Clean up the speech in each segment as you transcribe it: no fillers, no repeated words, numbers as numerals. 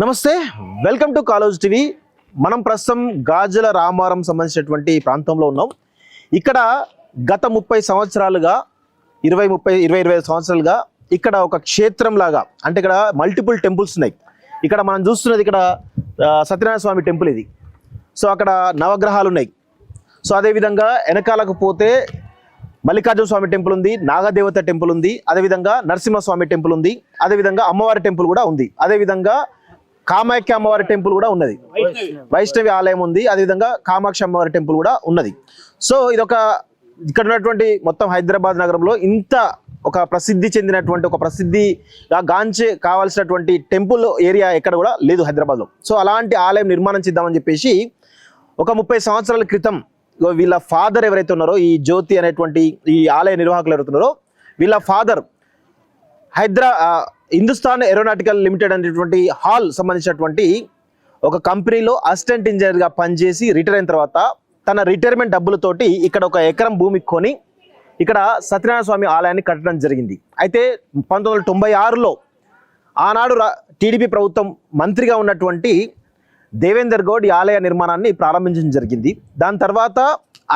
నమస్తే, welcome to college TV. మనం ప్రస్తుతం గాజుల రామారం సంబంధించినటువంటి ప్రాంతంలో ఉన్నాం. ఇక్కడ గత 30 సంవత్సరాలుగా 25 సంవత్సరాలుగా ఇక్కడ ఒక క్షేత్రం లాగా, అంటే ఇక్కడ మల్టిపుల్ టెంపుల్స్ ఉన్నాయి. ఇక్కడ మనం చూస్తున్నది ఇక్కడ సత్యనారాయణ స్వామి టెంపుల్ ఇది. సో అక్కడ నవగ్రహాలు ఉన్నాయి. సో అదేవిధంగా వెనకాలకు పోతే మల్లికార్జున స్వామి టెంపుల్ ఉంది, నాగదేవత టెంపుల్ ఉంది, అదేవిధంగా నరసింహస్వామి టెంపుల్ ఉంది, అదేవిధంగా అమ్మవారి టెంపుల్ కూడా ఉంది, అదేవిధంగా కామాఖ్య అమ్మవారి టెంపుల్ కూడా ఉన్నది, వైష్ణవి ఆలయం ఉంది, అదేవిధంగా కామాక్షి అమ్మవారి టెంపుల్ కూడా ఉన్నది. సో ఇదొక ఇక్కడ ఉన్నటువంటి మొత్తం హైదరాబాద్ నగరంలో ఇంత ఒక ప్రసిద్ధి చెందినటువంటి ఒక ప్రసిద్ధిగా గాంచే కావాల్సినటువంటి టెంపుల్ ఏరియా ఎక్కడ కూడా లేదు హైదరాబాద్లో. సో అలాంటి ఆలయం నిర్మాణం చేద్దామని చెప్పేసి ఒక 30 సంవత్సరాల క్రితం వీళ్ళ ఫాదర్ ఎవరైతే ఉన్నారో, ఈ జ్యోతి అనేటువంటి ఈ ఆలయ నిర్వాహకులు ఎవరైతున్నారో, వీళ్ళ ఫాదర్ హిందుస్థాన్ ఏరోనాటికల్ లిమిటెడ్ అనేటువంటి హాల్ సంబంధించినటువంటి ఒక కంపెనీలో అసిస్టెంట్ ఇంజనీర్గా పనిచేసి రిటైర్ అయిన తర్వాత తన రిటైర్మెంట్ డబ్బులతోటి ఇక్కడ ఒక ఎకరం భూమి కొని ఇక్కడ సత్యనారాయణ స్వామి ఆలయాన్ని కట్టడం జరిగింది. అయితే 1996లో ఆనాడు టీడీపీ ప్రభుత్వం మంత్రిగా ఉన్నటువంటి దేవేందర్ గౌడ్ ఈ ఆలయ నిర్మాణాన్ని ప్రారంభించడం జరిగింది. దాని తర్వాత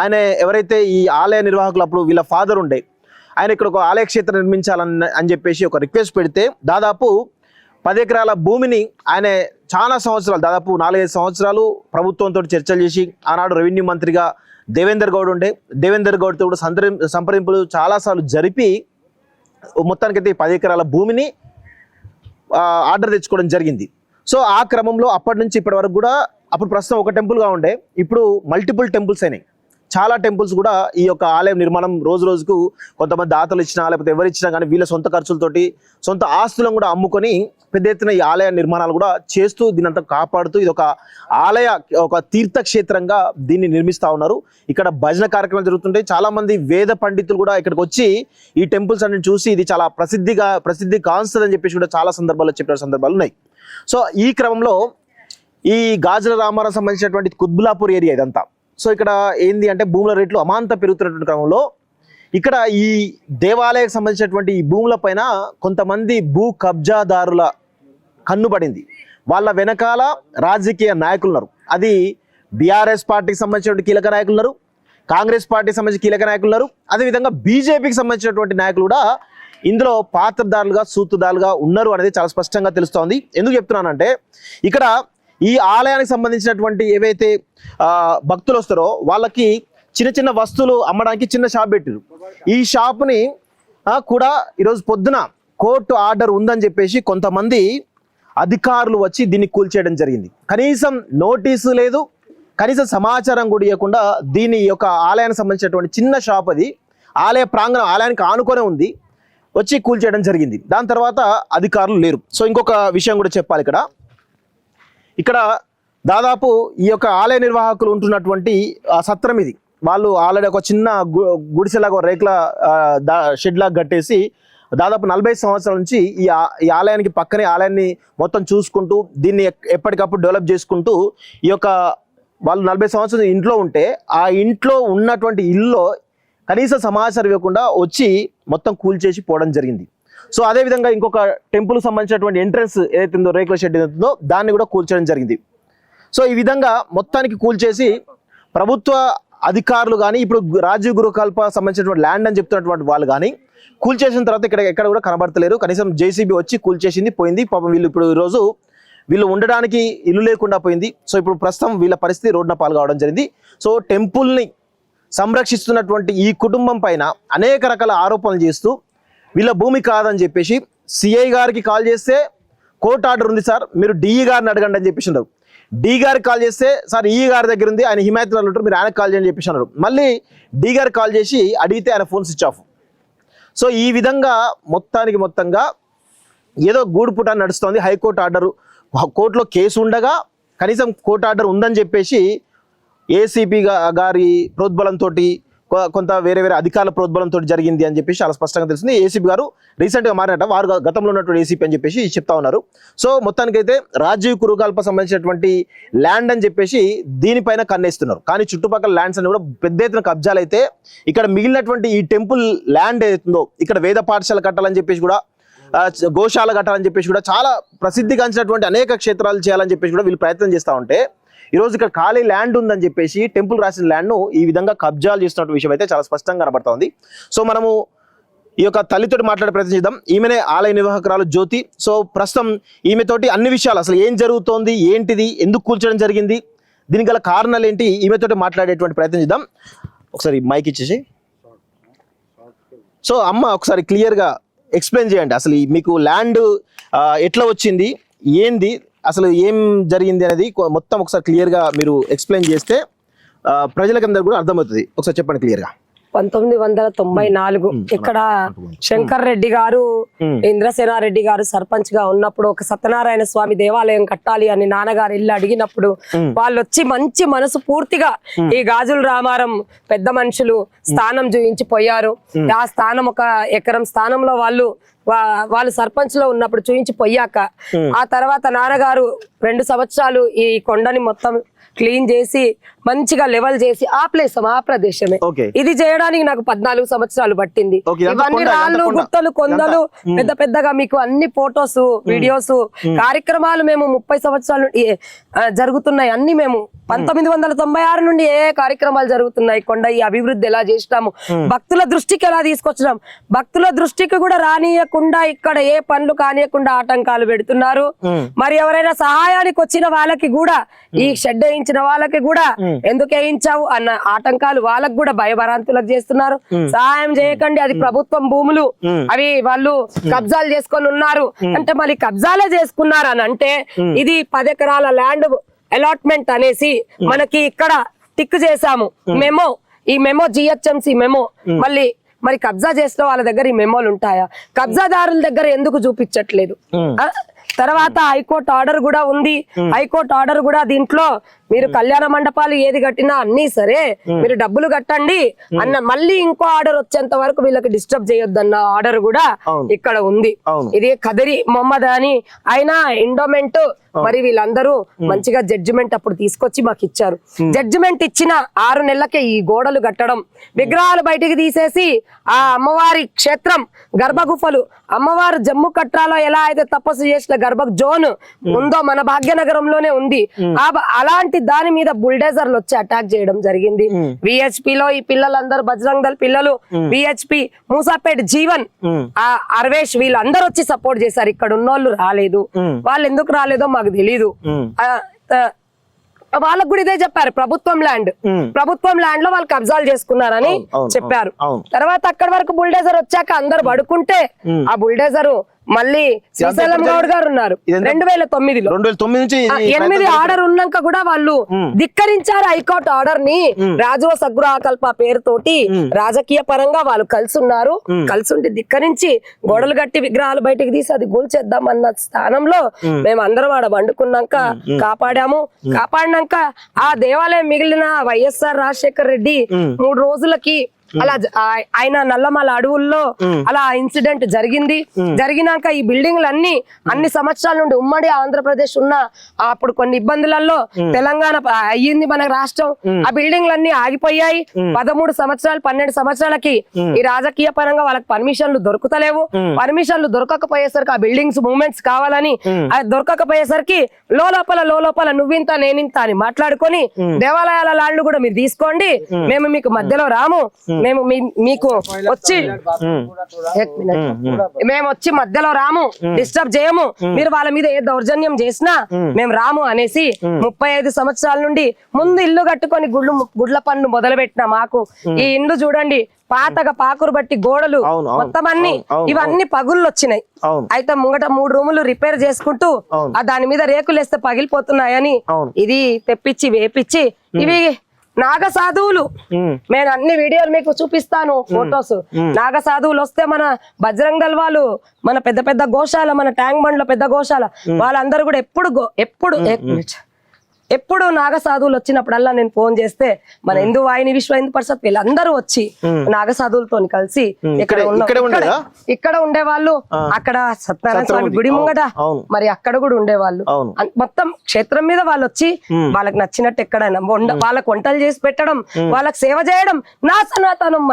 ఆయన ఎవరైతే ఈ ఆలయ నిర్వాహకులు అప్పుడు వీళ్ళ ఫాదర్ ఉండే, ఆయన ఇక్కడ ఒక ఆలయ క్షేత్రం నిర్మించాలని చెప్పేసి ఒక రిక్వెస్ట్ పెడితే దాదాపు 10 ఎకరాల భూమిని ఆయన చాలా సంవత్సరాలు, దాదాపు 4-5 సంవత్సరాలు ప్రభుత్వంతో చర్చలు చేసి, ఆనాడు రెవెన్యూ మంత్రిగా దేవేందర్ గౌడ్ ఉండే, దేవేందర్ గౌడ్తో కూడా సంప్రదింపులు చాలాసార్లు జరిపి మొత్తానికైతే 10 ఎకరాల భూమిని ఆర్డర్ తెచ్చుకోవడం జరిగింది. సో ఆ క్రమంలో అప్పటి నుంచి ఇప్పటి వరకు కూడా, అప్పుడు ప్రస్తుతం ఒక టెంపుల్గా ఉండే, ఇప్పుడు మల్టిపుల్ టెంపుల్స్ అయినాయి. చాలా టెంపుల్స్ కూడా ఈ యొక్క ఆలయం నిర్మాణం రోజు రోజుకు కొంతమంది దాతలు ఇచ్చినా లేకపోతే ఎవరు ఇచ్చినా కానీ వీళ్ళ సొంత ఖర్చులతోటి సొంత ఆస్తులను కూడా అమ్ముకొని పెద్ద ఎత్తున ఈ ఆలయ నిర్మాణాలు కూడా చేస్తూ దీనంతా కాపాడుతూ ఇది ఒక ఆలయ, ఒక తీర్థక్షేత్రంగా దీన్ని నిర్మిస్తూ ఉన్నారు. ఇక్కడ భజన కార్యక్రమాలు జరుగుతుంటాయి. చాలామంది వేద పండితులు కూడా ఇక్కడికి వచ్చి ఈ టెంపుల్స్ అన్ని చూసి ఇది చాలా ప్రసిద్ధి కాంస్తుందని చెప్పేసి కూడా చాలా సందర్భాల్లో చెప్పిన సందర్భాలు ఉన్నాయి. సో ఈ క్రమంలో ఈ గాజుల రామారం సంబంధించినటువంటి కుత్బులాపూర్ ఏరియా ఇదంతా. సో ఇక్కడ ఏంది అంటే భూముల రేట్లు అమాంత పెరుగుతున్నటువంటి క్రమంలో ఇక్కడ ఈ దేవాలయానికి సంబంధించినటువంటి ఈ భూముల పైన కొంతమంది భూ కబ్జాదారుల కన్ను పడింది. వాళ్ళ వెనకాల రాజకీయ నాయకులు ఉన్నారు. అది బీఆర్ఎస్ పార్టీకి సంబంధించినటువంటి కీలక నాయకులు ఉన్నారు, కాంగ్రెస్ పార్టీకి సంబంధించిన కీలక నాయకులు ఉన్నారు, అదేవిధంగా బీజేపీకి సంబంధించినటువంటి నాయకులు కూడా ఇందులో పాత్రదారులుగా సూత్రధారులుగా ఉన్నారు అనేది చాలా స్పష్టంగా తెలుస్తోంది. ఎందుకు చెప్తున్నానంటే ఇక్కడ ఈ ఆలయానికి సంబంధించినటువంటి ఏవైతే భక్తులు వస్తారో వాళ్ళకి చిన్న చిన్న వస్తువులు అమ్మడానికి చిన్న షాప్ పెట్టారు. ఈ షాప్ని కూడా ఈరోజు పొద్దున కోర్టు ఆర్డర్ ఉందని చెప్పేసి కొంతమంది అధికారులు వచ్చి దీన్ని కూల్చేయడం జరిగింది. కనీసం నోటీసు లేదు, కనీసం సమాచారం కూడా ఇవ్వకుండా దీని యొక్క ఆలయానికి సంబంధించినటువంటి చిన్న షాప్, అది ఆలయ ప్రాంగణం ఆలయానికి ఆనుకొనే ఉంది, వచ్చి కూల్చేయడం జరిగింది. దాని తర్వాత అధికారులు లేరు. సో ఇంకొక విషయం కూడా చెప్పాలి. ఇక్కడ దాదాపు ఈ యొక్క ఆలయ నిర్వాహకులు ఉంటున్నటువంటి సత్రం ఇది. వాళ్ళు ఆల్రెడీ ఒక చిన్న గుడిసెలాగా రేకుల షెడ్ లాగా కట్టేసి దాదాపు 40 సంవత్సరాల నుంచి ఈ ఆలయానికి పక్కనే ఆలయాన్ని మొత్తం చూసుకుంటూ దీన్ని ఎప్పటికప్పుడు డెవలప్ చేసుకుంటూ ఈ యొక్క వాళ్ళు 40 సంవత్సరాలు ఇంట్లో ఉంటే ఆ ఇంట్లో ఉన్నటువంటి ఇల్లులో కనీస సమాచారం ఇవ్వకుండా వచ్చి మొత్తం కూల్చేసి పోవడం జరిగింది. సో అదేవిధంగా ఇంకొక టెంపుల్కి సంబంధించినటువంటి ఎంట్రన్స్ ఏదైతే ఉందో రేకుల షెడ్ ఏదైతుందో దాన్ని కూడా కూల్చేయడం జరిగింది. సో ఈ విధంగా మొత్తానికి కూల్చేసి ప్రభుత్వ అధికారులు కానీ, ఇప్పుడు రాజీవ్ గురుకల్ప సంబంధించినటువంటి ల్యాండ్ అని చెప్తున్నటువంటి వాళ్ళు కానీ కూల్చేసిన తర్వాత ఎక్కడ కూడా కనబడతలేరు. కనీసం జేసీబీ వచ్చి కూల్చేసింది, పోయింది. పాపం వీళ్ళు ఇప్పుడు ఈరోజు వీళ్ళు ఉండడానికి ఇల్లు లేకుండా పోయింది. సో ఇప్పుడు ప్రస్తుతం వీళ్ళ పరిస్థితి రోడ్డున పాలు కావడం జరిగింది. సో టెంపుల్ని సంరక్షిస్తున్నటువంటి ఈ కుటుంబం పైన అనేక రకాల ఆరోపణలు చేస్తూ వీళ్ళ భూమి కాదని చెప్పేసి సిఐ గారికి కాల్ చేస్తే కోర్టు ఆర్డర్ ఉంది సార్, మీరు డిఈ గారిని అడగండి అని చెప్పేసి అన్నారు. డి గారికి కాల్ చేస్తే సార్ ఈఈ గారి దగ్గర ఉంది, ఆయన హిమాయత్లో ఉంటారు, మీరు ఆయనకు కాల్ చేయండి చెప్పేసి అన్నారు. మళ్ళీ డి గారికి కాల్ చేసి అడిగితే ఆయన ఫోన్ స్విచ్ ఆఫ్. సో ఈ విధంగా మొత్తంగా ఏదో గూడుపుట నడుస్తోంది. హైకోర్టు ఆర్డరు, కోర్టులో కేసు ఉండగా కనీసం కోర్టు ఆర్డర్ ఉందని చెప్పేసి ఏసీపీ గారి ప్రోద్బలంతో కొంత వేరే అధికారుల ప్రోద్బలంతో జరిగింది అని చెప్పేసి చాలా స్పష్టంగా తెలిసింది. ఏసీపీ గారు రీసెంట్గా మారినట్ట, వారు గతంలో ఉన్నటువంటి ఏసీపీ అని చెప్పేసి చెప్తా ఉన్నారు. సో మొత్తానికైతే రాజీవ్ కురుకల్ప సంబంధించినటువంటి ల్యాండ్ అని చెప్పేసి దీనిపైన కన్నేస్తున్నారు. కానీ చుట్టుపక్కల ల్యాండ్స్ అని కూడా పెద్ద ఎత్తున కబ్జాలు అయితే ఇక్కడ మిగిలినటువంటి ఈ టెంపుల్ ల్యాండ్ ఏదైతుందో ఇక్కడ వేద పాఠశాల కట్టాలని చెప్పేసి కూడా గోశాల కట్టాలని చెప్పేసి కూడా చాలా ప్రసిద్ధిగాంచినటువంటి అనేక క్షేత్రాలు చేయాలని చెప్పేసి కూడా వీళ్ళు ప్రయత్నం చేస్తూ ఉంటే ఈరోజు ఇక్కడ ఖాళీ ల్యాండ్ ఉందని చెప్పేసి టెంపుల్ రాసిన ల్యాండ్ను ఈ విధంగా కబ్జాలు చేస్తున్న విషయం అయితే చాలా స్పష్టంగా కనబడుతోంది. సో మనము ఈ యొక్క తల్లితో మాట్లాడే ప్రయత్నం చేద్దాం. ఈమెనే ఆలయ నిర్వాహకురాలు జ్యోతి. సో ప్రస్తుతం ఈమెతోటి అన్ని విషయాలు అసలు ఏం జరుగుతోంది, ఏంటిది, ఎందుకు కూల్చడం జరిగింది, దీనికి గల కారణాలు ఏంటి, ఈమెతోటి మాట్లాడేటువంటి ప్రయత్నం చేద్దాం. ఒకసారి మైక్ ఇచ్చేసి. సో అమ్మ ఒకసారి క్లియర్గా ఎక్స్ప్లెయిన్ చేయండి, అసలు మీకు ల్యాండ్ ఎట్లా వచ్చింది, ఏంది, అసలు ఏం జరిగింది అనేది మొత్తం ఒకసారి క్లియర్గా మీరు ఎక్స్ప్లెయిన్ చేస్తే ప్రజలకందరూ కూడా అర్థమవుతుంది. ఒకసారి చెప్పండి క్లియర్గా. 1994 ఇక్కడ శంకర్ రెడ్డి గారు, ఇంద్రసేనారెడ్డి గారు సర్పంచ్ గా ఉన్నప్పుడు ఒక సత్యనారాయణ స్వామి దేవాలయం కట్టాలి అని నాన్నగారు ఇల్లు అడిగినప్పుడు వాళ్ళు వచ్చి మంచి మనసు పూర్తిగా ఈ గాజుల రామారం పెద్ద మనుషులు స్థానం చూయించి పోయారు. ఆ స్థానం 1 ఎకరం స్థానంలో వాళ్ళు సర్పంచ్ లో ఉన్నప్పుడు చూయించి పోయాక ఆ తర్వాత నాన్నగారు 2 సంవత్సరాలు ఈ కొండని మొత్తం క్లీన్ చేసి మంచిగా లెవెల్ చేసి ఆ ప్లేస్ ఆ ప్రదేశమే ఇది చేయడానికి నాకు 14 సంవత్సరాలు పట్టింది. ఇవన్నీ రాళ్ళు గుట్టలు కొండలు పెద్ద పెద్దగా మీకు అన్ని ఫొటోస్ వీడియోస్ కార్యక్రమాలు మేము 30 సంవత్సరాలు జరుగుతున్నాయి. అన్ని మేము 1996 నుండి ఏ కార్యక్రమాలు జరుగుతున్నాయి, కొండ ఈ అభివృద్ధి ఎలా చేసినాము, భక్తుల దృష్టికి ఎలా తీసుకొచ్చినాం, భక్తుల దృష్టికి కూడా రానియకుండా ఇక్కడ ఏ పనులు కానియకుండా ఆటంకాలు పెడుతున్నారు. మరి ఎవరైనా సహాయానికి వచ్చిన వాళ్ళకి కూడా ఈ షెడ్ వేయించిన వాళ్ళకి కూడా ఎందుకు వేయించావు అన్న ఆటంకాలు వాళ్ళకు కూడా భయభరాంతులకు చేస్తున్నారు. సహాయం చేయకండి, అది ప్రభుత్వం భూములు, అవి వాళ్ళు కబ్జాలు చేసుకొని ఉన్నారు అంటే మళ్ళీ కబ్జాలే చేసుకున్నారు అని అంటే ఇది 10 ఎకరాల ల్యాండ్ అలాట్మెంట్ అనేసి మనకి ఇక్కడ టిక్ చేసాము మెమో. ఈ మెమో GHMC మెమో. మరి కబ్జా చేసిన వాళ్ళ దగ్గర ఈ మెమోలు ఉంటాయా? కబ్జాదారుల దగ్గర ఎందుకు చూపించట్లేదు? తర్వాత హైకోర్టు ఆర్డర్ కూడా ఉంది. హైకోర్టు ఆర్డర్ కూడా దీంట్లో మీరు కళ్యాణ మండపాలు ఏది కట్టినా అన్ని సరే మీరు డబ్బులు కట్టండి అన్న మళ్ళీ ఇంకో ఆర్డర్ వచ్చేంత వరకు వీళ్ళకి డిస్టర్బ్ చేయొద్దన్న ఆర్డర్ కూడా ఇక్కడ ఉంది. ఇది కదిరి మొహమ్మద్ అని ఆయన ఎండోమెంట్ మరి వీళ్ళందరూ మంచిగా జడ్జిమెంట్ అప్పుడు తీసుకొచ్చి మాకు ఇచ్చారు. జడ్జిమెంట్ ఇచ్చిన 6 నెలలకే ఈ గోడలు కట్టడం, విగ్రహాలు బయటికి తీసేసి ఆ అమ్మవారి క్షేత్రం గర్భగుఫలు, అమ్మవారు జమ్ము కట్రాలో ఎలా అయితే తపస్సు చేసిన గర్భ జోన్ ఉందో మన భాగ్యనగరంలోనే ఉంది. అలాంటి దాని మీద బుల్డేజర్లు వచ్చి అటాక్ చేయడం జరిగింది. VHP లో ఈ పిల్లలందరూ బజరంగ్ దళ్ పిల్లలు, VHP మూసాపేట్ జీవన్, అర్వేష్ వీళ్ళందరూ వచ్చి సపోర్ట్ చేశారు. ఇక్కడ ఉన్నోళ్ళు రాలేదు. వాళ్ళు ఎందుకు రాలేదో మాకు తెలీదు. వాళ్ళకు కూడా ఇదే చెప్పారు, ప్రభుత్వం ల్యాండ్ లో వాళ్ళు కబ్జాలు చేసుకున్నారని చెప్పారు. తర్వాత అక్కడి వరకు బుల్డేజర్ వచ్చాక అందరు పడుకుంటే ఆ బుల్డేజర్ మళ్ళీ శ్రీశైలం గౌడ్ గారు ఉన్నారు 2009లో 8 ఆర్డర్ ఉన్నాక కూడా వాళ్ళు ధిక్కరించారు హైకోర్టు ఆర్డర్ ని. రాజువ సగృహకల్ప పేరుతోటి రాజకీయ పరంగా వాళ్ళు కలిసి ఉన్నారు. కలిసి ఉండి ధిక్కరించి గోడలు కట్టి విగ్రహాలు బయటికి తీసి అది గూల్చేద్దాం అన్న స్థానంలో మేము అందరం ఆడ వండుకున్నాక కాపాడాము. కాపాడినాక ఆ దేవాలయం మిగిలిన వైఎస్ఆర్ రాజశేఖర్ రెడ్డి 3 రోజులకి అలా ఆయన నల్లమల అడవుల్లో అలా ఇన్సిడెంట్ జరిగింది. జరిగినాక ఈ బిల్డింగ్లు అన్ని సంవత్సరాల నుండి ఉమ్మడి ఆంధ్రప్రదేశ్ ఉన్న అప్పుడు కొన్ని ఇబ్బందులలో తెలంగాణ అయ్యింది మన రాష్ట్రం. ఆ బిల్డింగ్లన్నీ ఆగిపోయాయి. 13 సంవత్సరాలు 12 సంవత్సరాలకి ఈ రాజకీయ పరంగా వాళ్ళకి పర్మిషన్లు దొరుకుతలేవు. పర్మిషన్లు దొరకకపోయేసరికి ఆ బిల్డింగ్స్ మూవ్మెంట్స్ కావాలని దొరకకపోయేసరికి లోపల నువ్వింత నేనింత అని మాట్లాడుకొని దేవాలయాల ల్యాండ్లు కూడా మీరు తీసుకోండి, మేము మీకు మధ్యలో రాము, మేము మీకు వచ్చి మధ్యలో రాము, డిస్టర్బ్ చేయము, మీరు వాళ్ళ మీద ఏ దౌర్జన్యం చేసినా మేము రాము అనేసి 35 సంవత్సరాల నుండి ముందు ఇల్లు కట్టుకొని గుడ్ల పన్ను మొదలు పెట్టిన మాకు ఈ ఇండ్లు చూడండి పాతగా పాకురు బట్టి గోడలు మొత్తం ఇవన్నీ పగుళ్ళు వచ్చినాయి. అయితే ముంగట 3 రూములు రిపేర్ చేసుకుంటూ దాని మీద రేకులు వేస్తే పగిలిపోతున్నాయని ఇది తెప్పించి వేపించి ఇవి నాగ సాధువులు, నేను అన్ని వీడియోలు మీకు చూపిస్తాను ఫొటోస్. నాగ సాధువులు వస్తే మన బజరంగ్ దళ్ వాళ్ళు, మన పెద్ద గోశాల, మన ట్యాంక్ బండ్ లో పెద్ద గోశాల వాళ్ళందరూ కూడా ఎప్పుడు ఎప్పుడు నాగ సాధువులు వచ్చినప్పుడల్లా నేను ఫోన్ చేస్తే మన హిందూ వాహిని విశ్వ హిందూ పరిషత్ వీళ్ళందరూ వచ్చి నాగ సాధువులతో కలిసి ఇక్కడ ఉండేవాళ్ళు. అక్కడ సత్యనారాయణ స్వామి గుడి ముంగట మరి అక్కడ కూడా ఉండేవాళ్ళు. మొత్తం క్షేత్రం మీద వాళ్ళు వచ్చి వాళ్ళకి నచ్చినట్టు ఎక్కడైనా వాళ్ళకి వంటలు చేసి పెట్టడం, వాళ్ళకి సేవ చేయడం. నా సనాతనం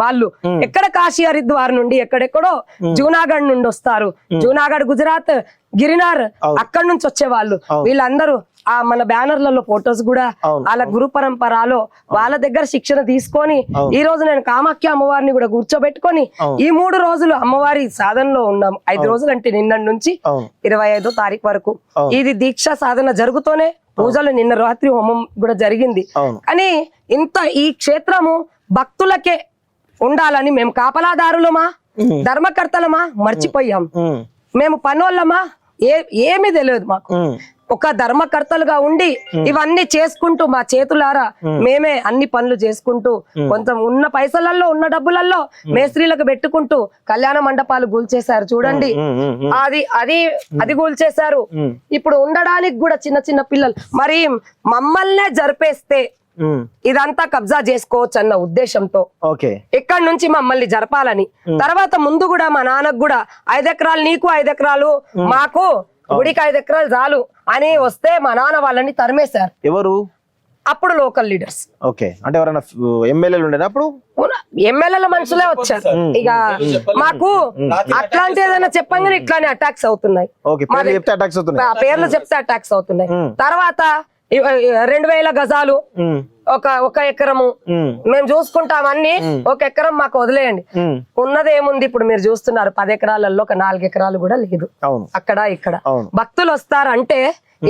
వాళ్ళు ఎక్కడ కాశీ హరిద్వార్ నుండి ఎక్కడెక్కడో జూనాగఢ్ నుండి వస్తారు. జూనాగఢ్, గుజరాత్, గిరినార్ అక్కడ నుంచి వచ్చేవాళ్ళు. వీళ్ళందరూ ఆ మన బ్యానర్లలో ఫొటోస్ కూడా వాళ్ళ గురు పరంపరలో వాళ్ళ దగ్గర శిక్షణ తీసుకొని ఈ రోజు నేను కామాఖ్య అమ్మవారిని కూడా కూర్చోబెట్టుకొని ఈ 3 రోజులు అమ్మవారి సాధనలో ఉన్నాం. 5 రోజులు అంటే నిన్న నుంచి 25వ తారీఖు వరకు ఇది దీక్ష సాధన జరుగుతూనే పూజలు, నిన్న రాత్రి హోమం కూడా జరిగింది. కానీ ఇంత ఈ క్షేత్రము భక్తులకే ఉండాలని మేము కాపలాదారులమా, ధర్మకర్తలమా మర్చిపోయాం. మేము పనోళ్ళమా ఏమీ తెలియదు మాకు. ఒక ధర్మకర్తలుగా ఉండి ఇవన్నీ చేసుకుంటూ మా చేతులారా మేమే అన్ని పనులు చేసుకుంటూ కొంచెం ఉన్న పైసలలో ఉన్న డబ్బులలో మేస్త్రీలకు పెట్టుకుంటూ కళ్యాణ మండపాలు కూల్చేశారు చూడండి. అది కూల్చేశారు. ఇప్పుడు ఉండడానికి కూడా చిన్న చిన్న పిల్లలు మరి మమ్మల్నే జరిపేస్తే ఇదంతా కబ్జా చేసుకోవచ్చు అన్న ఉద్దేశంతో ఇక్కడ నుంచి మమ్మల్ని జరపాలని. తర్వాత ముందు కూడా మా నాన్నకు కూడా 5 ఎకరాలు నీకు, 5 ఎకరాలు మాకు, గుడికి 5 ఎకరాలు చాలు అని వస్తే మా నాన్న వాళ్ళని తరిమేశారు. ఎవరు? అప్పుడు లోకల్ లీడర్స్. ఓకే, అంటే ఎవరైనా ఎమ్మెల్యేలు ఉండేనా అప్పుడు? ఎమ్మెల్యేల మనుషులే వచ్చారు. ఇక మాకు అట్లాంటి ఏదైనా చెప్పంగానే ఇట్లానే అటాక్స్ అవుతున్నాయి. పేర్లు చెప్తే అటాక్స్ అవుతున్నాయి. తర్వాత 2000 గజాలు, ఒక ఎకరము మేము చూసుకుంటాం అన్ని, 1 ఎకరం మాకు వదిలేయండి. ఉన్నది ఏముంది ఇప్పుడు మీరు చూస్తున్నారు 10 ఎకరాలలో ఒక 4 ఎకరాలు కూడా లేదు. అక్కడ ఇక్కడ భక్తులు వస్తారంటే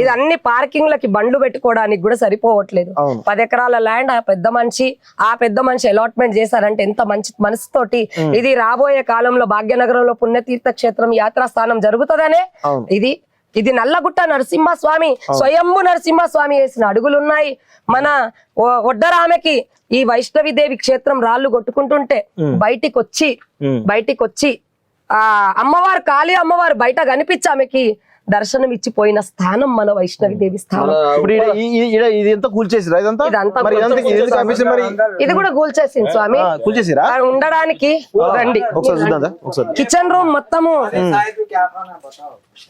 ఇది అన్ని పార్కింగ్లకి బండ్లు పెట్టుకోవడానికి కూడా సరిపోవట్లేదు. 10 ఎకరాల ల్యాండ్ ఆ పెద్ద మనిషి అలాట్మెంట్ చేశారంటే ఎంత మంచి మనసుతోటి. ఇది రాబోయే కాలంలో భాగ్యనగరంలో పుణ్యతీర్థ క్షేత్రం యాత్రాస్థానం జరుగుతుందనే ఇది నల్లగుట్ట నరసింహస్వామి, స్వయంభు నరసింహస్వామి వేసిన అడుగులున్నాయి. మన ఒడ్డరామెకి ఈ వైష్ణవిదేవి క్షేత్రం రాళ్ళు కొట్టుకుంటుంటే బయటికి వచ్చి ఆ అమ్మవారు, కాళీ అమ్మవారు బయట కనిపించి ఆమెకి దర్శనం ఇచ్చిపోయిన స్థానం మన వైష్ణవిదేవి స్థానం. ఇది కూడా కూల్చేసింది స్వామి. ఉండడానికి రండి. కిచెన్ రూమ్ మొత్తము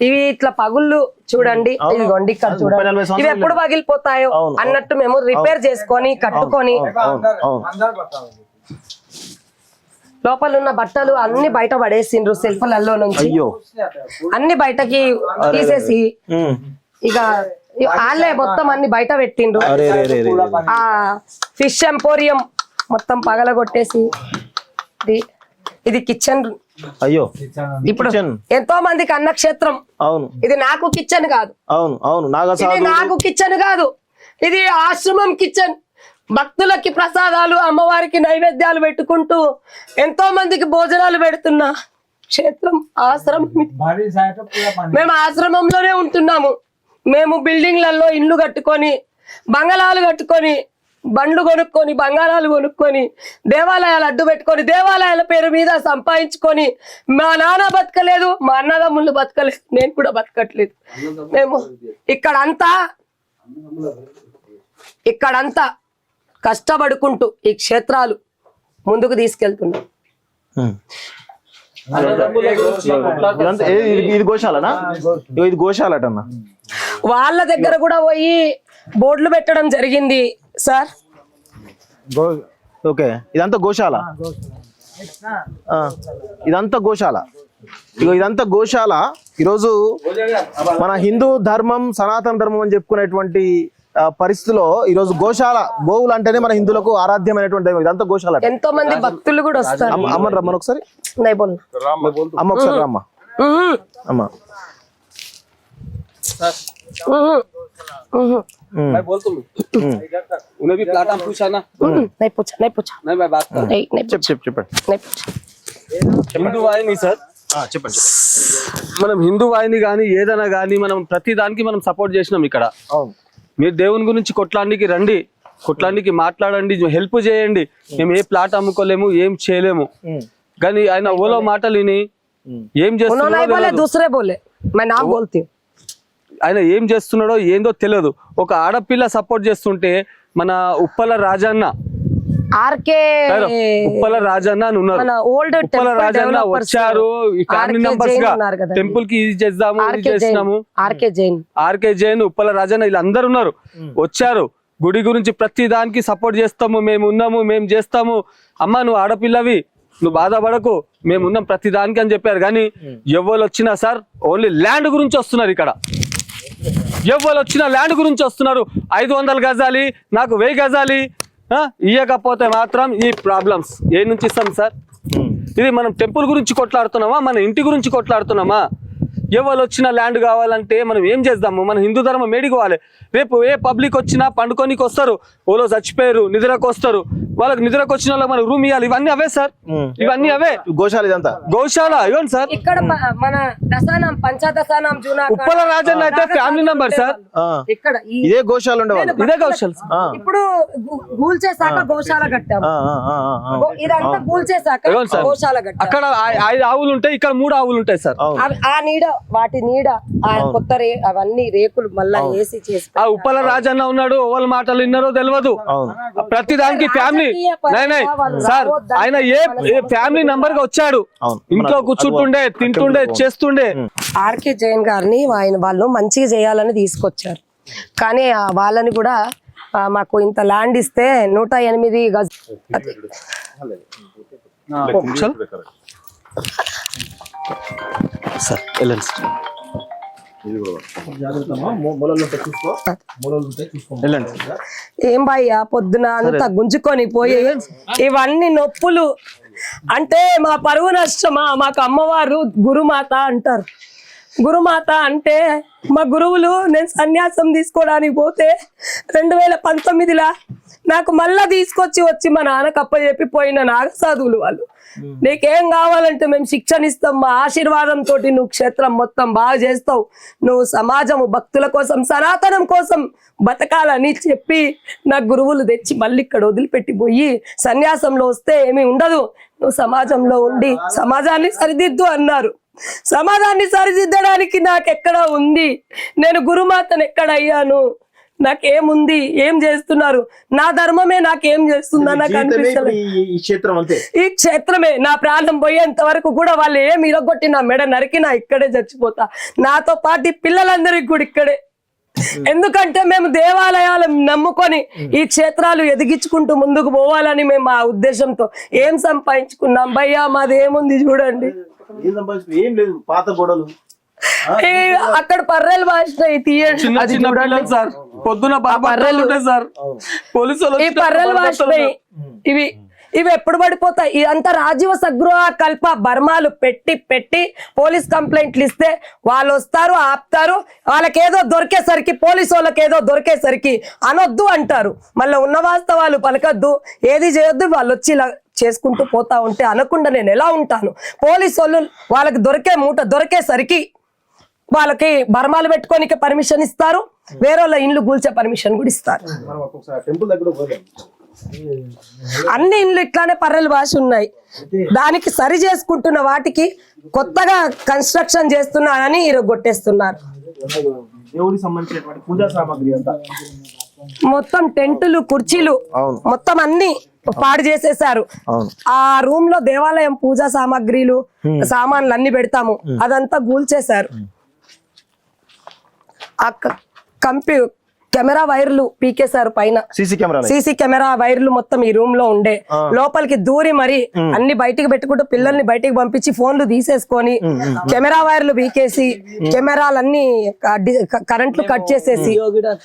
ఇవి ఇట్లా పగుళ్ళు చూడండి, ఇదిగోండి ఇక్కడ చూడండి. ఇవి ఎప్పుడు పగిలిపోతాయో అన్నట్టు మేము రిపేర్ చేసుకొని కట్టుకొని లోపల ఉన్న బట్టలు అన్ని బయట పడేసిండ్రు. సెల్ఫ్లలో నుంచి అన్ని బయటకి తీసేసి ఇక వాళ్ళే మొత్తం అన్ని బయట పెట్టిండ్రు. ఆ ఫిష్ ఎంపోరియం మొత్తం పగలగొట్టేసి ఇది కిచెన్. అయ్యో, ఇప్పుడు ఎంతో మందికి అన్నక్షేత్రం. ఇది నాకు కిచెన్ కాదు, నాకు కిచెన్ కాదు, ఇది ఆశ్రమం కిచెన్. భక్తులకి ప్రసాదాలు, అమ్మవారికి నైవేద్యాలు పెట్టుకుంటూ ఎంతో మందికి భోజనాలు పెడుతున్నా క్షేత్రం, ఆశ్రమం. మేము ఆశ్రమంలోనే ఉంటున్నాము. మేము బిల్డింగ్లలో ఇల్లు కట్టుకొని, బంగళాలు కట్టుకొని, బండ్లు కొనుక్కొని, బంగాళాలు కొనుక్కొని, దేవాలయాలు అడ్డు పెట్టుకొని, దేవాలయాల పేరు మీద సంపాదించుకొని, మా నాన్న బతకలేదు, మా అన్నదమ్ముళ్ళు బతకలేదు, నేను కూడా బతకట్లేదు. మేము ఇక్కడంతా కష్టపడుకుంటూ ఈ క్షేత్రాలు ముందుకు తీసుకెళ్తున్నాం. ఇది గోశాలనా? ఇది గోశాలటన్నా. వాళ్ళ దగ్గర కూడా పోయి బోర్డులు పెట్టడం జరిగింది సార్. ఓకే, ఇదంతా గోశాల. ఇదంతా గోశాల. ఇదంతా గోశాల. ఈరోజు మన హిందూ ధర్మం, సనాతన ధర్మం అని చెప్పుకునేటువంటి పరిస్థితిలో ఈరోజు గోశాల, గోవులు అంటేనే మన హిందువులకు ఆరాధ్యమైనటువంటి ఇదంతా గోశాల. ఎంతో మంది భక్తులు కూడా వస్తారు. అమ్మ రమ్మని ఒకసారి, అమ్మ ఒకసారి రమ్మ. అమ్మ చెప్పండి. మనం హిందూ వాహిని గానీ ఏదైనా గానీ మనం ప్రతి దానికి మనం సపోర్ట్ చేసినాం. ఇక్కడ మీరు దేవుని గురించి కొట్లానికి రండి, కొట్లానికి మాట్లాడండి, హెల్ప్ చేయండి. మేము ఏ ప్లాట్ అమ్ముకోలేము, ఏం చేయలేము. కానీ ఆయన ఓలో మాటలు విని ఏం చేస్తున్నారు? ఆయన ఏం చేస్తున్నాడో ఏందో తెలియదు. ఒక ఆడపిల్ల సపోర్ట్ చేస్తుంటే మన ఉప్పల రాజన్న ఆర్కే ఉప్పల రాజన్న అని ఉన్నారు. ఓల్డ్ ఉప్పల రాజన్న వచ్చారు ఈ ఫ్యామిలీ మెంబర్స్ గా టెంపుల్ కి ఇది చేద్దాము ఇది చేస్తున్నాము. ఆర్కే జైన్ ఉప్పల రాజన్న వీళ్ళందరూ ఉన్నారు, వచ్చారు. గుడి గురించి ప్రతి దానికి సపోర్ట్ చేస్తాము, మేము ఉన్నాము, మేము చేస్తాము. అమ్మ నువ్వు ఆడపిల్లవి, నువ్వు బాధపడకు, మేము ఉన్నాం ప్రతి దానికి అని చెప్పారు. కానీ ఎవరు వచ్చినా సార్ ఓన్లీ ల్యాండ్ గురించి వస్తున్నారు. ఇక్కడ ఎవరు వచ్చినా ల్యాండ్ గురించి వస్తున్నారు. 500 గజాలి, నాకు 1000 గజాలి ఇయ్యకపోతే మాత్రం ఈ ప్రాబ్లమ్స్ ఏ నుంచి ఇస్తాం సార్? ఇది మనం టెంపుల్ గురించి కొట్లాడుతున్నామా, మన ఇంటి గురించి కొట్లాడుతున్నామా? ఎవరు వచ్చినా ల్యాండ్ కావాలంటే మనం ఏం చేద్దాము? మన హిందూ ధర్మం ఏడికోవాలి. రేపు ఏ పబ్లిక్ వచ్చినా పండుకోనికి వస్తారు, ఓలో చచ్చిపోయారు నిద్రకు వస్తారు, వాళ్ళకి నిద్రకు వచ్చిన వాళ్ళకి మనకు రూమ్ ఇవ్వాలి. ఇవన్నీ అవే సార్, ఇవన్నీ అవే. గోశాల ఇదంతా గోశాల ఇవ్వండి సార్. ఇక్కడ మన దశానం పంచదశానం ఉప్పల రాజన్న అయితే ఫ్యామిలీ మెంబర్ సార్. ఇక్కడ ఇదే గోశాల ఉండేవాళ్ళు, ఇదే గోశాల. ఇప్పుడు కూల్చేసాక గోశాల కట్టాము. ఇదంతా కూల్చేసాక గోశాల కట్టాము. అక్కడ 5 ఆవులు ఉంటాయి, ఇక్కడ 3 ఆవులు ఉంటాయి సార్. ఆ నీడ, వాటి నీడ, ఆ కొత్త అవన్నీ రేకులు మళ్ళా వేసి చేసి ఆ ఉప్పల రాజన్న ఉన్నాడు, ఎవరి మాటలు విన్నారో తెలియదు. ప్రతి దానికి ఫ్యామిలీ సార్. ఆయన ఏ ఫ్యామిలీ నంబర్ గా వచ్చాడు, ఇంట్లో కూర్చుంటుండే, తింటుండే, చేస్తుండే. ఆర్కే జైన్ గారిని వాళ్ళు మంచిగా చేయాలని తీసుకొచ్చారు. కానీ వాళ్ళని కూడా మాకు ఇంత ల్యాండ్ ఇస్తే 108 గజ సార్ వెళ్ళండి సార్. ఏం భయ్యా పొద్దున అంతా గుంజుకొని పోయి ఇవన్నీ నొప్పులు అంటే మా పరువు నష్టమా? మాకు అమ్మవారు గురుమాత అంటారు. గురుమాత అంటే మా గురువులు, నేను సన్యాసం తీసుకోవడానికి పోతే 2019లో నాకు మళ్ళా వచ్చి మా నాన్నకు అప్పచెప్పి పోయిన నాగసాధువులు వాళ్ళు. నీకేం కావాలంటే మేము శిక్షణ ఇస్తాం, మా ఆశీర్వాదంతో నువ్వు క్షేత్రం మొత్తం బాగా చేస్తావు, నువ్వు సమాజము భక్తుల కోసం సనాతనం కోసం బతకాలని చెప్పి నా గురువులు తెచ్చి మళ్ళీ ఇక్కడ వదిలిపెట్టిపోయి సన్యాసంలో వస్తే ఏమీ ఉండదు, నువ్వు సమాజంలో ఉండి సమాజాన్ని సరిదిద్దు అన్నారు. సమాజాన్ని సరిదిద్దడానికి నాకెక్కడ ఉంది? నేను గురుమాతను ఎక్కడ అయ్యాను? నాకేముంది? ఏం చేస్తున్నారు? నా ధర్మమే నాకేం చేస్తుందా నాకు అనిపిస్తుంది. ఈ క్షేత్రమే నా ప్రాణం పోయేంత వరకు కూడా వాళ్ళు ఏం ఇరగొట్టినా మెడ నరికినా ఇక్కడే చచ్చిపోతా, నాతో పాటు పిల్లలందరికీ కూడా ఇక్కడే. ఎందుకంటే మేము దేవాలయాలను నమ్ముకొని ఈ క్షేత్రాలు ఎదిగించుకుంటూ ముందుకు పోవాలని మేము ఆ ఉద్దేశంతో ఏం సంపాదించుకున్నాం భయ్యా? మాది ఏముంది చూడండి, ఏం లేదు, పాత గోడలు, అక్కడ పర్రెలు వాసినాయి, తీయండి సార్. పొద్దున సార్ పోలీసులు ఈ పర్రెలు వాసినాయి. ఇవి ఎప్పుడు పడిపోతాయి? ఇదంతా రాజీవ సగృహ కల్ప బర్మాలు పెట్టి పెట్టి పోలీస్ కంప్లైంట్లు ఇస్తే వాళ్ళు వస్తారు, ఆపుతారు. వాళ్ళకేదో దొరికేసరికి, పోలీసు వాళ్ళకి ఏదో దొరికేసరికి అనొద్దు అంటారు. మళ్ళీ ఉన్న వాస్తవాలు పలకద్దు, ఏది చేయొద్దు. వాళ్ళు వచ్చి ఇలా చేసుకుంటూ పోతా ఉంటే అనకుండా నేను ఎలా ఉంటాను? పోలీసు వాళ్ళు వాళ్ళకి దొరికే మూట దొరికేసరికి వాళ్ళకి బర్మాలు పెట్టుకోనికి పర్మిషన్ ఇస్తారు, వేరే వాళ్ళ ఇండ్లు కూల్చే పర్మిషన్ కూడా ఇస్తారు. అన్ని ఇండ్లు ఇట్లానే పర్రెలు భాష ఉన్నాయి. దానికి సరి చేసుకుంటున్న వాటికి కొత్తగా కన్స్ట్రక్షన్ చేస్తున్నారని కొట్టేస్తున్నారు. మొత్తం టెంటులు, కుర్చీలు మొత్తం అన్ని పాడు చేసేసారు. ఆ రూమ్ లో దేవాలయం పూజా సామాగ్రిలు, సామాన్లు అన్ని పెడతాము, అదంతా కూల్చేశారు. ఆ కెమెరా వైర్లు పీకేశారు పైన. సీసీ కెమెరా వైర్లు మొత్తం ఈ రూమ్ లో ఉండే లోపలికి దూరి మరి అన్ని బయటికి పెట్టుకుంటూ పిల్లల్ని బయటికి పంపించి ఫోన్లు తీసేసుకొని కెమెరా వైర్లు పీకేసి కెమెరాలన్నీ కరెంట్లు కట్ చేసేసి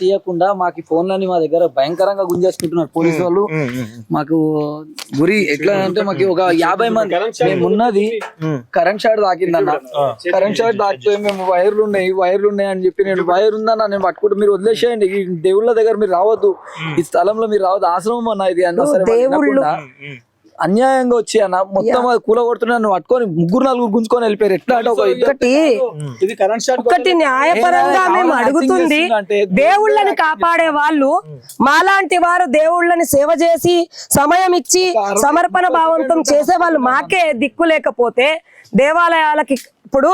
తీయకుండా మాకు ఫోన్లని మా దగ్గర భయంకరంగా గుంజేసుకుంటున్నారు పోలీసు వాళ్ళు. మాకు గురి ఎట్లా అంటే మాకు ఒక 50 మంది మేము ఉన్నది కరెంట్ షాట్ తాకిందన్న. కరెంట్ షాట్ తాకితే మేము వైర్లు ఉన్నాయి అని చెప్పి, నేను వైర్ ఉందన్న నేను పట్టుకుంటే మీరు వదిలేసేయండి, ఈ దేవుళ్ళ దగ్గర మీరు రావద్దు, ఈ స్థలంలో మీరు రావద్దు, ఆశ్రమం అన్న ఇది అన్న. సరే అన్యాయంగా వచ్చి అన్న మొత్తం కూల కొడుతున్నా పట్టుకొని 3-4 గుంజుకొని వెళ్ళిపోయారు. ఎట్లా అంటే ఒకటి న్యాయపరంగా మేము అడుగుతుంది, దేవుళ్ళని కాపాడే వాళ్ళు మాలాంటి వారు దేవుళ్ళని సేవ చేసి సమయం ఇచ్చి సమర్పణ భావంతో చేసే వాళ్ళు మాకే దిక్కు లేకపోతే దేవాలయాలకి ఇప్పుడు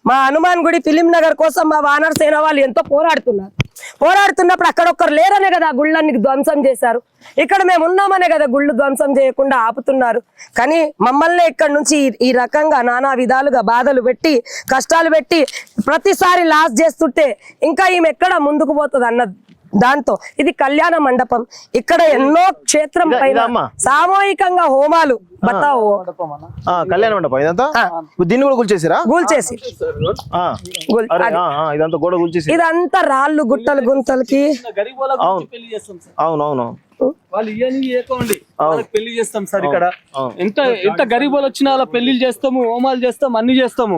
మా హనుమాన్ గుడి ఫిలిం నగర్ కోసం మా వానర సేన వాళ్ళు ఎంతో పోరాడుతున్నప్పుడు అక్కడ ఒక్కరు లేరనే కదా ఆ గుళ్ళన్ని ధ్వంసం చేశారు. ఇక్కడ మేము ఉన్నామనే కదా గుళ్ళు ధ్వంసం చేయకుండా ఆపుతున్నారు. కానీ మమ్మల్ని ఇక్కడ నుంచి ఈ రకంగా నానా విధాలుగా బాధలు పెట్టి కష్టాలు పెట్టి ప్రతిసారి లాస్ చేస్తుంటే ఇంకా ఈమె ఎక్కడ ముందుకు పోతుంది అన్న దాంతో ఇది కళ్యాణ మండపం. ఇక్కడ ఎన్నో క్షేత్రం పైన సామూహికంగా హోమాలు బతావో కళ్యాణ మండపం ఇదంతా దీన్ని కూడా కూల్చేసిరా? కూల్చేసి ఇదంతా గోడ కూల్చేసి ఇదంతా రాళ్ళు గుట్టలు గుంతలకి. అవునవును వాళ్ళు ఇవ్వండి వాళ్ళకి పెళ్లి చేస్తాం సార్. ఇక్కడ ఎంత గరీబులు వచ్చినా అలా పెళ్లిళ్ళు చేస్తాము, హోమాలు చేస్తాం, అన్ని చేస్తాము.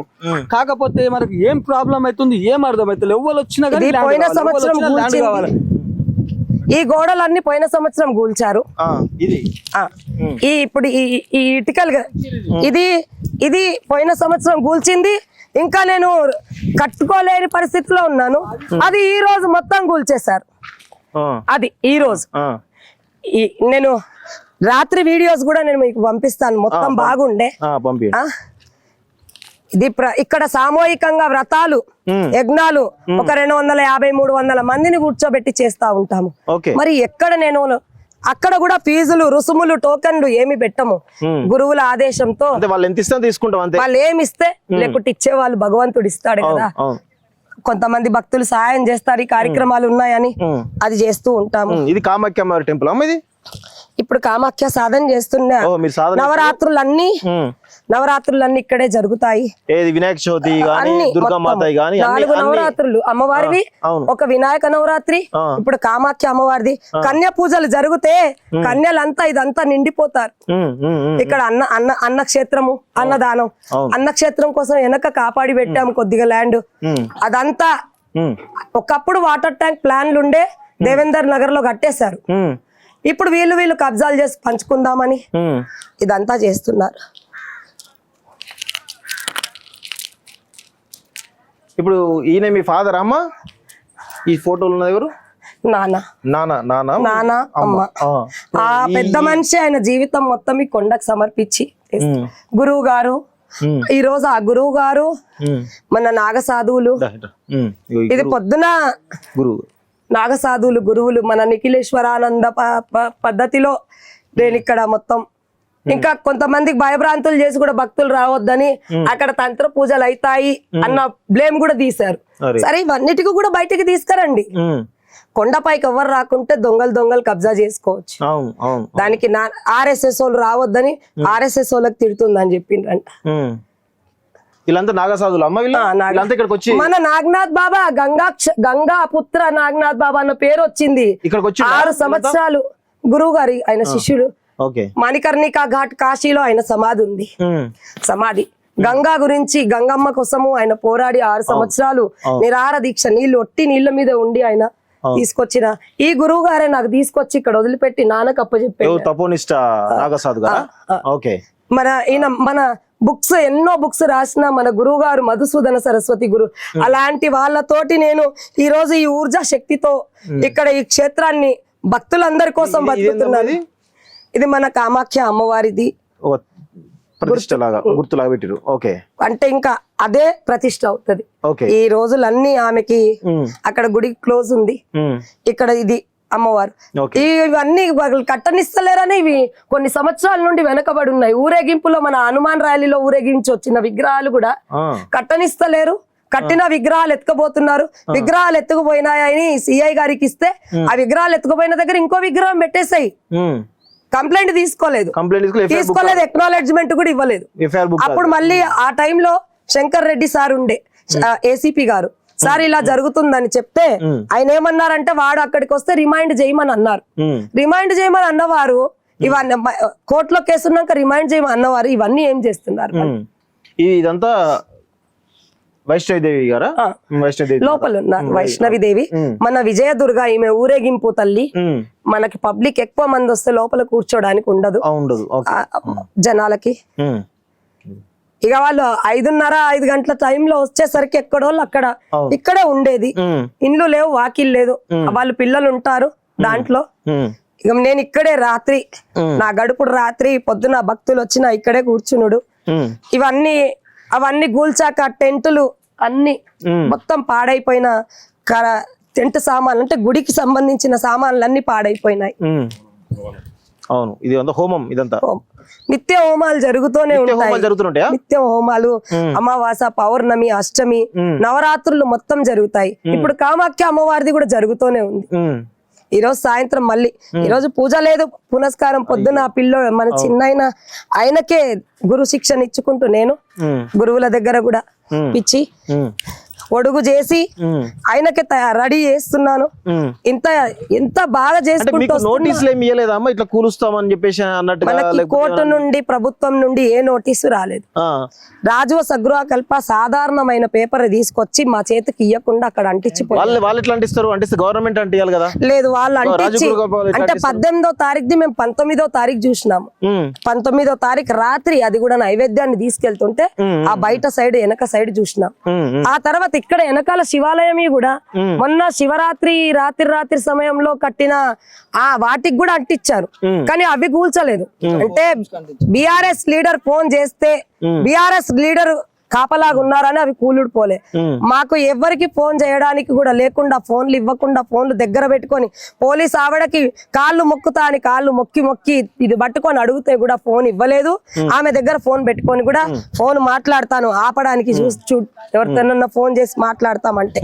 కాకపోతే మనకి ఏం ప్రాబ్లం అవుతుంది ఏం అర్థం అవుతుంది. ఎవరు వచ్చినా కానీ పోయిన సంవత్సరం కావాలి. ఈ గోడలన్నీ పోయిన సంవత్సరం కూల్చారు. ఈ ఇప్పుడు ఈ ఇటుకలు ఇది పోయిన సంవత్సరం కూల్చింది. ఇంకా నేను కట్టుకోలేని పరిస్థితిలో ఉన్నాను. అది ఈ రోజు మొత్తం కూల్చేశారు. అది ఈ రోజు నేను రాత్రి వీడియోస్ కూడా నేను మీకు పంపిస్తాను. మొత్తం బాగుండే. ఇది ఇక్కడ సామూహికంగా వ్రతాలు యజ్ఞాలు ఒక 250-300 మందిని కూర్చోబెట్టి చేస్తా ఉంటాము. మరి ఎక్కడ నేను అక్కడ కూడా ఫీజులు రుసుములు టోకెన్లు ఏమి పెట్టము. గురువుల ఆదేశంతో వాళ్ళు ఏమి ఇస్తే లేకుంటే ఇచ్చే వాళ్ళు భగవంతుడు ఇస్తాడు కదా. కొంతమంది భక్తులు సహాయం చేస్తారు, ఈ కార్యక్రమాలు ఉన్నాయని అది చేస్తూ ఉంటాము. ఇది కామాఖ్య అమ్మవారి టెంపుల్ అమ్మ. ఇది ఇప్పుడు కామాఖ్య సాధన చేస్తున్నా. నవరాత్రులన్నీ ఇక్కడే జరుగుతాయి. వినాయక చవితి దుర్గామాత 4 నవరాత్రులు అమ్మవారివి, ఒక వినాయక నవరాత్రి, ఇప్పుడు కామాఖ్య అమ్మవారిది. కన్య పూజలు జరిగితే కన్యలంతా ఇదంతా నిండిపోతారు. ఇక్కడ అన్న క్షేత్రము, అన్నదానం, అన్న క్షేత్రం కోసం వెనక కాపాడి పెట్టాము కొద్దిగా ల్యాండ్. అదంతా ఒకప్పుడు వాటర్ ట్యాంక్ ప్లాన్లు ఉండే దేవేందర్ నగర్ లో కట్టేశారు. ఇప్పుడు వీళ్ళు కబ్జాలు చేసి పంచుకుందామని ఇదంతా చేస్తున్నారు. ఇప్పుడు ఈయన మీ ఫాదర్ అమ్మ? ఈ ఫోటోలు ఉన్నది ఎవరు? నాన్న అమ్మ. ఆ పెద్ద మనిషి ఆయన జీవితం మొత్తం ఈ కొండకు సమర్పించి గురువు గారు. ఈ రోజు ఆ గురువు గారు మన నాగసాధువులు. ఇది పొద్దున గురువు నాగసాధువులు గురువులు మన నిఖిలేశ్వరానంద పద్ధతిలో నేను ఇక్కడ మొత్తం ఇంకా కొంతమందికి భయభ్రాంతులు చేసి కూడా భక్తులు రావద్దని అక్కడ తంత్ర పూజలు అవుతాయి అన్న బ్లేమ్ కూడా తీశారు. సరే ఇవన్నిటికీ కూడా బయటికి తీసుకురండి. కొండపైకి ఎవరు రాకుంటే దొంగలు కబ్జా చేసుకోవచ్చు. దానికి ఆర్ఎస్ఎస్ వాళ్ళు రావద్దని ఆర్ఎస్ఎస్ వాళ్ళకి తిడుతుందని చెప్పిండ్రంట. వీళ్ళంతా నాగసాధులు అమ్మ. ఇక్కడికి వచ్చి మన నాగనాథ్ బాబా గంగా పుత్ర నాగనాథ్ బాబా అన్న పేరు వచ్చింది. ఇక్కడికి వచ్చి 6 సంవత్సరాలు గురువు గారి ఆయన శిష్యుడు. మణికర్ణికా ఘాట్ కాశీలో ఆయన సమాధి ఉంది. సమాధి గంగా గురించి గంగమ్మ కోసము ఆయన పోరాడి 6 సంవత్సరాలు నిరాహార దీక్ష ఒట్టి నీళ్ల మీద ఉండి ఆయన తీసుకొచ్చిన ఈ గురువు గారే నాకు తీసుకొచ్చి ఇక్కడ వదిలిపెట్టి నాన్నకు అప్పచెప్పారు. మన బుక్స్ ఎన్నో బుక్స్ రాసిన మన గురువు గారు మధుసూదన సరస్వతి గురు. అలాంటి వాళ్ళతోటి నేను ఈ రోజు ఈ ఊర్జా శక్తితో ఇక్కడ ఈ క్షేత్రాన్ని భక్తులందరి కోసం బతుకుతున్నాను. ఇది మన కామాఖ్య అమ్మవారిది గుర్తులాగా పెట్టారు. అంటే ఇంకా అదే ప్రతిష్ట అవుతుంది. ఈ రోజులన్నీ ఆమెకి అక్కడ గుడి క్లోజ్ ఉంది. ఇక్కడ ఇది అమ్మవారు. ఇవన్నీ కట్టనిస్తలేరని ఇవి కొన్ని సంవత్సరాల నుండి వెనకబడి ఉన్నాయి. ఊరేగింపులో మన హనుమాన్ ర్యాలీలో ఊరేగించి వచ్చిన విగ్రహాలు కూడా కట్టనిస్తలేరు. కట్టిన విగ్రహాలు ఎత్తుకుపోతున్నారు. విగ్రహాలు ఎత్తుకుపోయినాయని సిఐ గారికి ఇస్తే ఆ విగ్రహాలు ఎత్తుకుపోయిన దగ్గర ఇంకో విగ్రహం పెట్టేసాయి. కంప్లైంట్ తీసుకోలేదు, ఎక్నాలెడ్జ్మెంట్ కూడా ఇవ్వలేదు. అప్పుడు మళ్ళీ ఆ టైంలో శంకర్ రెడ్డి సార్ ఉండే ఏసీపీ గారు, సార్ ఇలా జరుగుతుందని చెప్తే ఆయన ఏమన్నారంటే వాడు అక్కడికి వస్తే రిమైండ్ చేయమని అన్నారు. రిమైండ్ చేయమని అన్నవారు ఇవన్నీ కోర్టులో కేసున్నాక రిమైండ్ చేయమని అన్నవారు ఇవన్నీ ఏం చేస్తున్నారు? ఇదంతా వైష్ణవిదేవి గారా? లోపల ఉన్నారు వైష్ణవిదేవి. మన విజయదుర్గ ఈమె ఊరేగింపు తల్లి. మనకి పబ్లిక్ ఎక్కువ మంది వస్తే లోపల కూర్చోడానికి ఉండదు జనాలకి. ఇక వాళ్ళు 5:30-5 గంటల టైంలో వచ్చేసరికి ఎక్కడోళ్ళు అక్కడ ఇక్కడే ఉండేది. ఇండ్లు లేవు, వాకిల్ లేదు. వాళ్ళు పిల్లలు ఉంటారు దాంట్లో. ఇక నేను ఇక్కడే రాత్రి నా గడుపుడు రాత్రి పొద్దున భక్తులు వచ్చినా ఇక్కడే కూర్చునుడు. ఇవన్నీ అవన్నీ గూల్చాక టెంటులు అన్ని మొత్తం పాడైపోయిన టెంట్ సామాన్లు అంటే గుడికి సంబంధించిన సామాన్లు అన్ని పాడైపోయినాయి. అవును, ఇది అంతా హోమం, ఇదంతా నిత్య హోమాలు జరుగుతూనే ఉంటాయి. నిత్య హోమాలు అమావాస, పౌర్ణమి, అష్టమి, నవరాత్రులు మొత్తం జరుగుతాయి. ఇప్పుడు కామాఖ్య అమ్మవారిది కూడా జరుగుతూనే ఉంది. ఈ రోజు సాయంత్రం మళ్ళీ, ఈ రోజు పూజ లేదు, పునస్కారం పొద్దున ఆ పిల్లోడు మన చిన్న ఆయనకే గురు శిక్షణ ఇచ్చుకుంటూ నేను గురువుల దగ్గర కూడా పిచ్చి ఒడుగు చేసి ఆయనకి రెడీ చేస్తున్నాను. ఎంత బాగా చేసుకుంటూ నోటీసులు ఏమి ఇవ్వలేదమ్మా ఇట్లా కూలుస్తామని చెప్పేసి అన్నట్టుగా? మనకి కోర్టు నుండి ప్రభుత్వం నుండి ఏ నోటీసు రాలేదు. రాజువ సగృహకల్ప సాధారణమైన పేపర్ తీసుకొచ్చి మా చేతికి ఇవ్వకుండా అక్కడ అంటించిపోయి వాళ్ళు ఎట్లా అంటిస్తారు? అంటిస్తే గవర్నమెంట్ అంటియాలి కదా? లేదు, వాళ్ళు అంటించి అంటే 18వ తారీఖుది మేము 19వ తారీఖు చూసినాము. 19వ తారీఖు రాత్రి అది కూడా నైవేద్యాన్ని తీసుకెళ్తుంటే ఆ బయట సైడ్ వెనక సైడ్ చూసినాం. ఆ తర్వాత ఇక్కడ వెనకాల శివాలయం కూడా మొన్న శివరాత్రి రాత్రి సమయంలో కట్టిన వాటికి కూడా అంటించారు, కానీ అవి కూల్చలేదు. అంటే బిఆర్ఎస్ లీడర్ ఫోన్ చేస్తే బిఆర్ఎస్ లీడర్ కాపలాగా ఉన్నారని అవి కూలుడిపోలే. మాకు ఎవరికి ఫోన్ చేయడానికి కూడా లేకుండా, ఫోన్లు ఇవ్వకుండా, ఫోన్లు దగ్గర పెట్టుకొని పోలీస్ ఆవిడకి కాళ్ళు మొక్కుతా అని కాళ్ళు మొక్కి ఇది పట్టుకొని అడిగితే కూడా ఫోన్ ఇవ్వలేదు. ఆమె దగ్గర ఫోన్ పెట్టుకొని కూడా ఫోన్ మాట్లాడతాను ఆపడానికి చూడు ఎవరితోనన్నా ఫోన్ చేసి మాట్లాడతామంటే.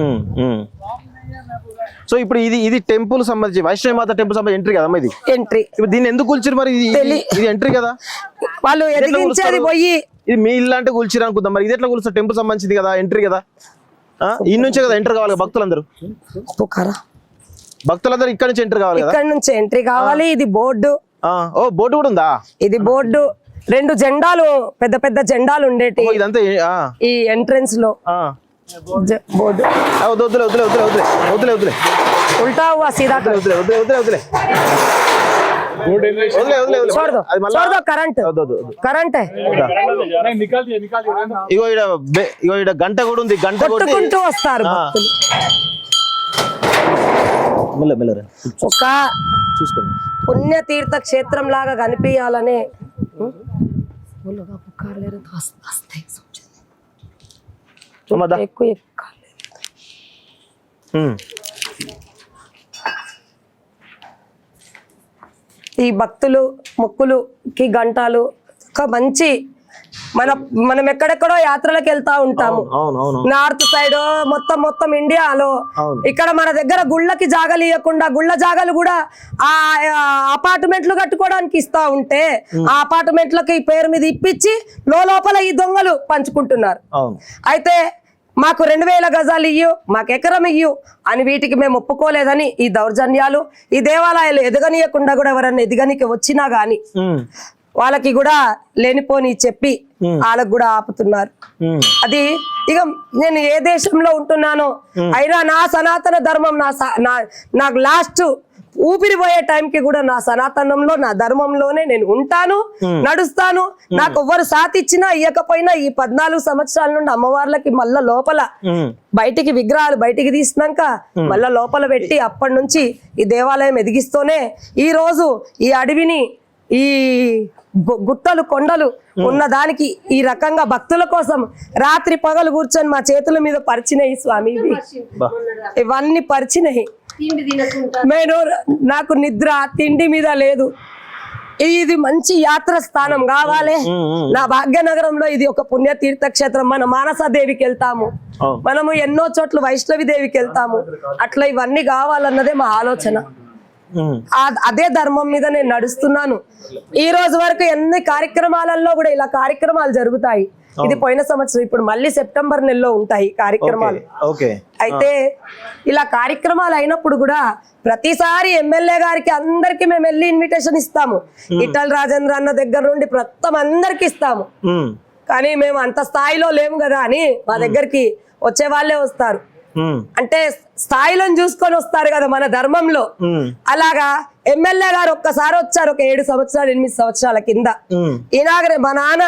సో ఇప్పుడు ఇది టెంపుల్ సంబంధించి వైష్ణవి మాత టెంపుల్ సంబంధించి ఎంట్రీ కదమ్మా? ఇది ఎంట్రీ. ఇప్పుడు దీన్ని ఎందుకు కూల్చారు మరి? ఇది ఎంట్రీ కదా, వాళ్ళు ఎదిగించేది పోయి. ఇది మీ ఇల్లు అంటే కూల్చిరు అనుకుందాం, మరి ఇది ఎట్లా కూల్చారు? టెంపుల్ సంబంధించింది కదా, ఎంట్రీ కదా, ఈ నుంచే కదా ఎంటర్ కావాలి భక్తులందరూ. భక్తులందరూ ఇక్కడ నుంచి ఎంట్రీ కావాలి, ఇక్కడ నుంచి ఎంట్రీ కావాలి. ఇది బోర్డు. బోర్డు కూడా ఉందా? ఇది బోర్డు, 2 జెండాలు, పెద్ద పెద్ద జెండాలు ఉండేటి ఇదంతా ఈ ఎంట్రన్స్ లో. బోర్డు ఉల్టా హువా సీదా కరెంట్. ఇగో ఈడ గంట కూడా ఉంది, గంట కొట్టుకుంటూ వస్తారు ఒక పుణ్యతీర్థ క్షేత్రం లాగా కనిపించాలనే. ఎక్కువ ఈ భక్తులు మొక్కులుకి గంటలు ఒక మంచి మనం ఎక్కడెక్కడో యాత్రలకు వెళ్తా ఉంటాము, నార్త్ సైడ్ మొత్తం ఇండియాలో. ఇక్కడ మన దగ్గర గుళ్ళకి జాగాలు ఇవ్వకుండా గుళ్ళ జాగాలు కూడా ఆ అపార్ట్మెంట్లు కట్టుకోవడానికి ఇస్తా ఉంటే ఆ అపార్ట్మెంట్లకి పేరు మీద ఇప్పించి లోపల ఈ దొంగలు పంచుకుంటున్నారు. అయితే మాకు 2000 గజాలు ఇయ్యు, మాకు ఎకరం ఇయ్యు అని వీటికి మేము ఒప్పుకోలేదని ఈ దౌర్జన్యాలు, ఈ దేవాలయాలు ఎదగనీయకుండా కూడా ఎవరన్నా ఎదగనికి వచ్చినా గాని వాళ్ళకి కూడా లేనిపోని చెప్పి వాళ్ళకు కూడా ఆపుతున్నారు. అది ఇక నేను ఏ దేశంలో ఉంటున్నానో అయినా నా సనాతన ధర్మం నాకు లాస్ట్ ఊపిరిపోయే టైంకి కూడా నా సనాతనంలో నా ధర్మంలోనే నేను ఉంటాను, నడుస్తాను. నాకు ఎవ్వరు సాథ్ ఇచ్చినా ఇవ్వకపోయినా ఈ 14 సంవత్సరాల నుండి అమ్మవార్లకి మళ్ళా లోపల బయటికి విగ్రహాలు బయటికి తీసినాక మళ్ళా లోపల పెట్టి అప్పటి నుంచి ఈ దేవాలయం ఎదిగిస్తూనే ఈ రోజు ఈ అడవిని, ఈ గుట్టలు కొండలు ఉన్న దానికి ఈ రకంగా భక్తుల కోసం రాత్రి పగలు కూర్చొని మా చేతుల మీద పరిచినాయి స్వామి. ఇవన్నీ పరిచినాయి. నేను నాకు నిద్ర తిండి మీద లేదు. ఇది మంచి యాత్ర స్థానం కావాలి. నా భాగ్యనగరంలో ఇది ఒక పుణ్యతీర్థ క్షేత్రం. మన మానసాదేవికి వెళ్తాము, మనము ఎన్నో చోట్ల వైష్ణవి దేవికి వెళ్తాము. అట్లా ఇవన్నీ కావాలన్నదే మా ఆలోచన. అదే ధర్మం మీద నేను నడుస్తున్నాను. ఈ రోజు వరకు ఎన్ని కార్యక్రమాలలో కూడా ఇలా కార్యక్రమాలు జరుగుతాయి. ఇది పోయిన సంవత్సరం, ఇప్పుడు మళ్ళీ సెప్టెంబర్ నెలలో ఉంటాయి కార్యక్రమాలు. అయితే ఇలా కార్యక్రమాలు అయినప్పుడు కూడా ప్రతిసారి ఎమ్మెల్యే గారికి అందరికి మేము వెళ్ళి ఇన్విటేషన్ ఇస్తాము. ఇటల్ రాజేంద్ర అన్న దగ్గర నుండి ప్రస్తుతం అందరికి ఇస్తాము. కానీ మేము అంత స్థాయిలో లేము కదా అని మా దగ్గరికి వచ్చే వాళ్ళే వస్తారు. అంటే స్థాయిలో చూసుకొని వస్తారు కదా మన ధర్మంలో. అలాగా ఎమ్మెల్యే గారు ఒక్కసారి వచ్చారు ఒక 7 సంవత్సరాలు 8 సంవత్సరాల కింద. మా నాన్న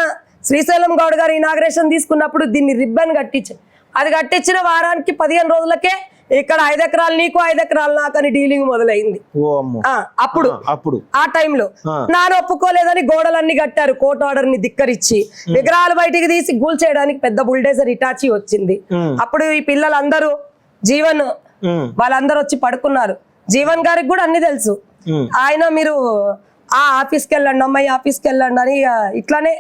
శ్రీశైలం గౌడ్ గారు ఇనాగ్రేషన్ తీసుకున్నప్పుడు దీన్ని రిబ్బన్ కట్టించారు. అది కట్టించిన వారానికి 15 రోజులకే ఇక్కడ 5 ఎకరాలు నీకు 5 ఎకరాలు నాకు అని డీలింగ్ మొదలైంది. ఓ అమ్మో. అప్పుడు ఆ టైంలో నాన్న ఒప్పుకోలేదని గోడలన్నీ కట్టారు కోర్టు ఆర్డర్ ని ధిక్కరించి. విగ్రహాలు బయటికి తీసి గూల్ చేయడానికి పెద్ద బుల్డేజర్ ఇటాచి వచ్చింది. అప్పుడు ఈ పిల్లలందరూ జీవన్ వాళ్ళందరూ వచ్చి పడుకున్నారు. జీవన్ గారికి కూడా అన్ని తెలుసు. ఆయన మీరు ఆ ఆఫీస్కి వెళ్ళండి, అమ్మాయి ఆఫీస్కి వెళ్ళండి అని ఇట్లానే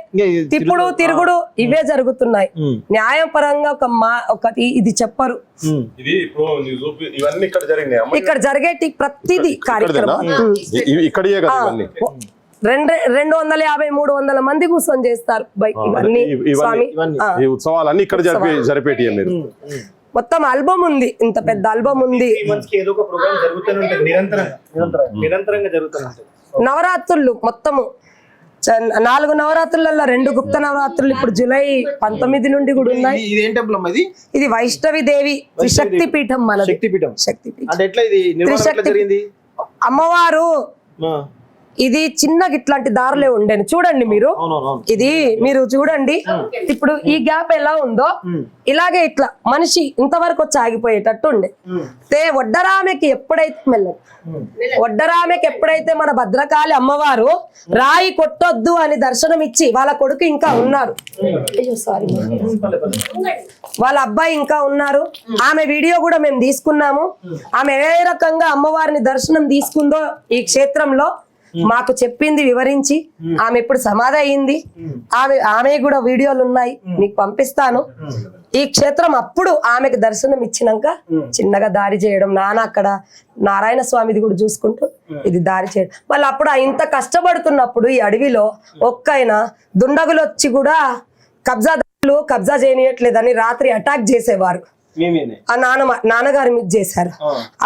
తిరుగుడు ఇవే జరుగుతున్నాయి. న్యాయం పరంగా ఒకటి ఇది చెప్పరు. ఇక్కడ జరిగేటి ప్రతిదీ కార్యక్రమం 250-300 మంది కూర్చొని చేస్తారు ఇవన్నీ. స్వామి ఉత్సవాలన్నీ ఇక్కడ జరిపేటి మొత్తం ఆల్బమ్ ఉంది, ఇంత పెద్ద ఆల్బమ్ ఉంది. నవరాత్రులు మొత్తము 4 నవరాత్రులలో 2 గుప్త నవరాత్రులు ఇప్పుడు జూలై 19 నుండి కూడా ఉన్నాయి. ఇది వైష్ణవి దేవి త్రిశక్తి పీఠం. మన శక్తిపీఠం అమ్మవారు ఇది చిన్నగా ఇట్లాంటి దారులే ఉండేను. చూడండి మీరు, ఇది మీరు చూడండి. ఇప్పుడు ఈ గ్యాప్ ఎలా ఉందో ఇలాగే ఇట్లా మనిషి ఇంతవరకు వచ్చి ఆగిపోయేటట్టు ఉండే. వడ్డరామెకి ఎప్పుడైతే మన భద్రకాళి అమ్మవారు రాయి కొట్టొద్దు అని దర్శనం ఇచ్చి వాళ్ళ కొడుకు ఇంకా ఉన్నారు, సారీ వాళ్ళ అబ్బాయి ఇంకా ఉన్నారు. ఆమె వీడియో కూడా మేము తీసుకున్నాము. ఆమె ఏ రకంగా అమ్మవారిని దర్శనం తీసుకుందో ఈ క్షేత్రంలో మాకు చెప్పింది వివరించి. ఆమె ఇప్పుడు సమాధి అయింది. ఆమె కూడా వీడియోలు ఉన్నాయి, మీకు పంపిస్తాను. ఈ క్షేత్రం అప్పుడు ఆమెకు దర్శనం ఇచ్చినాక చిన్నగా దారి చేయడం, నాన్న అక్కడ నారాయణ స్వామిది కూడా చూసుకుంటూ ఇది దారి చేయడం. మళ్ళీ అప్పుడు ఇంత కష్టపడుతున్నప్పుడు ఈ అడవిలో ఒక్కైనా దుండగులు వచ్చి కూడా కబ్జా చేయనియట్లేదని రాత్రి అటాక్ చేసేవారు. ఆ నాన్నగారు మీకు చేశారు.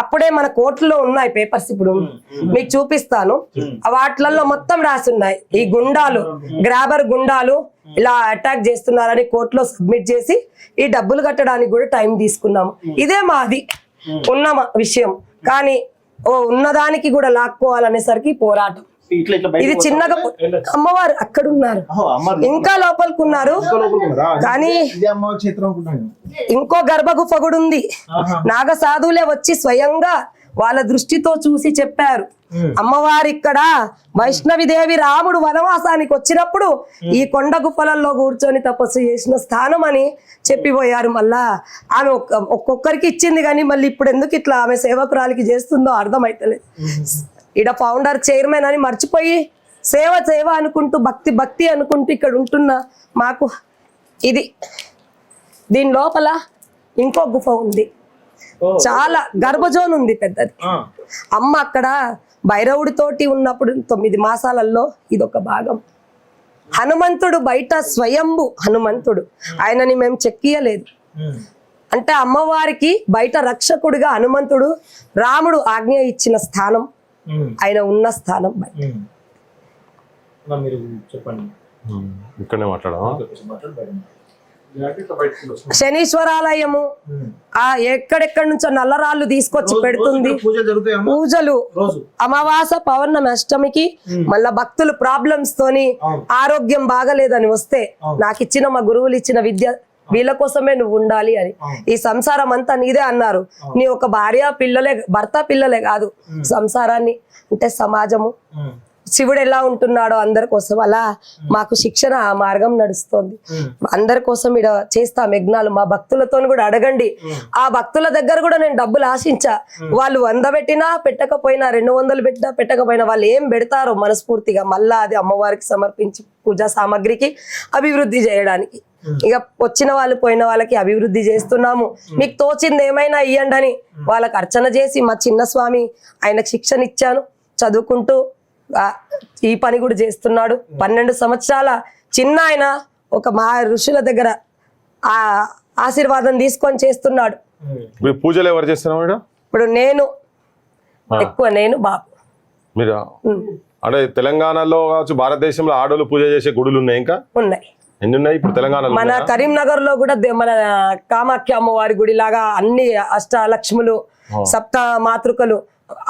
అప్పుడే మన కోర్టులో ఉన్నాయి పేపర్స్, ఇప్పుడు మీకు చూపిస్తాను. వాటిలలో మొత్తం రాసి ఉన్నాయి. ఈ గుండాలు గ్రాబర్ గుండాలు ఇలా అటాక్ చేస్తున్నారని కోర్టులో సబ్మిట్ చేసి ఈ డబ్బులు కట్టడానికి కూడా టైం తీసుకున్నాము. ఇదే మాది ఉన్న విషయం. కానీ ఉన్నదానికి కూడా లాక్కోవాలనేసరికి పోరాటం. ఇది చిన్నగా అమ్మవారు అక్కడ ఉన్నారు, ఇంకా లోపలికి ఉన్నారు. కానీ ఇంకో గర్భగుఫ కూడా ఉంది. నాగ సాధువులే వచ్చి స్వయంగా వాళ్ళ దృష్టితో చూసి చెప్పారు, అమ్మవారు ఇక్కడ వైష్ణవి దేవి రాముడు వనవాసానికి వచ్చినప్పుడు ఈ కొండ గుఫలలో కూర్చొని తపస్సు చేసిన స్థానం అని చెప్పిపోయారు. మళ్ళా ఆమె ఒక్కొక్కరికి ఇచ్చింది, కానీ మళ్ళీ ఇప్పుడు ఎందుకు ఇట్లా ఆమె సేవకురాలికి చేస్తుందో అర్థమైతలేదు. ఈడ ఫౌండర్ చైర్మన్ అని మర్చిపోయి సేవ అనుకుంటూ భక్తి అనుకుంటూ ఇక్కడ ఉంటున్న మాకు ఇది. దీని లోపల ఇంకో గుఫ ఉంది, చాలా గర్భజోన్ ఉంది పెద్దది. అమ్మ అక్కడ భైరవుడితోటి ఉన్నప్పుడు 9 మాసాలలో ఇదొక భాగం. హనుమంతుడు బయట స్వయంభు హనుమంతుడు, ఆయనని మేము చెక్కియలేదు. అంటే అమ్మవారికి బయట రక్షకుడిగా హనుమంతుడు, రాముడు ఆజ్ఞ ఇచ్చిన స్థానం, ఆయన ఉన్న స్థానం. శనీశ్వరాలయము ఎక్కడెక్కడి నుంచో నల్లరాళ్ళు తీసుకొచ్చి పెడుతుంది. పూజలు అమావాస పౌర్ణమి అష్టమికి మళ్ళా భక్తులు ప్రాబ్లమ్స్ తోని ఆరోగ్యం బాగలేదని వస్తే నాకు ఇచ్చిన మా గురువులు ఇచ్చిన విద్య వీళ్ళ కోసమే నువ్వు ఉండాలి అని. ఈ సంసారం అంతా నీదే అన్నారు. నీ ఒక భర్త పిల్లలే కాదు, సంసారాన్ని అంటే సమాజము, శివుడు ఎలా ఉంటున్నాడో అందరి కోసం అలా మాకు శిక్షణ ఆ మార్గం నడుస్తోంది. అందరి కోసం ఇక్కడ చేస్తాం యజ్ఞాలు. మా భక్తులతో కూడా అడగండి. ఆ భక్తుల దగ్గర కూడా నేను డబ్బులు ఆశించా. వాళ్ళు 100 పెట్టినా పెట్టకపోయినా, 200 పెట్టినా పెట్టకపోయినా, వాళ్ళు ఏం పెడతారో మనస్ఫూర్తిగా మళ్ళా అది అమ్మవారికి సమర్పించి పూజా సామాగ్రికి అభివృద్ధి చేయడానికి. ఇక వచ్చిన వాళ్ళు పోయిన వాళ్ళకి అభివృద్ధి చేస్తున్నాము. మీకు తోచింది ఏమైనా ఇయ్యండి అని వాళ్ళకి అర్చన చేసి మా చిన్న స్వామి ఆయనకు శిక్షణ ఇచ్చాను. చదువుకుంటూ ఈ పని కూడా చేస్తున్నాడు. 12 సంవత్సరాల చిన్న ఆయన ఒక మా ఋషుల దగ్గర ఆ ఆశీర్వాదం తీసుకొని చేస్తున్నాడు. పూజలు ఎవరు చేస్తున్నారు? ఇప్పుడు నేను ఎక్కువ, నేను బాబు. మీరు అంటే తెలంగాణలో కావచ్చు, భారతదేశంలో ఆడోళ్ళు పూజ చేసే గుడులు ఉన్నాయి, ఇంకా ఉన్నాయి. ఎన్ని ఉన్నాయి ఇప్పుడు తెలంగాణలో? మన కరీంనగర్ లో కూడా మన కామాఖ్య అమ్మవారి గుడి లాగా అన్ని అష్టలక్ష్ములు, సప్త మాతృకలు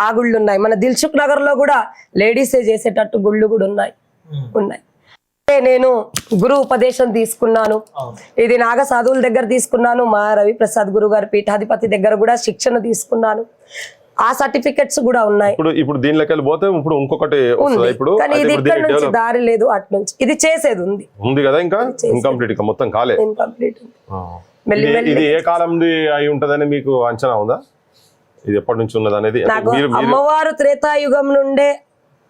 ఆ గుళ్ళు ఉన్నాయి. మన దిల్సుఖ్ నగర్ లో కూడా లేడీసే చేసేటట్టు గుళ్ళు కూడా ఉన్నాయి. నేను గురు ఉపదేశం తీసుకున్నాను. ఇది నాగ సాధువుల దగ్గర తీసుకున్నాను. మా రవిప్రసాద్ గురు గారి పీఠాధిపతి దగ్గర కూడా శిక్షణ తీసుకున్నాను. ఆ సర్టిఫికెట్స్ కూడా ఉన్నాయి. ఇప్పుడు దీనిలోకి వెళ్ళి పోతే ఇప్పుడు ఇంకొకటి వస్తుందా? ఇప్పుడు కానీ ఇది ఇక్కడ నుంచి దారి లేదు, అటు నుంచి ఇది చేసేది ఉంది కదా, ఇంకా ఇన్కంప్లీట్, ఇంకా మొత్తం కాలే. ఇన్కంప్లీట్. ఇది ఏ కాలంది అయి ఉంటదని మీకు అంచనా ఉందా? ఇది ఎప్పటి నుంచి ఉన్నది అనేది? నాకు అమ్మవారు త్రేతాయుగం నుండే,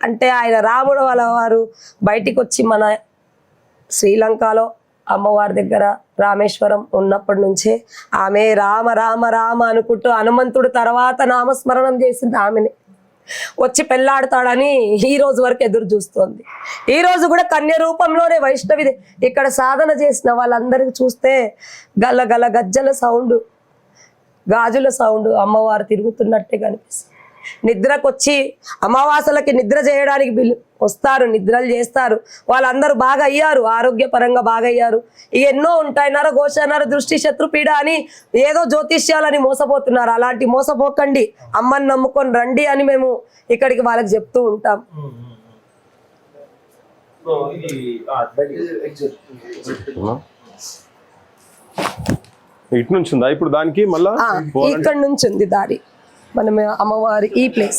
అంటే ఆయన రాముడు వాళ్ళ వారు బయటికి వచ్చి మన శ్రీలంకలో అమ్మవారి దగ్గర రామేశ్వరం ఉన్నప్పటి నుంచే ఆమె రామ రామ రామ అనుకుంటూ హనుమంతుడు తర్వాత నామస్మరణం చేసింది ఆమెనే. వచ్చి పెళ్ళాడతాడని ఈ రోజు వరకు ఎదురు చూస్తోంది. ఈ రోజు కూడా కన్య రూపంలోనే వైష్ణవి ఇక్కడ సాధన చేసిన వాళ్ళందరికీ చూస్తే గల్ల గల్ల గజ్జల సౌండ్, గాజుల సౌండ్, అమ్మవారు తిరుగుతున్నట్టే కనిపిస్తుంది. నిద్రకొచ్చి అమావాసలకి నిద్ర చేయడానికి వస్తారు, నిద్రలు చేస్తారు. వాళ్ళందరూ బాగా అయ్యారు, ఆరోగ్యపరంగా బాగా అయ్యారు. ఎన్నో ఉంటాయి, నరఘోష దృష్టి శత్రుపీడ అని ఏదో జ్యోతిష్యాలని మోసపోతున్నారు. అలాంటి మోసపోకండి, అమ్మని నమ్ముకొని రండి అని మేము ఇక్కడికి వాళ్ళకి చెప్తూ ఉంటాం. ఇటు నుంచి ఉందా ఇప్పుడు దానికి? మళ్ళా ఇక్కడ నుంచి ఉంది దారి. మనం అమ్మవారి ఈ ప్లేస్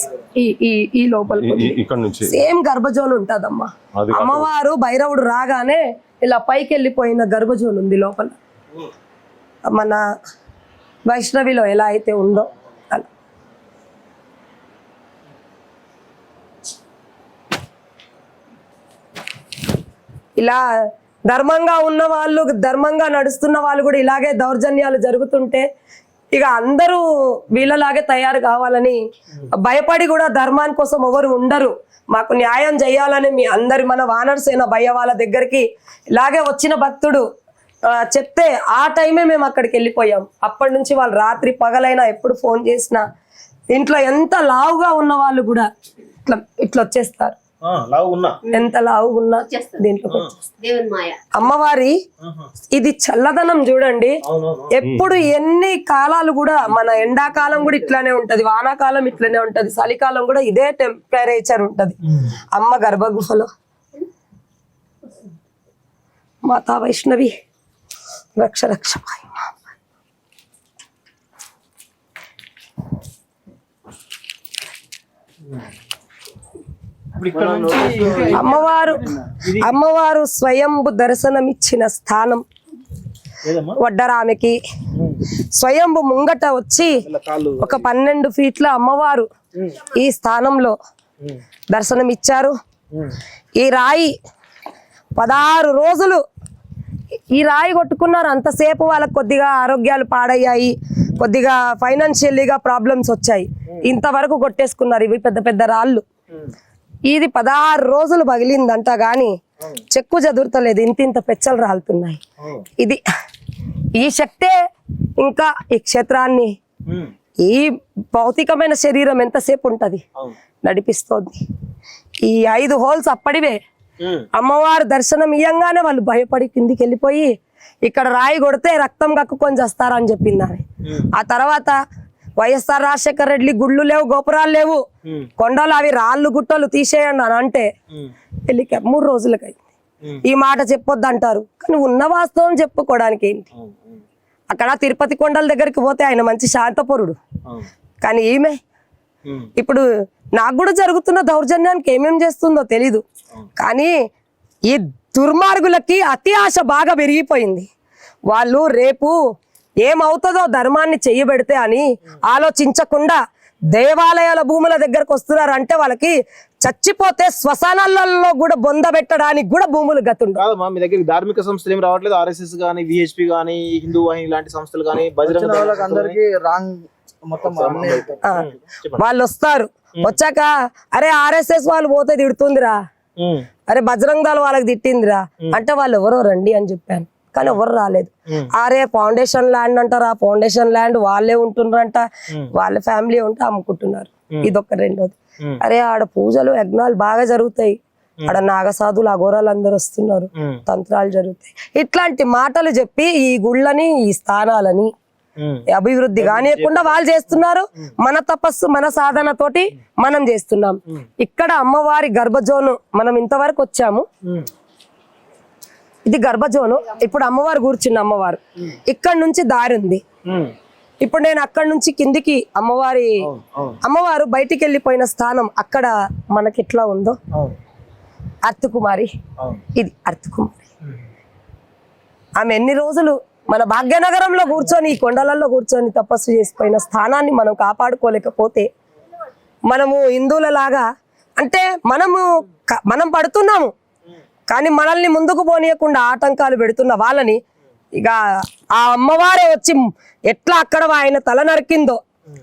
ఈ లోపల ఇక్కడ నుంచి సేమ్ గర్భజోన్ ఉంటదమ్మా. అమ్మవారు భైరవుడు రాగానే ఇలా పైకి వెళ్ళిపోయిన గర్భజోన్ ఉంది లోపల, మన వైష్ణవిలో ఎలా అయితే ఉందో అలా. ఇలా ధర్మంగా ఉన్న వాళ్ళు, ధర్మంగా నడుస్తున్న వాళ్ళు కూడా ఇలాగే దౌర్జన్యాలు జరుగుతుంటే ఇక అందరూ వీళ్ళలాగే తయారు కావాలని భయపడి కూడా ధర్మాని కోసం ఎవరు ఉండరు. మాకు న్యాయం చేయాలని మీ అందరి మన వానరసేన భయ్య వాళ్ళ దగ్గరికి ఇలాగే వచ్చిన భక్తుడు చెప్తే ఆ టైమే మేము అక్కడికి వెళ్ళిపోయాం. అప్పటి నుంచి వాళ్ళు రాత్రి పగలైనా ఎప్పుడు ఫోన్ చేసినా ఇంట్లో ఎంత లావుగా ఉన్న వాళ్ళు కూడా ఇట్లా వచ్చేస్తారు. ఎంత లావుగా ఉన్నా దీంట్లో అమ్మవారి ఇది చల్లదనం చూడండి. ఎప్పుడు ఎన్ని కాలాలు కూడా, మన ఎండాకాలం కూడా ఇట్లానే ఉంటది, వానాకాలం ఇట్లానే ఉంటది, చలికాలం కూడా ఇదే టెంపరేచర్ ఉంటది. అమ్మ గర్భగుహలో మాతా వైష్ణవి రక్ష రక్ష. అమ్మవారు స్వయంభు దర్శనమిచ్చిన స్థానం వడ్డరామెకి. స్వయంభు ముంగట వచ్చి ఒక 12 ఫీట్ల అమ్మవారు ఈ స్థానంలో దర్శనమిచ్చారు. ఈ రాయి 16 రోజులు ఈ రాయి కొట్టుకున్నారు. అంతసేపు వాళ్ళకి కొద్దిగా ఆరోగ్యాలు పాడయ్యాయి, కొద్దిగా ఫైనాన్షియల్లీగా ప్రాబ్లమ్స్ వచ్చాయి. ఇంతవరకు కొట్టేసుకున్నారు ఇవి పెద్ద పెద్ద రాళ్ళు. ఇది 16 రోజులు పగిలిందంట గాని చెక్కు చదురుతలేదు, ఇంత పెచ్చలు రాలుతున్నాయి. ఇది ఈ శక్తే ఇంకా ఈ క్షేత్రాన్ని, ఈ భౌతికమైన శరీరం ఎంతసేపు ఉంటది నడిపిస్తోంది. ఈ 5 హోల్స్ అప్పటివే. అమ్మవారు దర్శనం ఇయ్యంగానే వాళ్ళు భయపడి కిందికి వెళ్ళిపోయి ఇక్కడ రాయి కొడితే రక్తం కక్కుకొని చేస్తారని చెప్పింది ఆమె. ఆ తర్వాత వైఎస్ఆర్ రాజశేఖర రెడ్డి గుళ్ళు లేవు, గోపురాలు లేవు, కొండలు అవి రాళ్ళు గుట్టలు తీసేయండి అని అంటే వెళ్ళి 3 రోజులకి అయింది. ఈ మాట చెప్పొద్దు అంటారు, కానీ ఉన్న వాస్తవం చెప్పుకోవడానికి ఏంటి? అక్కడ తిరుపతి కొండల దగ్గరికి పోతే ఆయన మంచి శాంతపురుడు, కానీ ఈమె ఇప్పుడు నాకు కూడా జరుగుతున్న దౌర్జన్యానికి ఏమేం చేస్తుందో తెలీదు. కానీ ఈ దుర్మార్గులకి అతి ఆశ బాగా పెరిగిపోయింది. వాళ్ళు రేపు ఏమవుతుందో ధర్మాన్ని చెయ్యబెడితే అని ఆలోచించకుండా దేవాలయాల భూముల దగ్గరకు వస్తున్నారు. అంటే వాళ్ళకి చచ్చిపోతే శ్మశానాలలో కూడా బొంద పెట్టడానికి కూడా భూములు గతుండు. మీ దగ్గర ధార్మిక సంస్థలు ఏం రావట్లేదు? ఆర్ఎస్ఎస్ గానీ, విహెచ్పి గానీ, హిందూ వాహిని లాంటి సంస్థలు గానీ, బజరంగ వాళ్ళు వస్తారు. వచ్చాక అరే ఆర్ఎస్ఎస్ వాళ్ళు పోతే తిడుతుందిరా, అరే బజరంగ దళ వాళ్ళకి తిట్టిందిరా అంటే వాళ్ళు ఎవరో రండి అని చెప్పాను, కానీ ఎవరు రాలేదు. అరే ఫౌండేషన్ ల్యాండ్ అంటారు, ఆ ఫౌండేషన్ ల్యాండ్ వాళ్ళే ఉంటున్నారంట, వాళ్ళ ఫ్యామిలీ ఉంటే అమ్ముకుంటున్నారు. ఇదొక. రెండోది, అరే ఆడ పూజలు యజ్ఞాలు బాగా జరుగుతాయి, ఆడ నాగసాధులు అఘోరాలు అందరు వస్తున్నారు, తంత్రాలు జరుగుతాయి. ఇట్లాంటి మాటలు చెప్పి ఈ గుళ్ళని, ఈ స్థానాలని అభివృద్ధి కానియకుండా వాళ్ళు చేస్తున్నారు. మన తపస్సు, మన సాధనతోటి మనం చేస్తున్నాం. ఇక్కడ అమ్మవారి గర్భజోను మనం ఇంతవరకు వచ్చాము. ఇది గర్భజోను. ఇప్పుడు అమ్మవారు కూర్చున్న అమ్మవారు ఇక్కడ నుంచి దారి ఉంది. ఇప్పుడు నేను అక్కడ నుంచి కిందికి అమ్మవారు బయటికి వెళ్ళిపోయిన స్థానం అక్కడ మనకి ఎట్లా ఉందో అర్తుకుమారి, ఇది అర్తుకుమారి. ఆమె ఎన్ని రోజులు మన భాగ్యనగరంలో కూర్చొని ఈ కొండలలో కూర్చొని తపస్సు చేసిపోయిన స్థానాన్ని మనం కాపాడుకోలేకపోతే మనము హిందువుల లాగా అంటే మనం పడుతున్నాము, కానీ మనల్ని ముందుకు పోనీయకుండా ఆటంకాలు పెడుతున్న వాళ్ళని ఇక ఆ అమ్మవారే వచ్చి ఎట్లా అక్కడ ఆయన తల నరికిందో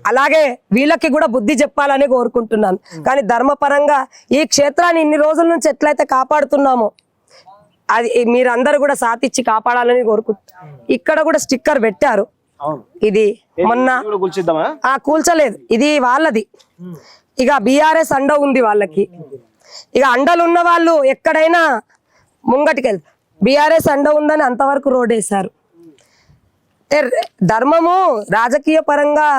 అలాగే వీళ్ళకి కూడా బుద్ధి చెప్పాలని కోరుకుంటున్నాను. కానీ ధర్మపరంగా ఈ క్షేత్రాన్ని ఇన్ని రోజుల నుంచి ఎట్లయితే కాపాడుతున్నామో అది మీరందరూ కూడా సాతిచ్చి కాపాడాలని కోరుకుంటున్నాను. ఇక్కడ కూడా స్టిక్కర్ పెట్టారు. ఇది మొన్న కూల్చలేదు, ఇది వాళ్ళది. ఇక బీఆర్ఎస్ అండ ఉంది వాళ్ళకి. ఇక అండలు ఉన్న వాళ్ళు ఎక్కడైనా ముంగటికి వెళ్తారు. బీఆర్ఎస్ అండ ఉందని అంతవరకు రోడ్ వేశారు. ధర్మము రాజకీయ పరంగా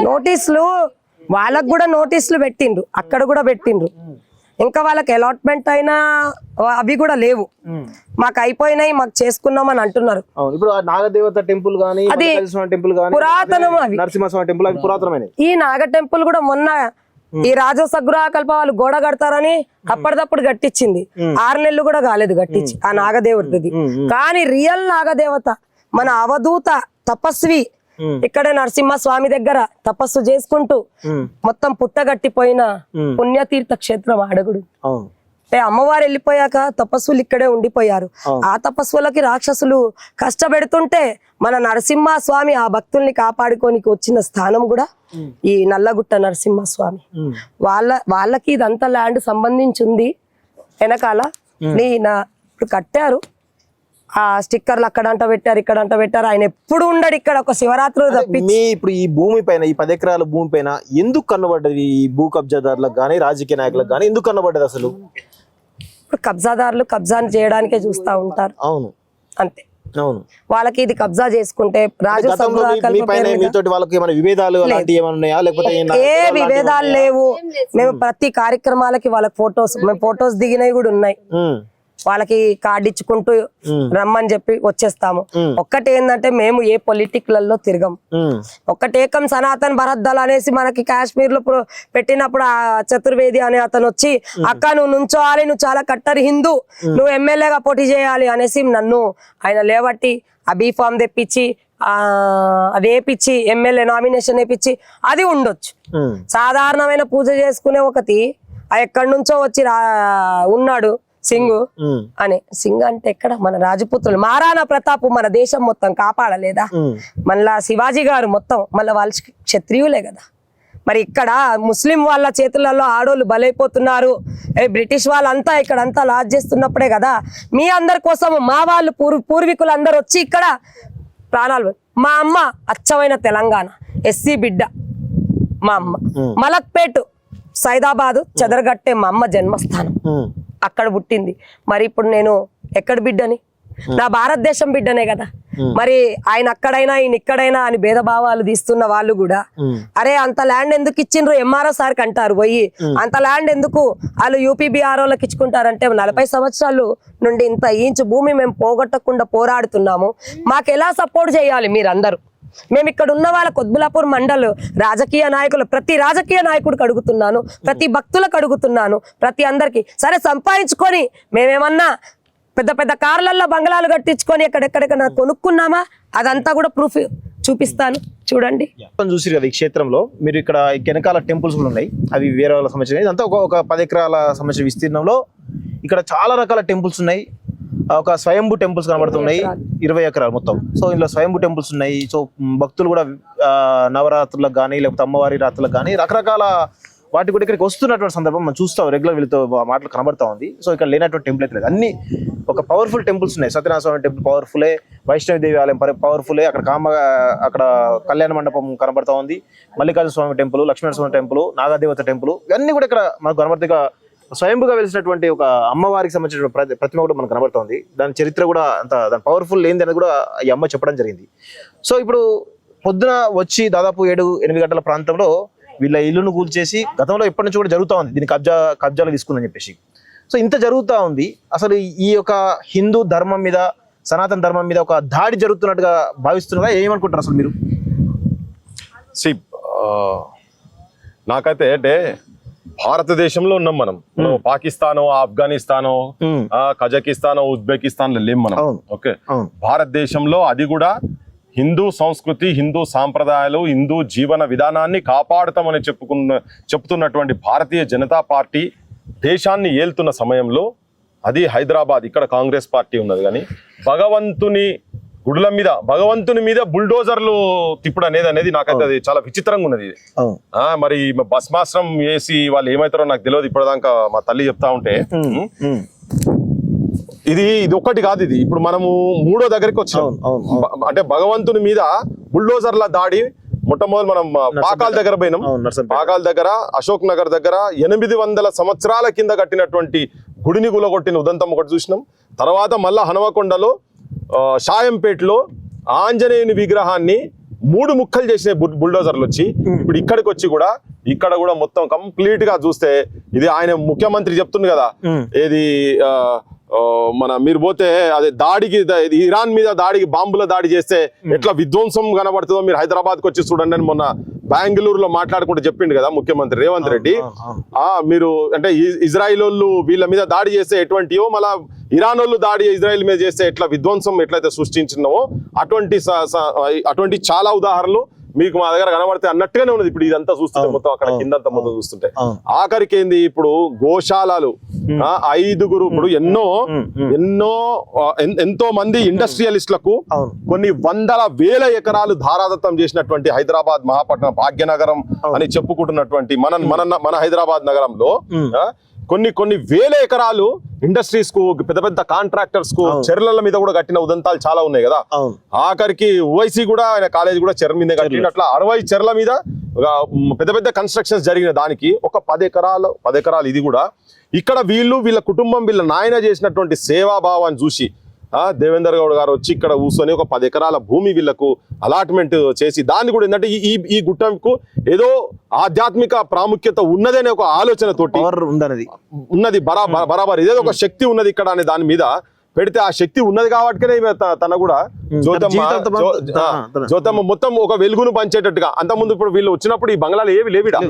నోటీసులు వాళ్ళకు కూడా నోటీసులు పెట్టిండ్రు, అక్కడ కూడా పెట్టిండ్రు. ఇంకా వాళ్ళకి అలాట్మెంట్ అయినా అవి కూడా లేవు. మాకు అయిపోయినాయి, మాకు చేసుకున్నామని అంటున్నారు. ఇప్పుడు నాగదేవత టెంపుల్ గానీ టెంపుల్ గానీ పురాతనం, అవి నరసింహస్వామి టెంపుల్ అవి పురాతనమైన. ఈ నాగ టెంపుల్ కూడా మొన్న ఈ రాజసగృహ కల్ప వాళ్ళు గోడ కడతారని అప్పటిదప్పుడు కట్టించింది. 6 నెలలు కూడా కాలేదు కట్టించి ఆ నాగదేవతది. కానీ రియల్ నాగదేవత మన అవధూత తపస్వి ఇక్కడే నరసింహస్వామి దగ్గర తపస్సు చేసుకుంటూ మొత్తం పుట్టగట్టిపోయిన పుణ్యతీర్థ క్షేత్రం అడుగుడు. అమ్మవారు వెళ్ళిపోయాక తపస్సులు ఇక్కడే ఉండిపోయారు. ఆ తపస్సులకి రాక్షసులు కష్టపెడుతుంటే మన నరసింహస్వామి ఆ భక్తుల్ని కాపాడుకోనికి వచ్చిన స్థానం కూడా ఈ నల్లగుట్ట నరసింహస్వామి. వాళ్ళకి ఇదంతా ల్యాండ్ సంబంధించింది. వెనకాల ఇప్పుడు కట్టారు ఆ స్టిక్కర్లు అక్కడంట పెట్టారు, ఇక్కడంట పెట్టారు. ఆయన ఎప్పుడు ఉండడు ఇక్కడ, ఒక శివరాత్రులు తప్పించి. ఇప్పుడు ఈ భూమి పైన, ఈ 10 ఎకరాల భూమి పైన ఎందుకు కన్నబడ్డది? ఈ భూ కబ్జాదారులకు గానీ రాజకీయ నాయకులకు గానీ ఎందుకు కన్నబడ్డది అసలు? ఇప్పుడు కబ్జాదారులు కబ్జా చేయడానికే చూస్తా ఉంటారు. అవును, అంతే. అవును, వాళ్ళకి ఇది కబ్జా చేసుకుంటే ఏ విభేదాలు లేవు. మేము ప్రతి కార్యక్రమాలకి వాళ్ళకి మేము ఫొటోస్ దిగినవి కూడా ఉన్నాయి. వాళ్ళకి కార్డు ఇచ్చుకుంటూ రమ్మని చెప్పి వచ్చేస్తాము. ఒక్కటి ఏంటంటే మేము ఏ పొలిటిక్లలో తిరగం. ఒక్కటేకం సనాతన్ భరత్ దళ అనేసి మనకి కాశ్మీర్ లో పెట్టినప్పుడు ఆ చతుర్వేది అనే అతను వచ్చి అక్క నువ్వు నుంచోవాలి, నువ్వు చాలా కట్టరి హిందూ, నువ్వు ఎమ్మెల్యేగా పోటీ చేయాలి అనేసి నన్ను ఆయన లేవట్టి ఆ బీఫామ్ తెప్పించి అది వేపించి ఎమ్మెల్యే నామినేషన్ వేపించి అది ఉండొచ్చు. సాధారణమైన పూజ చేసుకునే ఒకటి ఎక్కడి నుంచో వచ్చి ఉన్నాడు సింగు అని. సింగ్ అంటే ఎక్కడ మన రాజపుత్రులు మహారాణా ప్రతాప్ మన దేశం మొత్తం కాపాడలేదా? మళ్ళా శివాజీ గారు మొత్తం మళ్ళీ వాళ్ళు క్షత్రియులే కదా. మరి ఇక్కడ ముస్లిం వాళ్ళ చేతులలో ఆడోళ్ళు బలైపోతున్నారు. బ్రిటిష్ వాళ్ళంతా ఇక్కడంతా లాజ్ చేస్తున్నప్పుడే కదా మీ అందరి కోసం మా వాళ్ళు పూర్వీకులు అందరు వచ్చి ఇక్కడ ప్రాణాలు. మా అమ్మ అచ్చమైన తెలంగాణ ఎస్సీ బిడ్డ. మా అమ్మ మలక్పేట్ సైదాబాదు చెదరగట్టే మా అమ్మ జన్మస్థానం, అక్కడ పుట్టింది. మరి ఇప్పుడు నేను ఎక్కడ బిడ్డని? నా భారతదేశం బిడ్డనే కదా. మరి ఆయన అక్కడైనా ఈయన ఇక్కడైనా అని భేదభావాలు తీస్తున్న వాళ్ళు కూడా అరే అంత ల్యాండ్ ఎందుకు ఇచ్చిండ్రు ఎంఆర్ఓ సార్కి అంటారు పోయి, అంత ల్యాండ్ ఎందుకు వాళ్ళు యూపీబీఆర్ఓలకు ఇచ్చుకుంటారంటే 40 సంవత్సరాలు నుండి ఇంత ఇంచు భూమి మేము పోగొట్టకుండా పోరాడుతున్నాము. మాకు ఎలా సపోర్ట్ చేయాలి మీరందరూ? మేము ఇక్కడ ఉన్న వాళ్ళ కొద్బులాపూర్ మండల్ రాజకీయ నాయకులు, ప్రతి రాజకీయ నాయకుడికి అడుగుతున్నాను, ప్రతి భక్తులకు అడుగుతున్నాను, ప్రతి అందరికి సరే సంపాదించుకొని మేమేమన్నా పెద్ద పెద్ద కార్లల్లో బంగ్లాలు కట్టించుకొని ఎక్కడెక్కడెక్కడ కొనుక్కున్నామా అదంతా కూడా ప్రూఫ్ చూపిస్తాను. చూడండి, చూసిరు కదా ఈ క్షేత్రంలో మీరు ఇక్కడ వెనకాల టెంపుల్స్ కూడా ఉన్నాయి. అవి వేరే వాళ్ళకి సంబంధించిన ఇదంతా ఒక 10 ఎకరాల సంబంధించిన విస్తీర్ణంలో ఇక్కడ చాలా రకాల టెంపుల్స్ ఉన్నాయి. ఒక స్వయంభూ టెంపుల్స్ కనబడుతున్నాయి 20 ఎకరాలు మొత్తం. సో ఇందులో స్వయంభూ టెంపుల్స్ ఉన్నాయి. సో భక్తులు కూడా నవరాత్రులకు కానీ లేకపోతే అమ్మవారి రాత్రులకు కానీ రకరకాల వాటి కూడా ఇక్కడికి వస్తున్నటువంటి సందర్భం మనం చూస్తాం. రెగ్యులర్ వీళ్ళతో మాటలు కనబడతా ఉంది. సో ఇక్కడ లేనటువంటి టెంపుల్ అయితే లేదు, అన్ని ఒక పవర్ఫుల్ టెంపుల్స్ ఉన్నాయి. సత్యనారాయణ స్వామి టెంపుల్ పవర్ఫులే, వైష్ణవి ఆలయం పవర్ఫులే, అక్కడ కళ్యాణ మండపం కనబడతా ఉంది, మల్లికార్జున స్వామి టెంపుల్, లక్ష్మీనరసింహ టెంపుల్, నాగదేవత టెంపుల్ ఇవన్నీ కూడా ఇక్కడ మనకు కనబడతాయి. స్వయంభుగా వెలిసినటువంటి ఒక అమ్మవారికి సంబంధించిన ప్రతిమ కూడా మనకు కనబడుతుంది. దాని చరిత్ర కూడా అంత దాని పవర్ఫుల్ ఏంది అనేది కూడా ఈ అమ్మ చెప్పడం జరిగింది. సో ఇప్పుడు పొద్దున వచ్చి దాదాపు 7-8 గంటల ప్రాంతంలో వీళ్ళ ఇల్లును కూల్చేసి గతంలో ఎప్పటి నుంచి కూడా జరుగుతూ ఉంది, దీన్ని కబ్జాలు తీసుకుందని చెప్పేసి. సో ఇంత జరుగుతూ ఉంది, అసలు ఈ యొక్క హిందూ ధర్మం మీద, సనాతన ధర్మం మీద ఒక దాడి జరుగుతున్నట్టుగా భావిస్తున్నారా? ఏమనుకుంటారు అసలు మీరు? నాకైతే అంటే భారతదేశంలో ఉన్నాం మనం. పాకిస్తానో, ఆఫ్ఘనిస్తానో, కజకిస్తానో, ఉజ్బెకిస్తాన్లో లేం మనం. ఓకే, భారతదేశంలో అది కూడా హిందూ సంస్కృతి, హిందూ సాంప్రదాయాలు, హిందూ జీవన విధానాన్ని కాపాడుతామని చెప్తున్నటువంటి భారతీయ జనతా పార్టీ దేశాన్ని ఏలుతున్న సమయంలో, అది హైదరాబాద్, ఇక్కడ కాంగ్రెస్ పార్టీ ఉన్నది. కానీ భగవంతుని మీద బుల్డోజర్లు తిప్పుడు అనేది నాకైతే అది చాలా విచిత్రంగా ఉన్నది. మరి భస్మాశ్రం వేసి వాళ్ళు ఏమవుతారో నాకు తెలియదు. ఇప్పటిదాకా మా తల్లి చెప్తా ఉంటే ఇది ఒక్కటి కాదు. ఇది ఇప్పుడు మనము 3వ దగ్గరికి వచ్చాం. అంటే భగవంతుని మీద బుల్డోజర్ల దాడి మొట్టమొదటి మనం పాకాల దగ్గర పోయినాం. పాకాల దగ్గర, అశోక్ నగర్ దగ్గర 800 సంవత్సరాల కింద కట్టినటువంటి గుడిని గులగొట్టిన ఉదంతం ఒకటి చూసినాం. తర్వాత మళ్ళా హనుమకొండలో, షాయంపేటలో ఆంజనేయుని విగ్రహాన్ని 3 ముక్కలు చేసిన బుల్డోజర్లు వచ్చి ఇప్పుడు ఇక్కడికి వచ్చి కూడా ఇక్కడ కూడా మొత్తం కంప్లీట్ గా చూస్తే ఇది ఆయన ముఖ్యమంత్రి చెప్తుంది కదా, ఏది మీరు పోతే అదే దాడికి, ఇరాన్ మీద దాడికి బాంబుల దాడి చేస్తే ఎట్లా విధ్వంసం కనబడుతుందో మీరు హైదరాబాద్కి వచ్చి చూడండి అని మొన్న బెంగళూరులో మాట్లాడుకుంటూ చెప్పిండు కదా ముఖ్యమంత్రి రేవంత్ రెడ్డి. మీరు అంటే ఇజ్రాయిల్ వాళ్ళు వీళ్ళ మీద దాడి చేస్తే ఎటువంటివో, మళ్ళా ఇరాన్ వాళ్ళు దాడి ఇజ్రాయిల్ మీద చేస్తే ఎట్లా విధ్వంసం ఎట్లయితే సృష్టించినావో అటువంటి చాలా ఉదాహరణలు మీకు మా దగ్గర కనబడితే అన్నట్టుగానే ఉన్నది. ఇప్పుడు ఇదంతా చూస్తుంటే మొత్తం అక్కడ కిందంతా మొత్తం చూస్తుంటే ఆఖరికి ఏంది, ఇప్పుడు గోశాలలు 5గురు, ఇప్పుడు ఎంతో మంది ఇండస్ట్రియలిస్టులకు కొన్ని 100,000 ఎకరాలు ధారాదత్తం చేసినటువంటి హైదరాబాద్ మహాపట్నం భాగ్యనగరం అని చెప్పుకుంటున్నటువంటి మన హైదరాబాద్ నగరంలో కొన్ని వేల ఎకరాలు ఇండస్ట్రీస్ కు, పెద్ద పెద్ద కాంట్రాక్టర్స్ కు చెర్ల మీద కూడా కట్టిన ఉదంతాలు చాలా ఉన్నాయి కదా. ఆఖరికి ఓవైసీ కూడా, ఆయన కాలేజ్ కూడా చెర్ల మీద కట్టిన, అట్లా 60 చెర్ల మీద పెద్ద పెద్ద కన్స్ట్రక్షన్స్ జరిగిన దానికి ఒక 10 ఎకరాలు ఇది కూడా ఇక్కడ వీళ్ళ కుటుంబం, వీళ్ళ నాయన చేసినటువంటి సేవాభావాన్ని చూసి దేవేందర్ గౌడ్ గారు వచ్చి ఇక్కడ కూర్చొని ఒక 10 ఎకరాల భూమి వీళ్ళకు అలాట్మెంట్ చేసి, దాన్ని కూడా ఏంటంటే ఈ గుట్టంకు ఏదో ఆధ్యాత్మిక ప్రాముఖ్యత ఉన్నదనే ఒక ఆలోచనతోటి ఉన్నది, బరాబర్ ఇదేదో ఒక శక్తి ఉన్నది ఇక్కడ అనే దాని మీద పెడితే, ఆ శక్తి ఉన్నది కాబట్టినే తన కూడా జ్యోతమ్మ మొత్తం ఒక వెలుగును పంచేటట్టుగా. అంతకుముందు ఇప్పుడు వీళ్ళు వచ్చినప్పుడు ఈ బంగ్లాలు ఏవి లేవిడా,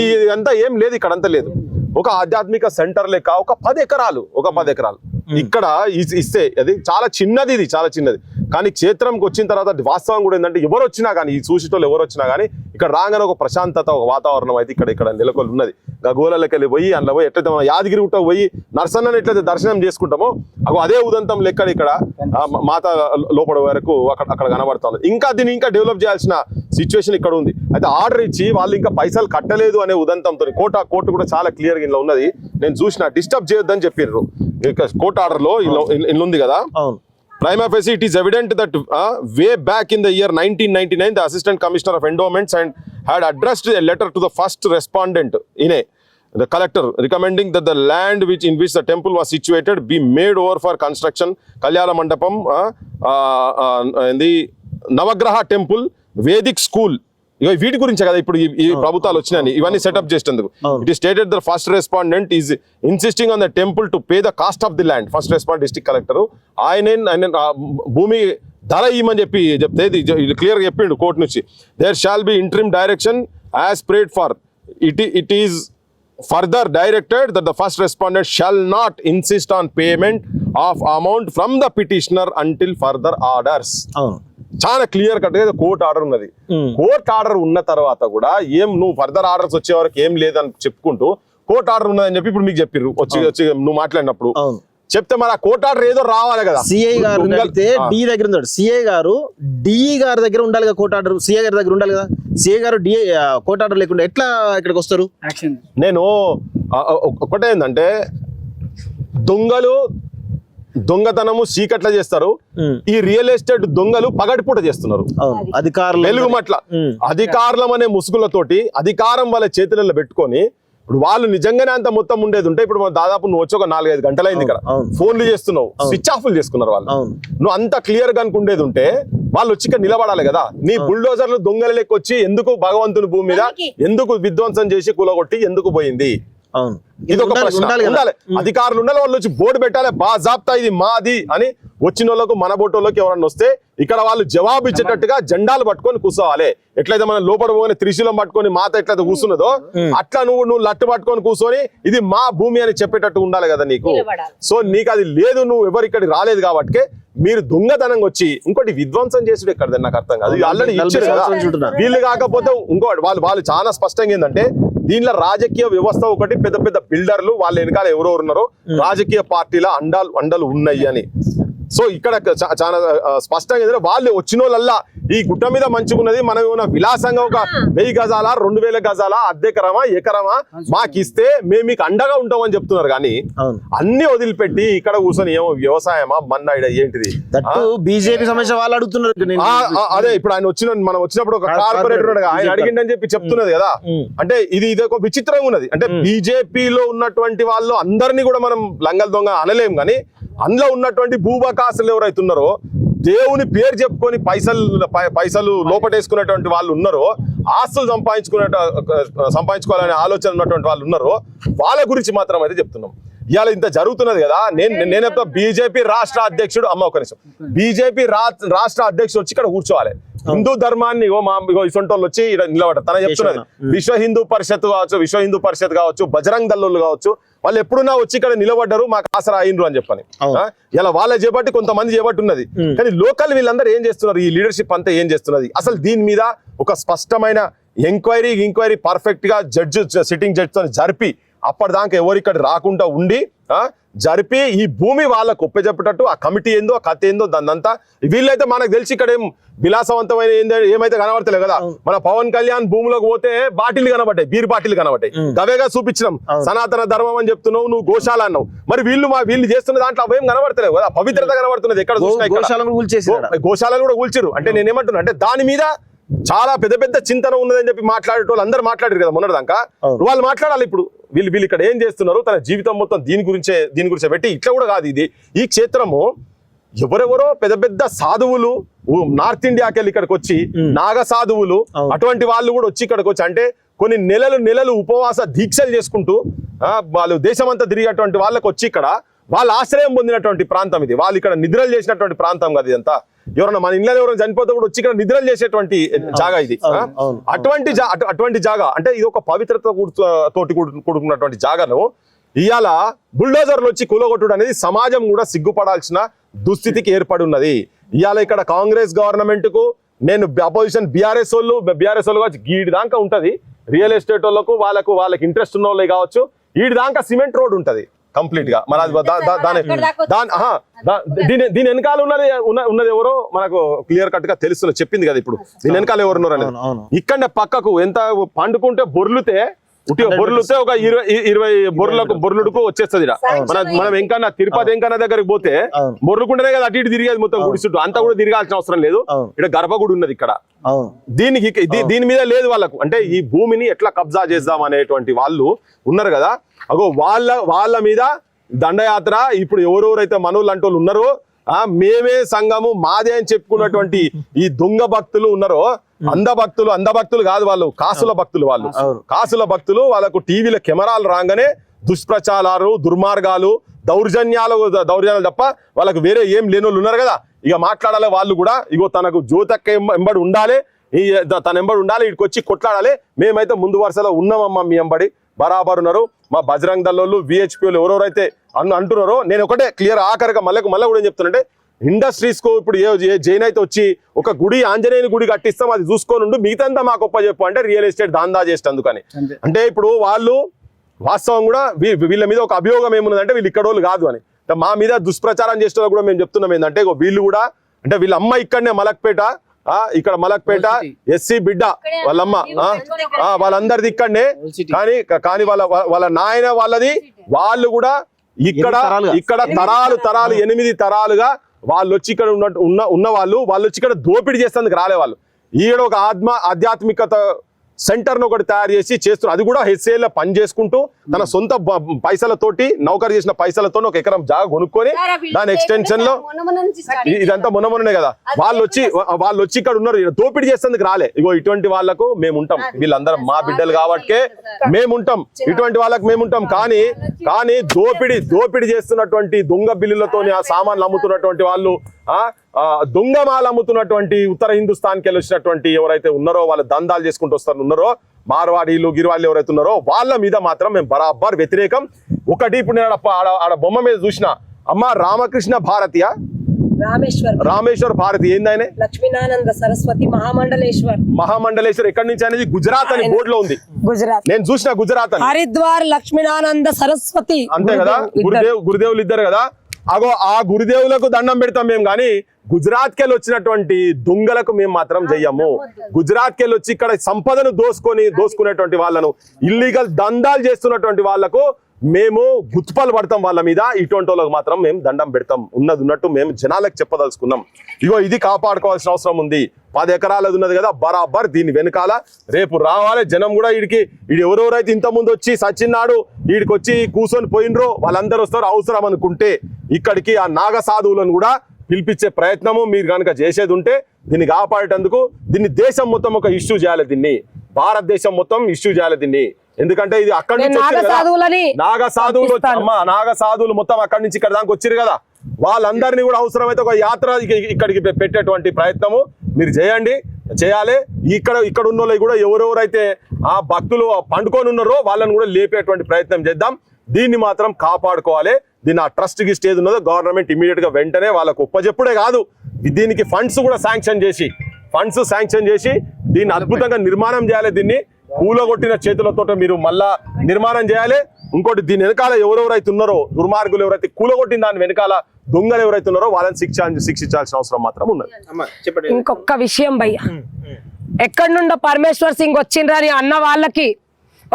ఇదంతా ఏం లేదు, ఇక్కడ అంతా లేదు. ఒక ఆధ్యాత్మిక సెంటర్ లెక్క ఒక 10 ఎకరాలు ఇక్కడ ఇస్తే, అది చాలా చిన్నది, ఇది చాలా చిన్నది. కానీ క్షేత్రంకి వచ్చిన తర్వాత వాస్తవం కూడా ఏంటంటే ఎవరు వచ్చినా కానీ, ఈ చూసేటోళ్ళు ఎవరు వచ్చినా కానీ ఇక్కడ రాగానే ఒక ప్రశాంతత, ఒక వాతావరణం అయితే ఇక్కడ నెలకొల్లి ఉన్నది. గోలకి వెళ్ళి పోయి అందులో పోయి ఎట్లయితే మనం యాదగిరి గుట్ట పోయి నరసన్నని ఎట్లయితే దర్శనం చేసుకుంటామో అదే ఉదంతం లెక్క ఇక్కడ మాత లోపల వరకు అక్కడ కనబడుతుంది. ఇంకా దీన్ని ఇంకా డెవలప్ చేయాల్సిన సిచ్యువేషన్ ఇక్కడ ఉంది. అయితే ఆర్డర్ ఇచ్చి వాళ్ళు ఇంకా పైసలు కట్టలేదు అనే ఉదంతంతో కోర్టు కూడా చాలా క్లియర్ గా ఇలా ఉన్నది. నేను చూసిన, డిస్టర్బ్ చేయొద్దని చెప్పారు కోర్టు ఆర్డర్ లో ఇలా ఉంది కదా. Prima facie, it is evident that way back in the year 1999, the Assistant Commissioner of Endowments had addressed a letter to the first respondent, the collector, recommending that the land in which the temple was situated be made over for construction. Kalyana Mandapam, in the Navagraha Temple, Vedic School. వీటి గురించే కదా ఇప్పుడు ఈ ప్రభుత్వాలు వచ్చినాయి, ఇవన్నీ setup చేసేందుకు. It is stated the first respondent is insisting on the temple to pay the cost of the land. First respond district collector ఆయన భూమి ధర ఇవ్వమని చెప్తే ఇది క్లియర్ గా చెప్పిండు కోర్టు నుంచి. There shall be interim direction as prayed for. It is further directed that the first respondent shall not insist on payment of amount from the petitioner until further orders. చాలా clear cut గా court order ఉన్నది. Court order ఉన్న తర్వాత కూడా నువ్వు further orders వచ్చే వరకు ఏం లేదని చెప్పుకుంటూ కోర్టు ఆర్డర్ ఉన్నదని చెప్పి ఇప్పుడు మీకు చెప్పిర్రు వచ్చి నువ్వు మాట్లాడినప్పుడు చెప్తే, మరి ఆ కోర్టు ఆర్డర్ ఏదో రావాలి కదా. సిఐ గారు డి దగ్గర ఉన్నాడు, సిఐ గారు డిఈ గారి దగ్గర ఉండాలి కదా కోర్టు ఆర్డర్, సిఐ గారి దగ్గర ఉండాలి కదా. సిఐ గారు డిఐ కోర్టు ఆర్డర్ లేకుండా ఎట్లా ఇక్కడికి వస్తారు? నేను ఒకటే ఏంటంటే, దొంగతనము చీకట్ల చేస్తారు, ఈ రియల్ ఎస్టేట్ దొంగలు పగటిపూట చేస్తున్నారు. అధికారులం అనే ముసుగులతోటి అధికారం వాళ్ళ చేతులలో పెట్టుకొని, ఇప్పుడు వాళ్ళు నిజంగానే అంత మొత్తం ఉండేది ఉంటే ఇప్పుడు దాదాపు నువ్వు వచ్చి ఒక 4-5 గంటలైంది ఇక్కడ ఫోన్లు చేస్తున్నావు, స్విచ్ ఆఫ్లు చేసుకున్నారు వాళ్ళు. నువ్వు అంత క్లియర్ గా అనుకుండేది ఉంటే వాళ్ళు వచ్చి ఇక్కడ నిలబడాలి కదా. నీ బుల్డోజర్లు దొంగల లెక్క వచ్చి ఎందుకు భగవంతుని భూమి మీద ఎందుకు విధ్వంసం చేసి కూలగొట్టి ఎందుకు పోయింది? అవును, ఇది ఒక ప్రశ్న. ఉండాలి, అధికారులు ఉండాలి, వాళ్ళు వచ్చి బోర్డు పెట్టాలి, బాజాబ్తా ఇది మాది అని. వచ్చిన వాళ్ళకు మన బోటోళ్ళకి ఎవరన్నా వస్తే ఇక్కడ వాళ్ళు జవాబు ఇచ్చేటట్టుగా జెండాలు పట్టుకొని కూర్చోవాలి. ఎట్లయితే మనం లోపల పోని త్రిశూలం పట్టుకొని మాత ఎట్లయితే కూర్చున్నదో అట్లా నువ్వు లట్టు పట్టుకొని కూర్చొని ఇది మా భూమి అని చెప్పేటట్టు ఉండాలి కదా నీకు. సో నీకు అది లేదు, నువ్వు ఎవరు ఇక్కడికి రాలేదు కాబట్టి మీరు దొంగతనంగా వచ్చి ఇంకోటి విధ్వంసం చేసుడు ఎక్కడ నాకు అర్థం కాదు. ఆల్రెడీ ఇచ్చారు కదా వీళ్ళు. కాకపోతే ఇంకోటి వాళ్ళు చాలా స్పష్టంగా ఏంటంటే దీనిలో రాజకీయ వ్యవస్థ ఒకటి, పెద్ద పెద్ద బిల్డర్లు వాళ్ళ వెనకాల ఎవరెవరు ఉన్నారో రాజకీయ పార్టీల అండలు ఉన్నాయి అని. సో ఇక్కడ చాలా స్పష్టంగా ఏంటంటే వాళ్ళు వచ్చిన వాళ్ళల్లా ఈ గుట్ట మీద మంచుకున్నది మనం ఏమైనా విలాసంగా ఒక 1000 గజాల 2000 గజాల అద్దెకరమా ఎకరమా మాకిస్తే మేము మీకు అండగా ఉంటామని చెప్తున్నారు. కానీ అన్ని వదిలిపెట్టి ఇక్కడ కూర్చొని ఏమో వ్యవసాయమా మన్నాయిడ ఏంటిది బీజేపీ సమస్య వాళ్ళు అడుగుతున్నారు. అదే ఇప్పుడు ఆయన మనం వచ్చినప్పుడు ఒక కార్పొరేటర్ ఉన్నాడు, ఆయన అడిగిండని చెప్పి చెప్తున్నది కదా. అంటే ఇది ఒక విచిత్రంగా ఉన్నది. అంటే బీజేపీలో ఉన్నటువంటి వాళ్ళు అందరినీ కూడా మనం లంగల్ దొంగ అనలేం, కానీ అందులో ఉన్నటువంటి భూబకాసులు ఎవరైతే ఉన్నారో దేవుని పేరు చెప్పుకొని పైసలు లోపటేసుకునేటువంటి వాళ్ళు ఉన్నారో, ఆస్తులు సంపాదించుకోవాలనే ఆలోచన ఉన్నటువంటి వాళ్ళు ఉన్నారో వాళ్ళ గురించి మాత్రం అయితే చెప్తున్నాం. ఇవాళ ఇంత జరుగుతున్నది కదా. నేను బీజేపీ రాష్ట్ర అధ్యక్షుడు ఒక నిమిషం, బీజేపీ రాష్ట్ర అధ్యక్షుడు వచ్చి ఇక్కడ కూర్చోవాలి. హిందూ ధర్మాన్ని ఇసొంటోళ్ళు వచ్చి నిలబడతారు. తన చెప్తున్నది విశ్వ హిందూ పరిషత్ కావచ్చు, బజరంగ్ దళాలు కావచ్చు, వాళ్ళు ఎప్పుడున్నా వచ్చి ఇక్కడ నిలబడ్డారు, మాకు ఆసరా అయినరు అని చెప్పని. ఇలా వాళ్ళ చేపట్టి కొంతమంది చేపట్టి ఉన్నది. కానీ లోకల్ వీళ్ళందరూ ఏం చేస్తున్నారు, ఈ లీడర్షిప్ అంతా ఏం చేస్తున్నది, అసలు దీని మీద ఒక స్పష్టమైన ఎంక్వైరీ పర్ఫెక్ట్ గా సిట్టింగ్ జడ్జితో జరిపి అప్పటిదాకా ఎవరు ఇక్కడ రాకుండా ఉండి జరిపి ఈ భూమి వాళ్ళకు ఒప్పచెప్పేటట్టు ఆ కమిటీ ఏందో ఆ కథ ఏందో దాన్నంతా వీళ్ళైతే మనకు తెలిసి ఇక్కడ ఏం విలాసవంతమైన ఏమైతే కనబడతలే కదా. మన పవన్ కళ్యాణ్ భూములకు పోతే బాటిల్ కనబడ్డాయి, బీర్ బాటిల్ కనబడ్డాయి, గవేగా చూపించినాం. సనాతన ధర్మం అని చెప్తున్నావు, నువ్వు గోశాల అన్నావు. మరి వీళ్ళు చేస్తున్న దాంట్లో అవేం కనబడతలేవు కదా, పవిత్రత కనబడుతున్నది. ఎక్కడ చూసినా గోశాలను కూడా కూల్చారు. అంటే నేనేమంటున్నా అంటే దాని మీద చాలా పెద్ద చింతన ఉన్నదని చెప్పి మాట్లాడేటోళ్ళు అందరూ మాట్లాడారు కదా మొన్నటిదాకా. వాళ్ళు మాట్లాడాలి ఇప్పుడు. వీళ్ళు ఇక్కడ ఏం చేస్తున్నారు, తన జీవితం మొత్తం దీని గురించే పెట్టి ఇట్లా కూడా కాదు. ఇది ఈ క్షేత్రము ఎవరెవరో పెద్ద సాధువులు నార్త్ ఇండియాకి వెళ్ళి ఇక్కడికి వచ్చి నాగ సాధువులు అటువంటి వాళ్ళు కూడా వచ్చి ఇక్కడికి వచ్చి అంటే కొన్ని నెలలు ఉపవాస దీక్షలు చేసుకుంటూ వాళ్ళు దేశమంతా తిరిగేటువంటి వాళ్ళకి వచ్చి ఇక్కడ వాళ్ళ ఆశ్రయం పొందినటువంటి ప్రాంతం ఇది. వాళ్ళు ఇక్కడ నిద్రలు చేసినటువంటి ప్రాంతం కదా ఇదంతా. ఎవరన్నా మన ఇళ్ళలో ఎవరైనా చనిపోతే కూడా వచ్చి ఇక్కడ నిద్రలు చేసేటువంటి జాగా ఇది. అటువంటి జాగా అంటే ఇది ఒక పవిత్రత తోటి కూడుకున్నటువంటి జాగాను ఇవాళ బుల్డోజర్లు వచ్చి కూలగొట్టుడు అనేది సమాజం కూడా సిగ్గుపడాల్సిన దుస్థితికి ఏర్పడి ఉన్నది. ఇవాళ ఇక్కడ కాంగ్రెస్ గవర్నమెంట్ కు నేను అపోజిషన్ బీఆర్ఎస్ వాళ్ళు కావచ్చు, గీడి దాకా ఉంటది. రియల్ ఎస్టేట్ వాళ్ళకి ఇంట్రెస్ట్ ఉన్న వాళ్ళే కావచ్చు, ఈడి దాకా సిమెంట్ రోడ్ ఉంటది కంప్లీట్ గా. మన దీని వెనకాల ఉన్నది ఎవరో మనకు క్లియర్ కట్ గా తెలుస్తున్నది, చెప్పింది కదా ఇప్పుడు. దీని వెనకాల ఎవరు ఉన్నారు అనేది ఇక్కడ పక్కకు ఎంత పండుకుంటే బొర్లుతే ఒక 20 బొర్లుడుకు వచ్చేస్తుంది. మనం ఎంకన్నా తిరుపతి ఎంకన్నా దగ్గరికి పోతే బొర్లుకుంటేనే కదా అటు ఇటు తిరిగేది మొత్తం గుడి చుట్టూ. అంతా కూడా తిరగాల్సిన అవసరం లేదు. ఇక్కడ గర్భగుడి ఉన్నది ఇక్కడ. దీని మీద లేదు వాళ్ళకు. అంటే ఈ భూమిని ఎట్లా కబ్జా చేద్దాం అనేటువంటి వాళ్ళు ఉన్నారు కదా. అగో వాళ్ళ మీద దండయాత్ర. ఇప్పుడు ఎవరెవరైతే మనోళ్ళు అంటే వాళ్ళు ఉన్నారో మేమే సంఘము మాదే అని చెప్పుకున్నటువంటి ఈ దొంగ భక్తులు ఉన్నారో, అంధ భక్తులు కాదు వాళ్ళు, కాసుల భక్తులు. వాళ్ళకు టీవీలో కెమెరాలు రాగానే దుష్ప్రచారాలు, దుర్మార్గాలు, దౌర్జన్యాలు తప్ప వాళ్ళకు వేరే ఏం లేని వాళ్ళు ఉన్నారు కదా. ఇక మాట్లాడాలి వాళ్ళు కూడా. ఇగో తనకు జ్యోతక్క ఎంబడి ఉండాలి, తన ఎంబడి ఉండాలి, ఇక్కడికి వచ్చి కొట్లాడాలి. మేమైతే ముందు వరుసలో ఉన్నామమ్మా, మీ ఎంబడి బరాబర్ ఉన్నారు. మా బజరంగ్ దళోళ్ళు విహెచ్పిలు ఎవరెవరైతే అంటున్నారో నేను ఒకటే క్లియర్ ఆఖరిగా మళ్ళీ కూడా ఏం చెప్తున్నంటే ఇండస్ట్రీస్ కు ఇప్పుడు ఏ జైన్ అయితే వచ్చి ఒక గుడి ఆంజనేయుని గుడి కట్టిస్తాం అది చూసుకోనుండు, మిగతా మాకు ఒప్ప చెప్పు అంటే రియల్ ఎస్టేట్ దాందా చేస్తే అందుకని. అంటే ఇప్పుడు వాళ్ళు వాస్తవం కూడా వీళ్ళ మీద ఒక అభియోగం ఏమున్నదంటే వీళ్ళు ఇక్కడ వాళ్ళు కాదు అని. మా మీద దుష్ప్రచారం చేసిన కూడా మేము చెప్తున్నాం ఏంటంటే వీళ్ళు కూడా అంటే వీళ్ళ అమ్మ ఇక్కడనే మలక్పేట ఎస్సీ బిడ్డ వాళ్ళమ్మ వాళ్ళందరిది ఇక్కడనే. కానీ వాళ్ళ నాయన వాళ్ళది వాళ్ళు కూడా ఇక్కడ తరాలు 8 తరాలుగా వాళ్ళు వచ్చి ఇక్కడ ఉన్న వాళ్ళు వచ్చి ఇక్కడ దోపిడీ చేసేందుకు రాలే. వాళ్ళు ఈడ ఒక ఆధ్యాత్మికత సెంటర్ ను ఒకటి తయారు చేసి చేస్తున్నారు. అది కూడా HCL లో పని చేసుకుంటూ తన సొంత పైసలతోటి నౌకరు చేసిన పైసలతో ఒక ఎకరం జాగా కొనుక్కొని దాని ఎక్స్టెన్షన్ లో ఇదంతా మొన్ననే కదా వాళ్ళు వచ్చి ఇక్కడ ఉన్నారు. దోపిడీ చేసేందుకు రాలే. ఇగో ఇటువంటి వాళ్ళకు మేము ఉంటాం, వీళ్ళందరం మా బిడ్డలు కాబట్టే మేముంటాం, ఇటువంటి వాళ్ళకి మేముంటాం. కానీ దోపిడీ చేస్తున్నటువంటి దొంగ బిల్లులతోని ఆ సామాన్లు అమ్ముతున్నటువంటి వాళ్ళు, దొంగ మాలు అమ్ముతున్నటువంటి ఉత్తర హిందుస్థాన్కి వెళ్ళి వచ్చినటువంటి ఎవరైతే ఉన్నారో, వాళ్ళు దందాలు చేసుకుంటూ వస్తారు ఉన్నారో, మార్వాడీలు గిరివాళ్ళు ఎవరైతే ఉన్నారో వాళ్ళ మీద మాత్రం మేము బరాబర్ వ్యతిరేకం. ఒకటి ఇప్పుడు నేను ఆడ బొమ్మ మీద చూసిన అమ్మ రామకృష్ణ భారతీయ రామేశ్వర్ భారతి ఏందైనా లక్ష్మీనానంద సరస్వతి మహామండలేశ్వర్ ఎక్కడి నుంచి అనేది గుజరాత్ అని బోర్డు లో ఉంది. గుజరాత్ నేను చూసిన గుజరాత్ అని. హరిద్వార్ లక్ష్మీనానంద సరస్వతి అంతే కదా, గురుదేవులు ఇద్దరు కదా. అగో ఆ గురుదేవులకు దండం పెడతాం మేము, కానీ గుజరాత్ కెళ్ళి వచ్చినటువంటి దొంగలకు మేము మాత్రం చెయ్యము. గుజరాత్ కెళ్ళి వచ్చి ఇక్కడ సంపదను దోసుకునేటువంటి వాళ్ళను, ఇల్లీగల్ దందాలు చేస్తున్నటువంటి వాళ్లకు మేము గుత్పలు పడతాం వాళ్ళ మీద. ఇటువంటి వాళ్ళకి మాత్రం మేము దండం పెడతాం. ఉన్నది ఉన్నట్టు మేము జనాలకు చెప్పదలుచుకున్నాం. ఇగో ఇది కాపాడుకోవాల్సిన అవసరం ఉంది. 10 ఎకరాలది ఉన్నది కదా, బరాబర్ దీని వెనకాల రేపు రావాలి జనం కూడా. వీడికి ఎవరెవరైతే ఇంత ముందు వచ్చి సచిన్నాడు వీడికి వచ్చి కూర్చొని పోయినరో వాళ్ళందరూ వస్తారు. అవసరం అనుకుంటే ఇక్కడికి ఆ నాగ సాధువులను కూడా పిలిపించే ప్రయత్నము మీరు కనుక చేసేది ఉంటే దీన్ని కాపాడేటందుకు దీన్ని దేశం మొత్తం ఒక ఇష్యూ చేయాలి. దీన్ని భారతదేశం మొత్తం ఇష్యూ చేయాలి దీన్ని. ఎందుకంటే ఇది అక్కడి నుంచి నాగ సాధువులు మొత్తం అక్కడి నుంచి ఇక్కడ దాకా వచ్చిరు కదా, వాళ్ళందరినీ కూడా అవసరమైతే ఒక యాత్ర ఇక్కడికి పెట్టేటువంటి ప్రయత్నము మీరు చేయాలి. ఇక్కడ ఉన్న వాళ్ళు కూడా ఎవరెవరైతే ఆ భక్తులు పండుకొని ఉన్నారో వాళ్ళని కూడా లేపేటువంటి ప్రయత్నం చేద్దాం. దీన్ని మాత్రం కాపాడుకోవాలి. దీన్ని ఆ ట్రస్ట్ గిస్ట్ ఏది ఉన్నదో గవర్నమెంట్ ఇమీడియట్ గా వెంటనే వాళ్ళకు ఒప్పజెప్పుడే కాదు, దీనికి ఫండ్స్ కూడా శాంక్షన్ చేసి దీన్ని అద్భుతంగా నిర్మాణం చేయాలి. దీన్ని కూలగొట్టిన చేతులతో మీరు మళ్ళా నిర్మాణం చేయాలి. ఇంకోటి దీని వెనకాల ఎవరెవరైతే ఉన్నారో దుర్మార్గులు, ఎవరైతే కూలగొట్టిన దాని వెనకాల దొంగలు ఎవరైతే ఉన్నారో వాళ్ళని శిక్షించాల్సిన అవసరం మాత్రం ఉన్నది. ఇంకొక విషయం భయ్య, ఎక్కడి నుండో పరమేశ్వర్ సింగ్ వచ్చిండ్రని అన్న వాళ్ళకి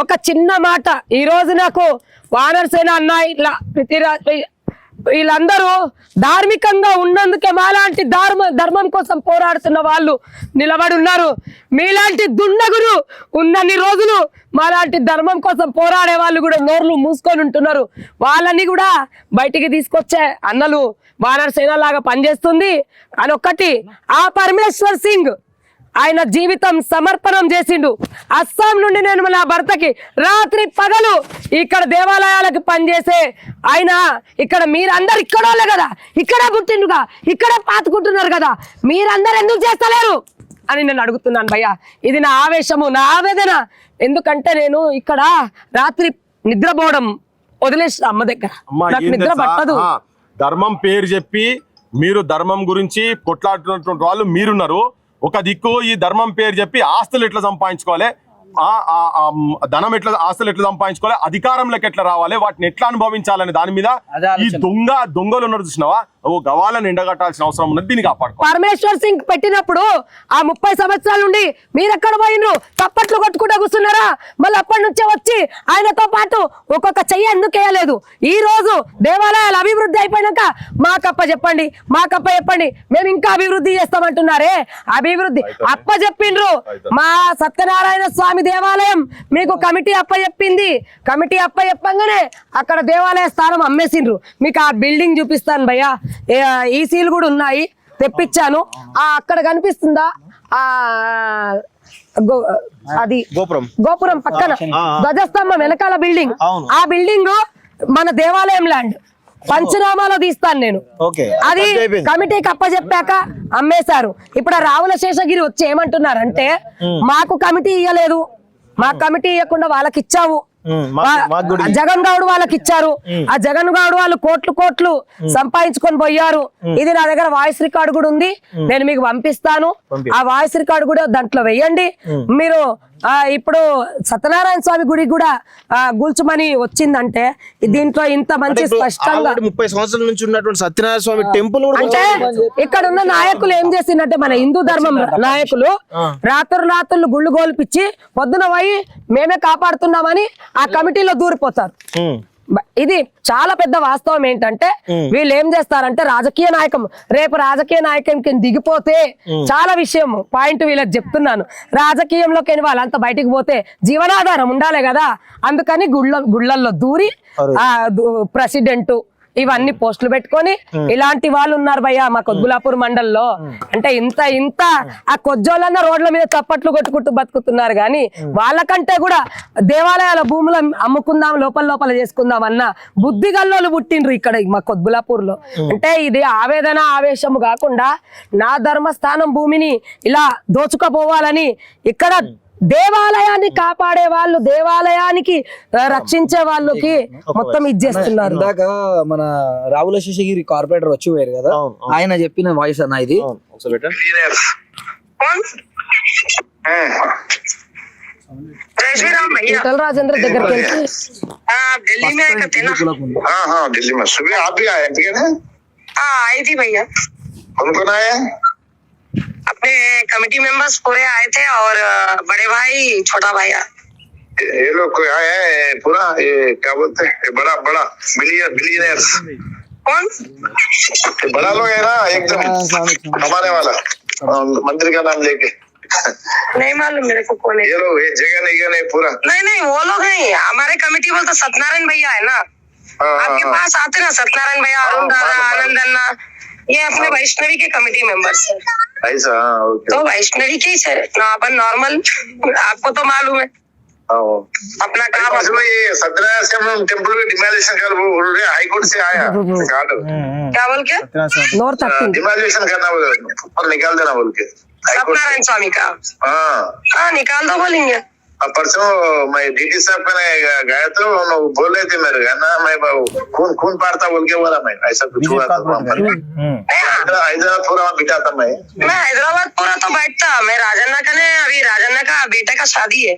ఒక చిన్న మాట. ఈ రోజు నాకు వానరసేన అన్న ఇట్లా వీళ్ళందరూ ధార్మికంగా ఉన్నందుకే మాలాంటి ధర్మం కోసం పోరాడుతున్న వాళ్ళు నిలబడి ఉన్నారు. మీలాంటి దుండగురు ఉన్నన్ని రోజులు మాలాంటి ధర్మం కోసం పోరాడే వాళ్ళు కూడా నోర్లు మూసుకొని ఉంటున్నారు. వాళ్ళని కూడా బయటికి తీసుకొచ్చే అన్నలు వానరసేన లాగా పనిచేస్తుంది అని ఒక్కటి. ఆ పరమేశ్వర్ సింగ్ ఆయన జీవితం సమర్పణం చేసిండు. అస్సాం నుండి నేను నా భర్తకి రాత్రి పగలు ఇక్కడ దేవాలయాలకు పనిచేసే ఆయన, ఇక్కడ మీరందరు ఇక్కడోళ్ళే కదా, ఇక్కడే పుట్టిండుగా, ఇక్కడే పాతుకుంటున్నారు కదా, మీరందరు ఎందుకు చేస్తలేరు అని నేను అడుగుతున్నాను భయ్య. ఇది నా ఆవేశము, నా ఆవేదన. ఎందుకంటే నేను ఇక్కడ రాత్రి నిద్రపోవడం వదిలేసి అమ్మ దగ్గర నాకు నిద్ర పట్టదు. ధర్మం పేరు చెప్పి మీరు ధర్మం గురించి కొట్లాడుతున్నటువంటి వాళ్ళు మీరున్నారు. ఒక దిక్కు ఈ ధర్మం పేరు చెప్పి ఆస్తులు ఎట్లా సంపాదించుకోవాలి, ధనం ఆస్తులు ఎట్లా సంపాదించుకోవాలి, అధికారంలోకి ఎట్లా రావాలి, వాటిని ఎట్లా అనుభవించాలని దాని మీద ఈ దొంగలు ఉన్నారు చూసినావా, గవాలను ఎండగట్టాల్సిన అవసరం ఉన్నది. దీన్ని కాపాడుకో. పరమేశ్వర్ సింగ్ పెట్టినప్పుడు ఆ 30 సంవత్సరాల నుండి మీరెక్కడ పోయినరు? తప్పట్లు కొట్టుకుంటూ కూర్చున్నారా? మళ్ళీ అప్పటి నుంచే వచ్చి ఆయనతో పాటు ఒక్కొక్క చెయ్యి ఎందుకు వేయలేదు? ఈ రోజు దేవాలయాలు అభివృద్ధి అయిపోయినాక మాకప్ప చెప్పండి మేము ఇంకా అభివృద్ధి చేస్తామంటున్నారే. అభివృద్ధి అప్పచెప్పిండ్రు. మా సత్యనారాయణ స్వామి దేవాలయం మీకు కమిటీ అప్పచెప్పింది. కమిటీ అప్పచెప్పంగానే అక్కడ దేవాలయ స్థానం అమ్మేసిండ్రు. మీకు ఆ బిల్డింగ్ చూపిస్తాను భయ్యా, ఈసీలు కూడా ఉన్నాయి, తెప్పించాను. అక్కడ కనిపిస్తుందా అది గోపురం పక్కన ధ్వజస్తంభం వెనకాల బిల్డింగ్, ఆ బిల్డింగ్ మన దేవాలయం ల్యాండ్. పంచనామాలో తీస్తాను నేను. అది కమిటీకి అప్పచెప్పాక అమ్మేశారు. ఇప్పుడు రావుల శేషగిరి వచ్చి ఏమంటున్నారంటే మాకు కమిటీ ఇయ్యలేదు, మాకు కమిటీ ఇవ్వకుండా వాళ్ళకి ఇచ్చావు, జగన్ గౌడ్ వాళ్ళకి ఇచ్చారు. ఆ జగన్ గౌడ్ వాళ్ళు కోట్లు సంపాదించుకొని పోయారు. ఇది నా దగ్గర వాయిస్ రికార్డు కూడా ఉంది, నేను మీకు పంపిస్తాను. ఆ వాయిస్ రికార్డు కూడా దాంట్లో వెయ్యండి. మీరు ఇప్పుడు సత్యనారాయణ స్వామి గుడి కూడా గూల్చుమని వచ్చిందంటే దీంట్లో ఇంత మంచి స్పష్టంగా 30 సంవత్సరాల నుంచి ఉన్నటువంటి సత్యనారాయణ స్వామి టెంపుల్ అంటే ఇక్కడ ఉన్న నాయకులు ఏం చేసిందంటే మన హిందూ ధర్మం నాయకులు రాత్రులు గుళ్ళు గోల్పిచ్చి పొద్దున పోయి మేమే కాపాడుతున్నామని ఆ కమిటీలో దూరిపోతారు. ఇది చాలా పెద్ద వాస్తవం ఏంటంటే వీళ్ళు ఏం చేస్తారంటే రాజకీయ నాయకం రేపు రాజకీయ నాయకంకి దిగిపోతే చాలా విషయం పాయింట్ వీళ్ళకి చెప్తున్నాను. రాజకీయంలోకి వాళ్ళంతా బయటికి పోతే జీవనాధారం ఉండాలి కదా, అందుకని గుళ్ళల్లో దూరి ప్రెసిడెంట్ ఇవన్నీ పోస్టులు పెట్టుకొని ఇలాంటి వాళ్ళు ఉన్నారు భయ్య మా కొద్బులాపూర్ మండల్లో. అంటే ఇంత ఆ కొజ్జోళ్ళన్న రోడ్ల మీద చప్పట్లు కొట్టుకుంటూ బతుకుతున్నారు కానీ వాళ్ళకంటే కూడా దేవాలయాల భూములు అమ్ముకుందాం లోపల చేసుకుందాం అన్న బుద్ధి గల్లోలు పుట్టిండ్రు ఇక్కడ మా కొద్బులాపూర్ లో. అంటే ఇది ఆవేదన ఆవేశము కాకుండా నా ధర్మస్థానం భూమిని ఇలా దోచుకపోవాలని ఇక్కడ దేవాలయాన్ని కాపాడే వాళ్ళు దేవాలయానికి రక్షించే వాళ్ళకి మొత్తం ఇచ్చేస్తున్నారు. ఇందాక మన రావుల శేషగిరి కార్పొరేటర్ వచ్చి పోయారు కదా, ఆయన చెప్పిన వాయిస్ అన్న ఇది. విఠల్ రాజేంద్ర దగ్గరికి వెళ్తే दिल्ली में करते ना। हाँ दिल्ली में सुबह आप भी आए थे ना? हाँ आई थी भैया। कौन आए? अपने कमेटी मेंबर्स पूरे आए थे और बड़े भाई छोटा भाई ये लोग कोई आए हैं पूरा, ये क्या बोलते हैं बड़ा बिलियनर्स। कौन? बड़ा लोग है ना एकदम कमाने वाला, मंदिर का नाम लेके। नहीं मालूम मेरे को कौन है ये लोग, ये जगह नहीं पूरा। नहीं वो लोग नहीं, हमारे कमेटी बोलते सत्यनारायण भैया है ना, आपके पास आते ना सत्यनारायण भैया, अरुण दादा, आनंद अन्ना, ये अपने वैष्णवी के कमेटी मेंबर्स है। ऐसा? तो वैष्णवी के ही है ना, अपन नॉर्मल, आपको तो मालूम है अपना काम। ये 17 टेम्पल में डिमोलिशन कर बोल रहे, हाई कोर्ट से आया क्या बोल के डिमोलिशन करना बोल और निकाल देना बोल के सत्यनारायण स्वामी का। हाँ निकाल दो बोलेंगे। परसों मैं डीटी साहब पे गया तो बोल रहे थे मेरे ना, मैं खून पारता बोल के बोला, मैं ऐसा कुछ हुआ था वहाँ पर। हैदराबाद पूरा बिठा था मैं हैदराबाद पूरा तो बैठता मैं। राजन्ना का ने अभी राजन्ना का बेटा का शादी है,